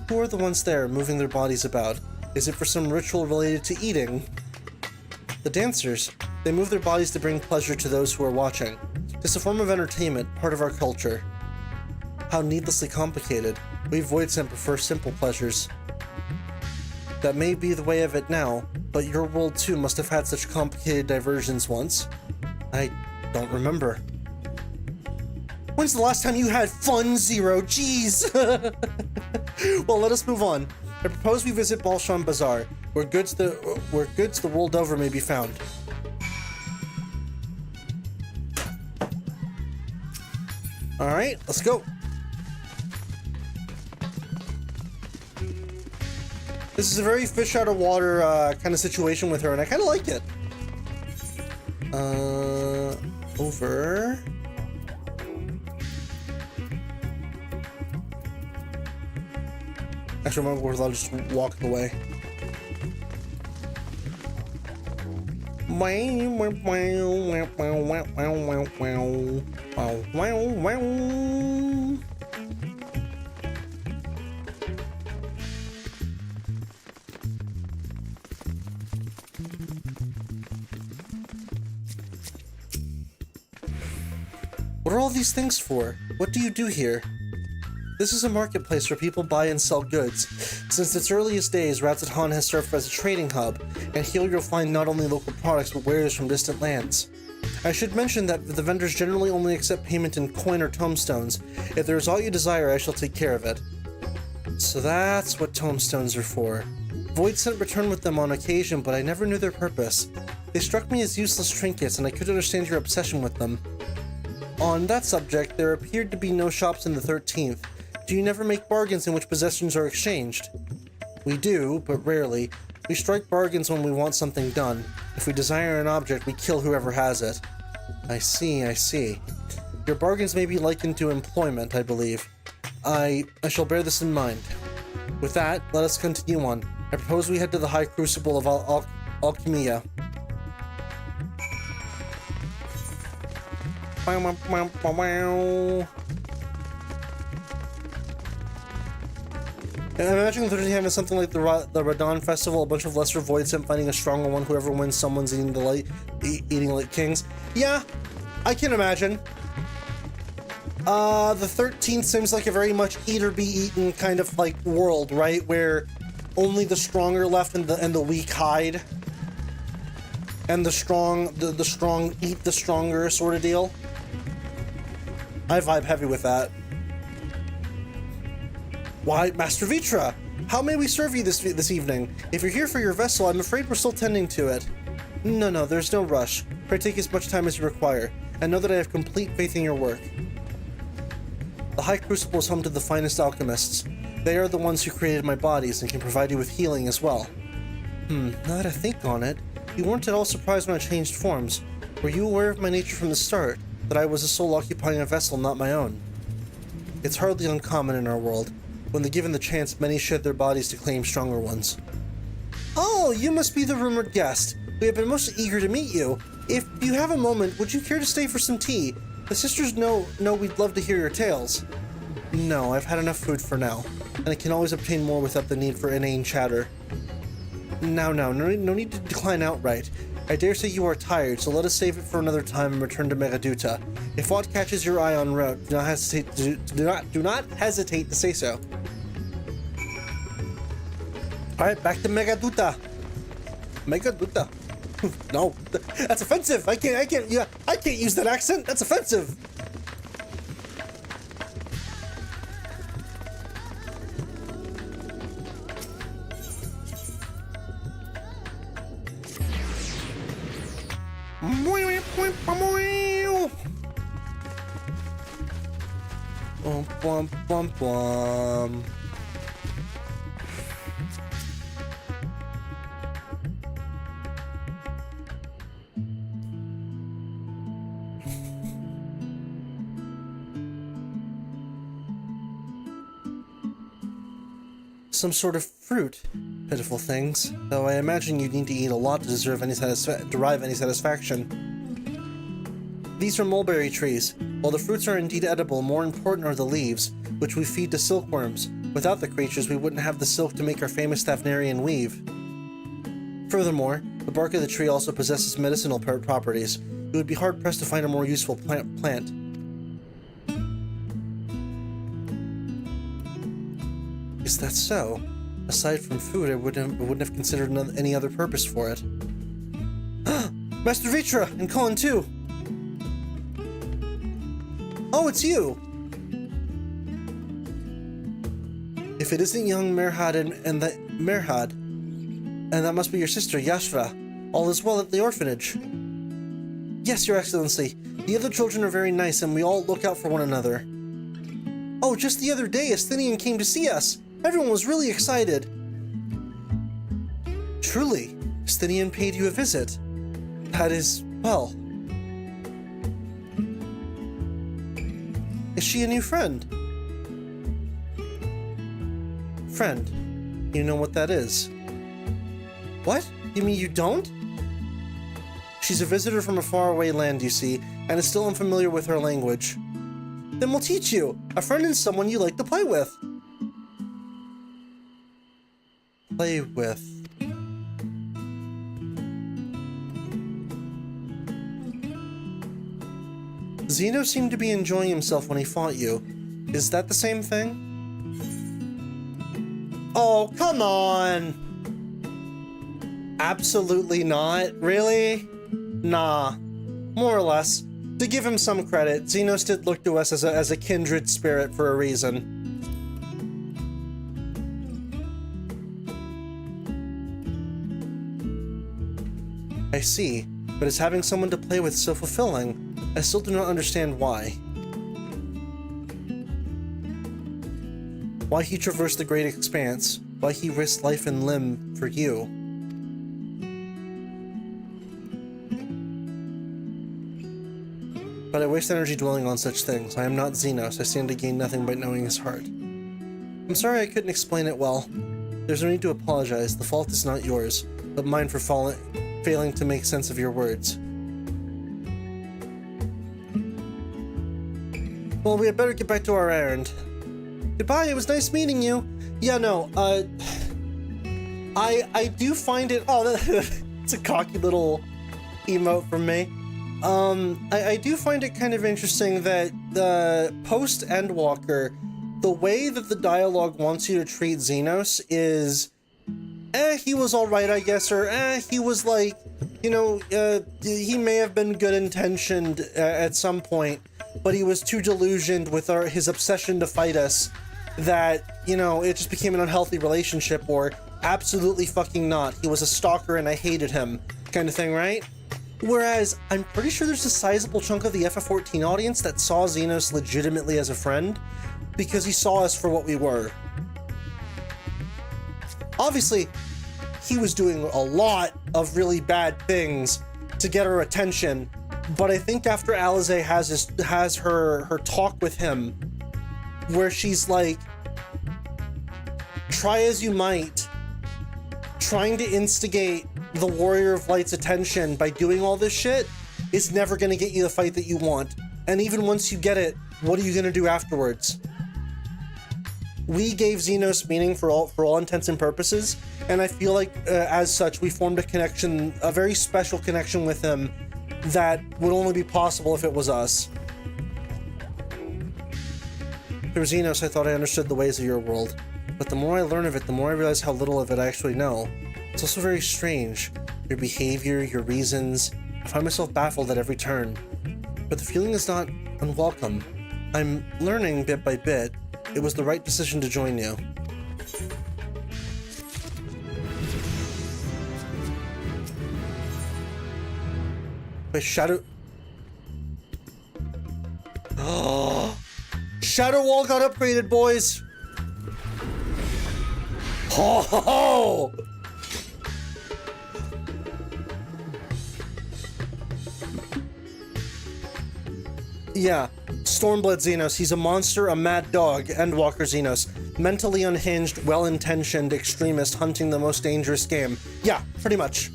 S1: Who are the ones there, moving their bodies about? Is it for some ritual related to eating? The dancers. They move their bodies to bring pleasure to those who are watching. It's a form of entertainment, part of our culture. How needlessly complicated. We Voidsent prefer simple pleasures. That may be the way of it now, but your world too must have had such complicated diversions once. I don't remember. When's the last time you had fun, Zero? Jeez! Well, let us move on. I propose we visit Balshan Bazaar, where goods the world over may be found. Alright, let's go. This is a very fish out of water kind of situation with her, and I kind of like it. Over. Actually, remember, I'll just walk away. What are all these things for? What do you do here? This is a marketplace where people buy and sell goods. Since its earliest days, Ratzathon has served as a trading hub, and here you'll find not only local products but wares from distant lands. I should mention that the vendors generally only accept payment in coin or tomestones. If there is aught you desire, I shall take care of it. So that's what tomestones are for. Voidsent returned with them on occasion, but I never knew their purpose. They struck me as useless trinkets, and I could understand your obsession with them. On that subject, there appeared to be no shops in the 13th. Do you never make bargains in which possessions are exchanged? We do, but rarely. We strike bargains when we want something done. If we desire an object, we kill whoever has it. I see, I see. Your bargains may be likened to employment, I believe. I shall bear this in mind. With that, let us continue on. I propose we head to the High Crucible of Alchemia. And I imagine the 13th is something like the Radon Festival, a bunch of lesser Voidsent fighting a stronger one. Whoever wins, someone's eating like kings. Yeah, I can imagine. The 13th seems like a very much eat or be eaten kind of like world, right? Where only the strong are left and the weak hide, and the strong eat the stronger sort of deal. I vibe heavy with that. Why, Master Vitra, how may we serve you this evening? If you're here for your vessel, I'm afraid we're still tending to it. No, there's no rush. Pray take as much time as you require. and know that I have complete faith in your work. The High Crucible is home to the finest alchemists. They are the ones who created my bodies and can provide you with healing as well. Now that I think on it, you weren't at all surprised when I changed forms. Were you aware of my nature from the start, that I was a soul occupying a vessel not my own? It's hardly uncommon in our world. When they're given the chance, many shed their bodies to claim stronger ones. Oh, you must be the rumored guest. We have been most eager to meet you. If you have a moment, would you care to stay for some tea? The sisters know we'd love to hear your tales. No, I've had enough food for now, and I can always obtain more without the need for inane chatter. Now, no need to decline outright. I dare say you are tired, so let us save it for another time and return to Megaduta. If aught catches your eye en route, do not hesitate to say so. All right, back to Megaduta. Megaduta. No, that's offensive. I can't use that accent. That's offensive. Bum, bum, bum. Some sort of fruit. Pitiful things. Though I imagine you'd need to eat a lot to derive any satisfaction. These are mulberry trees. While the fruits are indeed edible, more important are the leaves, which we feed to silkworms. Without the creatures, we wouldn't have the silk to make our famous Thavnarian weave. Furthermore, the bark of the tree also possesses medicinal properties. It would be hard-pressed to find a more useful plant. Is that so? Aside from food, I wouldn't have considered any other purpose for it. Master Vitra and Colin too! Oh, it's you! If it isn't young Merhad and that must be your sister, Yashra. All is well at the orphanage. Yes, Your Excellency. The other children are very nice and we all look out for one another. Oh, just the other day, Asthenian came to see us. Everyone was really excited. Truly, Asthenian paid you a visit. That is, well... Is she a new friend? Friend? You know what that is? What? You mean you don't? She's a visitor from a faraway land, you see, and is still unfamiliar with her language. Then we'll teach you. A friend is someone you like to play with. Play with. Zeno seemed to be enjoying himself when he fought you. Is that the same thing? Oh, come on! Absolutely not. Really? Nah. More or less. To give him some credit, Xenos did look to us as a kindred spirit for a reason. I see, but is having someone to play with so fulfilling? I still do not understand why. Why he traversed the great expanse, why he risked life and limb for you. But I waste energy dwelling on such things. I am not Xenos. I stand to gain nothing by knowing his heart. I'm sorry I couldn't explain it well. There's no need to apologize. The fault is not yours, but mine for failing to make sense of your words. Well, we had better get back to our errand. Goodbye, it was nice meeting you. Yeah, no, I do find it... Oh, it's a cocky little emote from me. I do find it kind of interesting that the post-Endwalker, the way that the dialogue wants you to treat Xenos is, he was alright, I guess, or he was like, you know, he may have been good-intentioned at some point, but he was too delusioned with his obsession to fight us that, you know, it just became an unhealthy relationship, or absolutely fucking not. He was a stalker and I hated him, kind of thing, right? Whereas I'm pretty sure there's a sizable chunk of the FF14 audience that saw Xenos legitimately as a friend because he saw us for what we were. Obviously, he was doing a lot of really bad things to get our attention, but I think after Alize has her talk with him, where she's like, try as you might, trying to instigate the Warrior of Light's attention by doing all this shit is never going to get you the fight that you want. And even once you get it, what are you going to do afterwards? We gave Xenos meaning for all intents and purposes, and I feel like as such we formed a connection, a very special connection with him that would only be possible if it was us. Through Xenos, I thought I understood the ways of your world, but the more I learn of it, the more I realize how little of it I actually know. It's also very strange. Your behavior, your reasons. I find myself baffled at every turn. But the feeling is not unwelcome. I'm learning bit by bit. It was the right decision to join you. Wait, Shadow... Oh! Shadow Wall got upgraded, boys! Ho ho ho! Yeah, Stormblood Xenos. He's a monster, a mad dog, Endwalker Xenos. Mentally unhinged, well-intentioned extremist hunting the most dangerous game. Yeah, pretty much.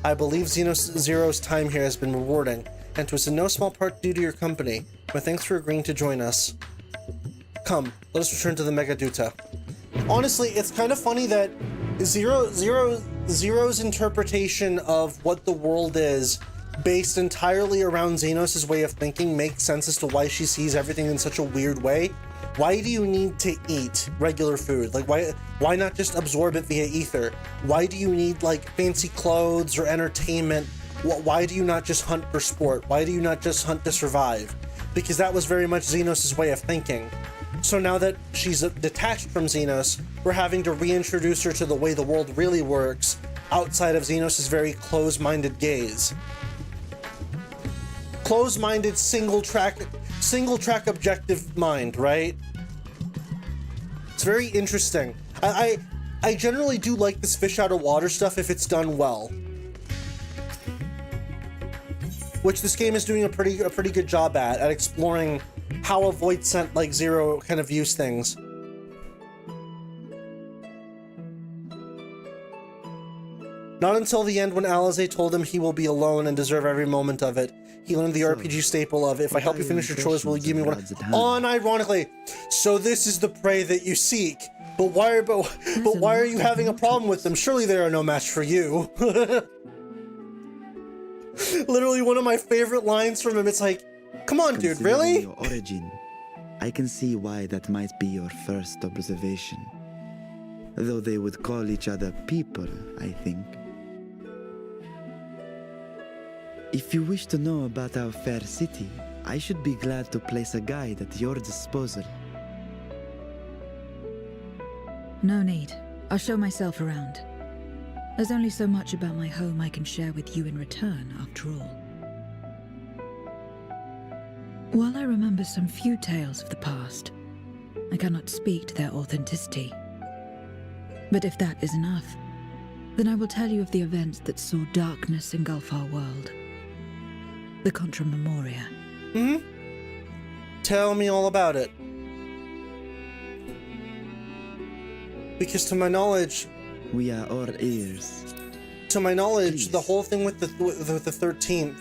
S1: I believe Zero's time here has been rewarding, and it was in no small part due to your company. My thanks for agreeing to join us. Come, let us return to the Megaduta. Honestly, it's kind of funny that Zero's interpretation of what the world is, based entirely around Xenos' way of thinking, makes sense as to why she sees everything in such a weird way. Why do you need to eat regular food? Like, why not just absorb it via ether? Why do you need, like, fancy clothes or entertainment? Why do you not just hunt for sport? Why do you not just hunt to survive? Because that was very much Xenos' way of thinking. So now that she's detached from Xenos, we're having to reintroduce her to the way the world really works, outside of Xenos' very close-minded gaze. Close-minded, single-track objective mind, right? It's very interesting. I generally do like this fish out of water stuff if it's done well. Which this game is doing a pretty good job at exploring how a void scent like Zero kind of views things. Not until the end when Alize told him he will be alone and deserve every moment of it. He learned the RPG staple of, if I help you finish your chores, will you give me one? Unironically, so this is the prey that you seek. But why are you having a problem with them? Surely they are no match for you. Literally one of my favorite lines from him. It's like, come on, dude, really?
S3: Your origin, I can see why that might be your first observation. Though they would call each other people, I think. If you wish to know about our fair city, I should be glad to place a guide at your disposal.
S2: No need. I'll show myself around. There's only so much about my home I can share with you in return, after all. While I remember some few tales of the past, I cannot speak to their authenticity. But if that is enough, then I will tell you of the events that saw darkness engulf our world. The Contra Memoria.
S1: Tell me all about it. Because to my knowledge...
S3: We are all ears.
S1: To my knowledge,
S3: Please.
S1: The whole thing with the 13th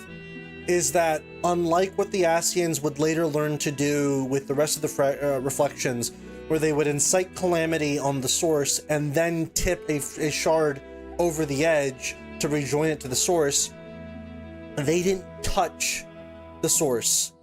S1: is that, unlike what the Ascians would later learn to do with the rest of the reflections, where they would incite calamity on the source and then tip a shard over the edge to rejoin it to the source, they didn't touch the source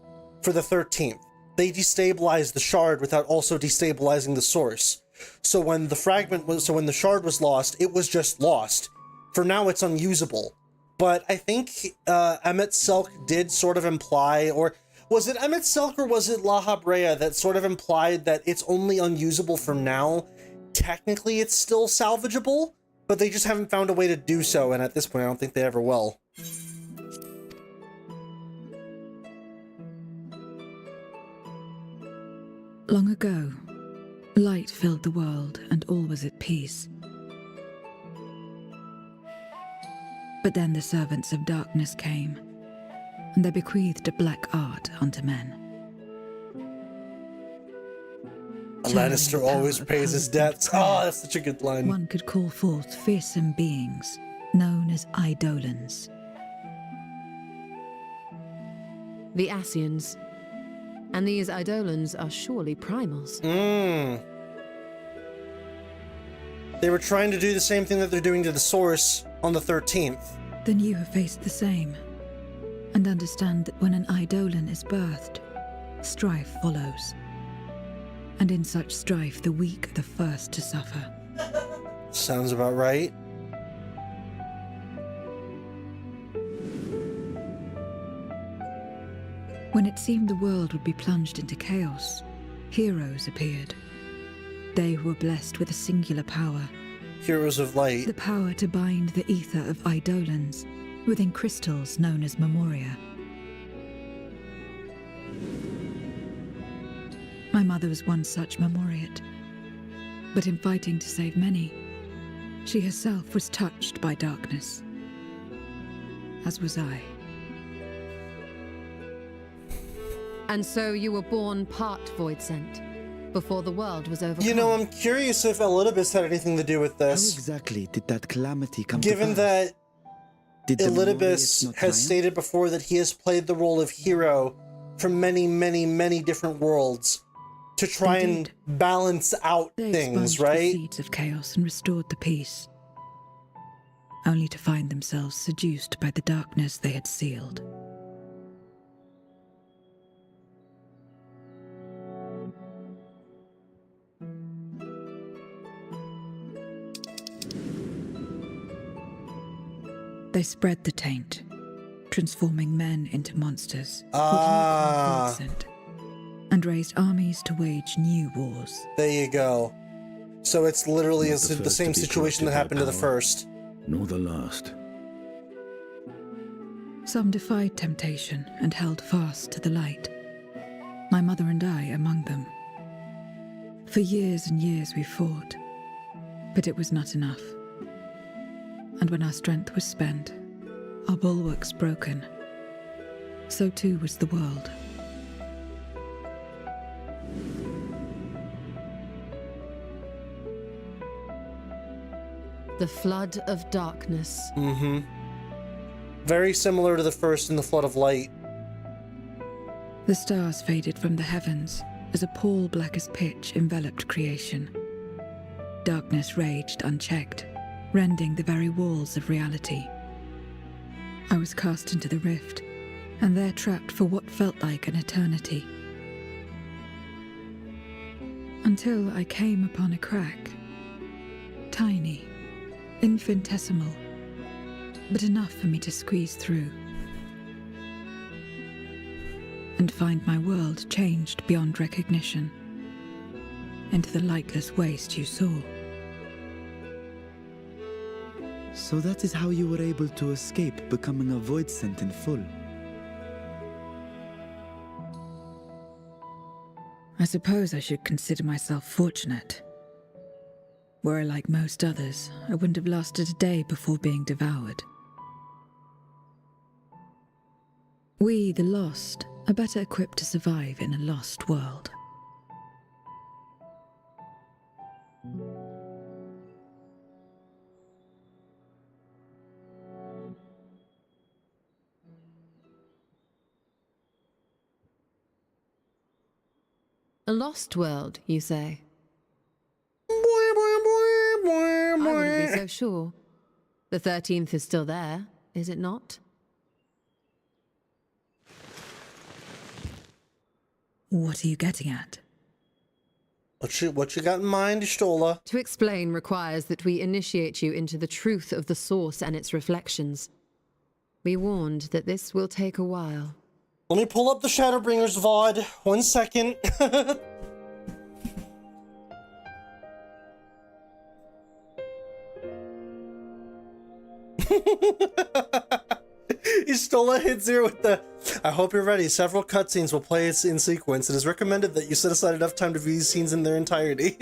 S1: for the 13th. They destabilized the shard without also destabilizing the source. So when the shard was lost, it was just lost. For now, it's unusable. But I think Emmet Selk did sort of imply, or was it Emmet Selk or was it La Habrea that sort of implied that it's only unusable for now? Technically, it's still salvageable, but they just haven't found a way to do so, and at this point I don't think they ever will.
S2: Long ago, light filled the world and all was at peace. But then the servants of darkness came, and they bequeathed a black art unto men.
S1: A Lannister always pays his debts. Oh, that's such a good line.
S2: One could call forth fearsome beings, known as Eidolons.
S4: The Ascians. And these Eidolons are surely primals.
S1: They were trying to do the same thing that they're doing to the Source on the 13th.
S2: Then you have faced the same, and understand that when an Eidolon is birthed, strife follows. And in such strife, the weak are the first to suffer.
S1: Sounds about right.
S2: When it seemed the world would be plunged into chaos, heroes appeared. They who were blessed with a singular power.
S1: Heroes of light.
S2: The power to bind the ether of Eidolons within crystals known as Memoria. My mother was one such Memoriate. But in fighting to save many, she herself was touched by darkness. As was I.
S4: And so you were born part void sent, before the world was overcome.
S1: You know, I'm curious if Elidibus had anything to do with this.
S3: How exactly did that calamity come to
S1: Given
S3: pass?
S1: that
S3: Did the
S1: Elidibus
S3: Memoriates not
S1: has
S3: triumph?
S1: stated before that he has played the role of hero from many, many, many different worlds to try and balance out
S2: They
S1: things,
S2: expunged
S1: right?
S2: the seeds of chaos and restored the peace, only to find themselves seduced by the darkness they had sealed. They spread the taint, transforming men into monsters,
S1: Ah.
S2: and raised armies to wage new wars.
S1: There you go. So it's literally
S6: Not the
S1: the
S6: first
S1: same
S6: to be
S1: situation that
S6: corrupted by
S1: happened to the
S6: power.
S1: first.
S6: Nor the last.
S2: Some defied temptation and held fast to the light. My mother and I among them. For years and years we fought, but it was not enough. And when our strength was spent, our bulwarks broken, so too was the world.
S4: The flood of darkness.
S1: Mm-hmm. Very similar to the first in the Flood of Light.
S2: The stars faded from the heavens as a pall black as pitch enveloped creation. Darkness raged unchecked, rending the very walls of reality. I was cast into the rift, and there trapped for what felt like an eternity. Until I came upon a crack. Tiny, infinitesimal, but enough for me to squeeze through. And find my world changed beyond recognition, into the lightless waste you saw.
S3: So that is how you were able to escape becoming a void sent in full.
S2: I suppose I should consider myself fortunate. Were I like most others, I wouldn't have lasted a day before being devoured. We, the lost, are better equipped to survive in a lost world.
S4: A lost world, you say? I wouldn't be so sure. The 13th is still there, is it not?
S2: What are you getting at?
S1: What you got in mind, Stola?
S4: To explain requires that we initiate you into the truth of the source and its reflections. We warned that this will take a while.
S1: Let me pull up the Shadowbringers VOD. 1 second. You stole a hit zero with the... I hope you're ready. Several cutscenes will play in sequence. It is recommended that you set aside enough time to view these scenes in their entirety.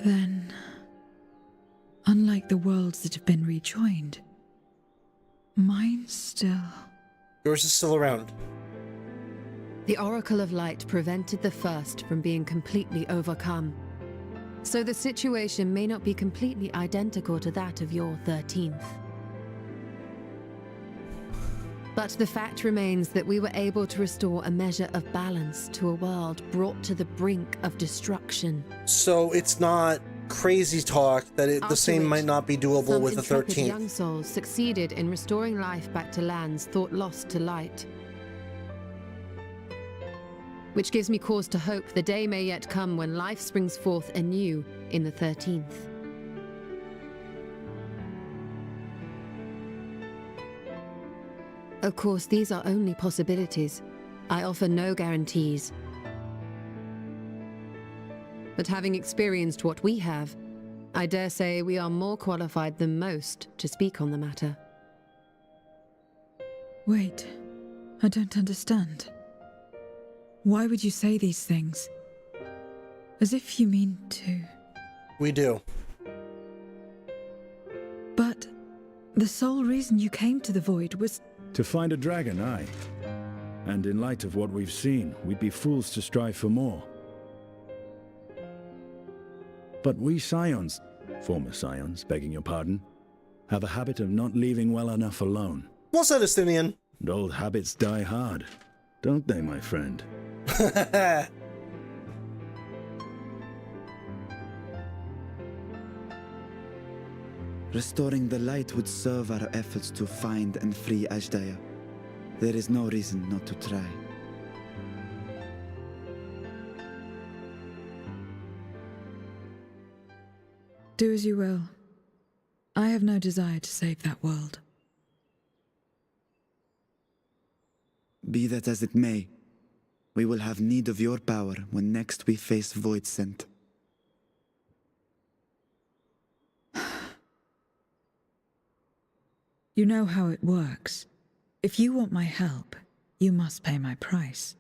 S2: Then, unlike the worlds that have been rejoined, mine's still...
S1: Yours is still around.
S4: The Oracle of Light prevented the first from being completely overcome. So the situation may not be completely identical to that of your 13th. But the fact remains that we were able to restore a measure of balance to a world brought to the brink of destruction.
S1: So it's not crazy talk that the same might not be doable with the 13th.
S4: Young souls succeeded in restoring life back to lands thought lost to light. Which gives me cause to hope the day may yet come when life springs forth anew in the 13th. Of course, these are only possibilities. I offer no guarantees. But having experienced what we have, I dare say we are more qualified than most to speak on the matter.
S2: Wait, I don't understand. Why would you say these things? As if you mean to...
S1: We do.
S2: But the sole reason you came to the Void was...
S6: To find a dragon, aye. And in light of what we've seen, we'd be fools to strive for more. But we Scions, former Scions, begging your pardon, have a habit of not leaving well enough alone.
S1: Well said, Estinian.
S6: And old habits die hard, don't they, my friend?
S3: Restoring the light would serve our efforts to find and free Ashdaya. There is no reason not to try.
S2: Do as you will. I have no desire to save that world.
S3: Be that as it may, we will have need of your power when next we face Voidsent.
S2: You know how it works. If you want my help, you must pay my price.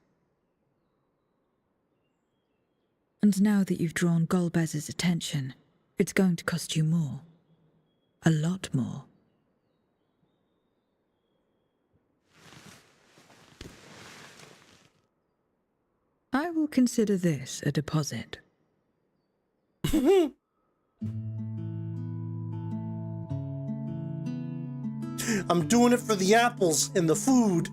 S2: And now that you've drawn Golbez's attention, it's going to cost you more. A lot more. I will consider this a deposit.
S1: I'm doing it for the apples and the food.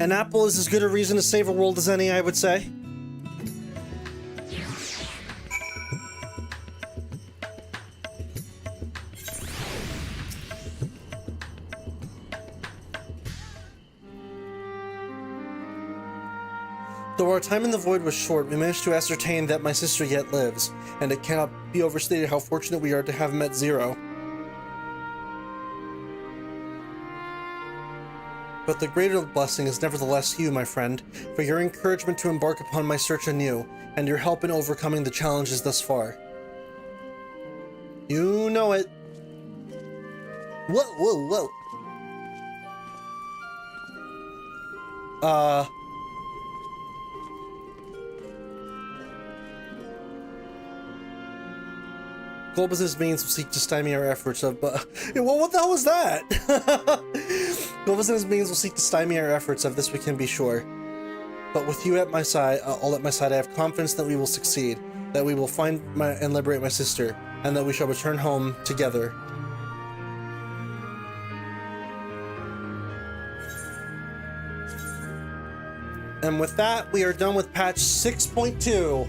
S1: An apple is as good a reason to save a world as any, I would say. Though our time in the Void was short, we managed to ascertain that my sister yet lives, and it cannot be overstated how fortunate we are to have met Zero. But the greater blessing is nevertheless you, my friend, for your encouragement to embark upon my search anew, and your help in overcoming the challenges thus far. You know it. Whoa, whoa, whoa. Golbez's means will seek to stymie our efforts of, well, what the hell was that? Golbez's means will seek to stymie our efforts, of this we can be sure. But with you at my side, all at my side, I have confidence that we will succeed, that we will find and liberate my sister, and that we shall return home together. And with that, we are done with patch 6.2.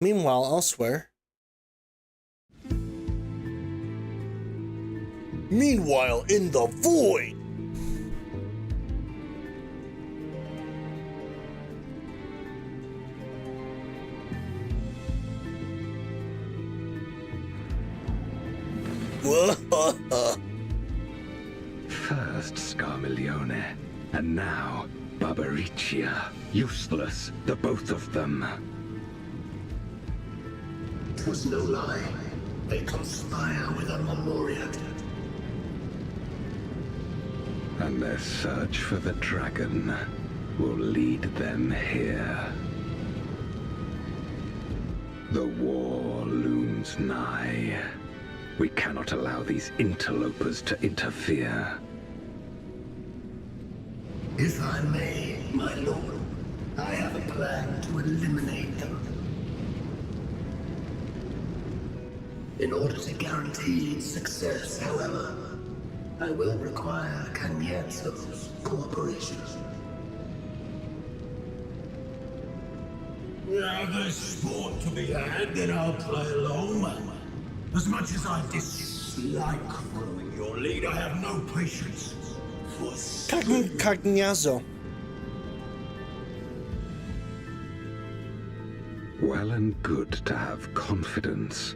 S1: Meanwhile, elsewhere. Meanwhile, in the void.
S7: First Scarmiglione, and now Barbariccia. Useless, the both of them.
S8: 'Twas no lie. They conspire with a memorial.
S7: And their search for the dragon will lead them here. The war looms nigh. We cannot allow these interlopers to interfere.
S8: If I may, my lord, I have a plan to eliminate them. In order to guarantee success, however, I will require Cagnazzo's cooperation. Now there's sport to be had, then I'll play along. As much as I dislike following your lead, I have no patience for
S1: Cagnazzo.
S7: Well and good to have confidence,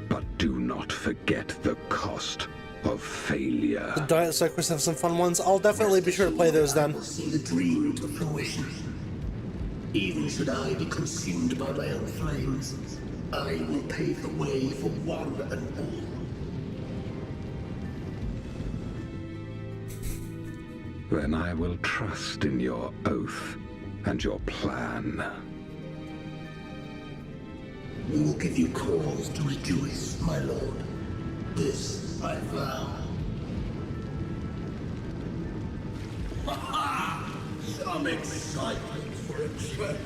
S7: but do not forget the cost of failure.
S1: The Diet Cyclists have some fun ones. I'll definitely be sure to play those then.
S8: I will see the dream to fruition. Even should I be consumed by my own flames, I will pave the way for one and all.
S7: Then I will trust in your oath and your plan.
S8: We will give you cause to rejoice, my lord. This I vow. Ha-ha! Some excitement for a change.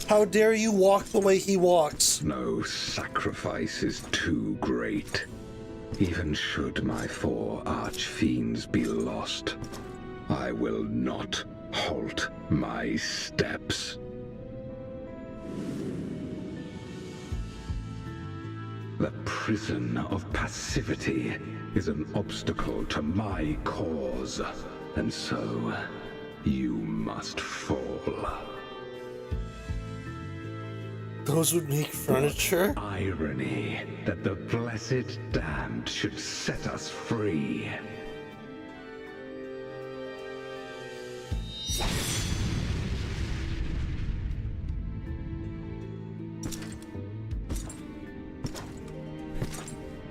S1: How dare you walk the way he walks?
S7: No sacrifice is too great. Even should my 4 archfiends be lost, I will not halt my steps. The prison of passivity is an obstacle to my cause, and so you must fall.
S1: Those would make furniture?
S7: Irony that the blessed damned should set us free.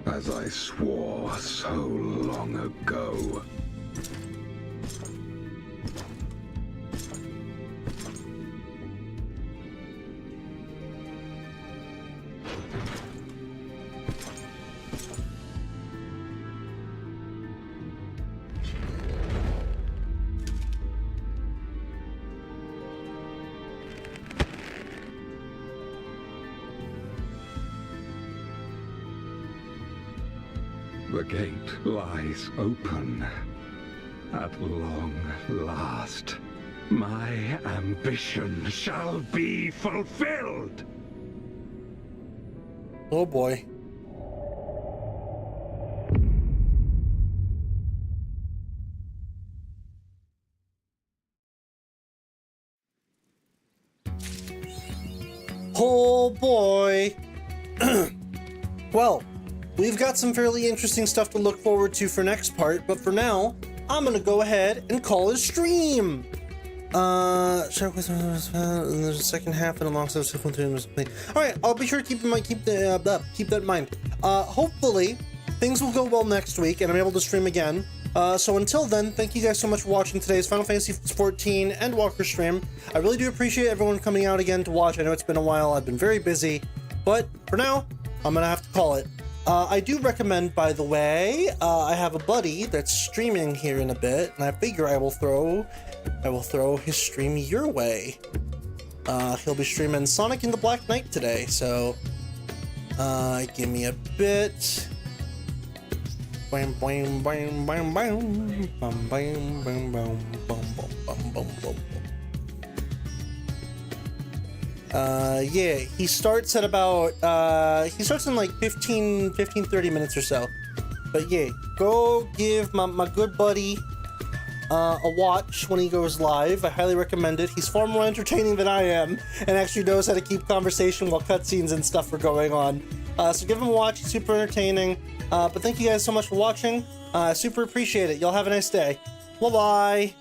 S7: As I swore so long ago. The gate lies open. At long last, my ambition shall be fulfilled!
S1: Oh boy. Oh boy. Well, we've got some fairly interesting stuff to look forward to for next part, but for now, I'm gonna go ahead and call it a stream. There's a second half and alongside all right, I'll be sure to keep that in mind. Hopefully things will go well next week and I'm able to stream again. So until then, thank you guys so much for watching today's Final Fantasy XIV ENDWALKER stream. I really do appreciate everyone coming out again to watch. I know it's been a while, I've been very busy, but for now, I'm gonna have to call it. I do recommend, by the way, I have a buddy that's streaming here in a bit, and I figure I will throw I will throw his stream your way. He'll be streaming Sonic and the Black Knight today, so give me a bit. Bam, bam, bam, bam, bam, bam, bam, bam, bam, bam, bam, bam, bam. Yeah, he starts at about, he starts in like 15, 30 minutes or so. But yeah, go give my good buddy a watch when he goes live. I highly recommend it. He's far more entertaining than I am and actually knows how to keep conversation while cutscenes and stuff are going on. So give him a watch. He's super entertaining. But thank you guys so much for watching. Super appreciate it. Y'all have a nice day. Bye-bye.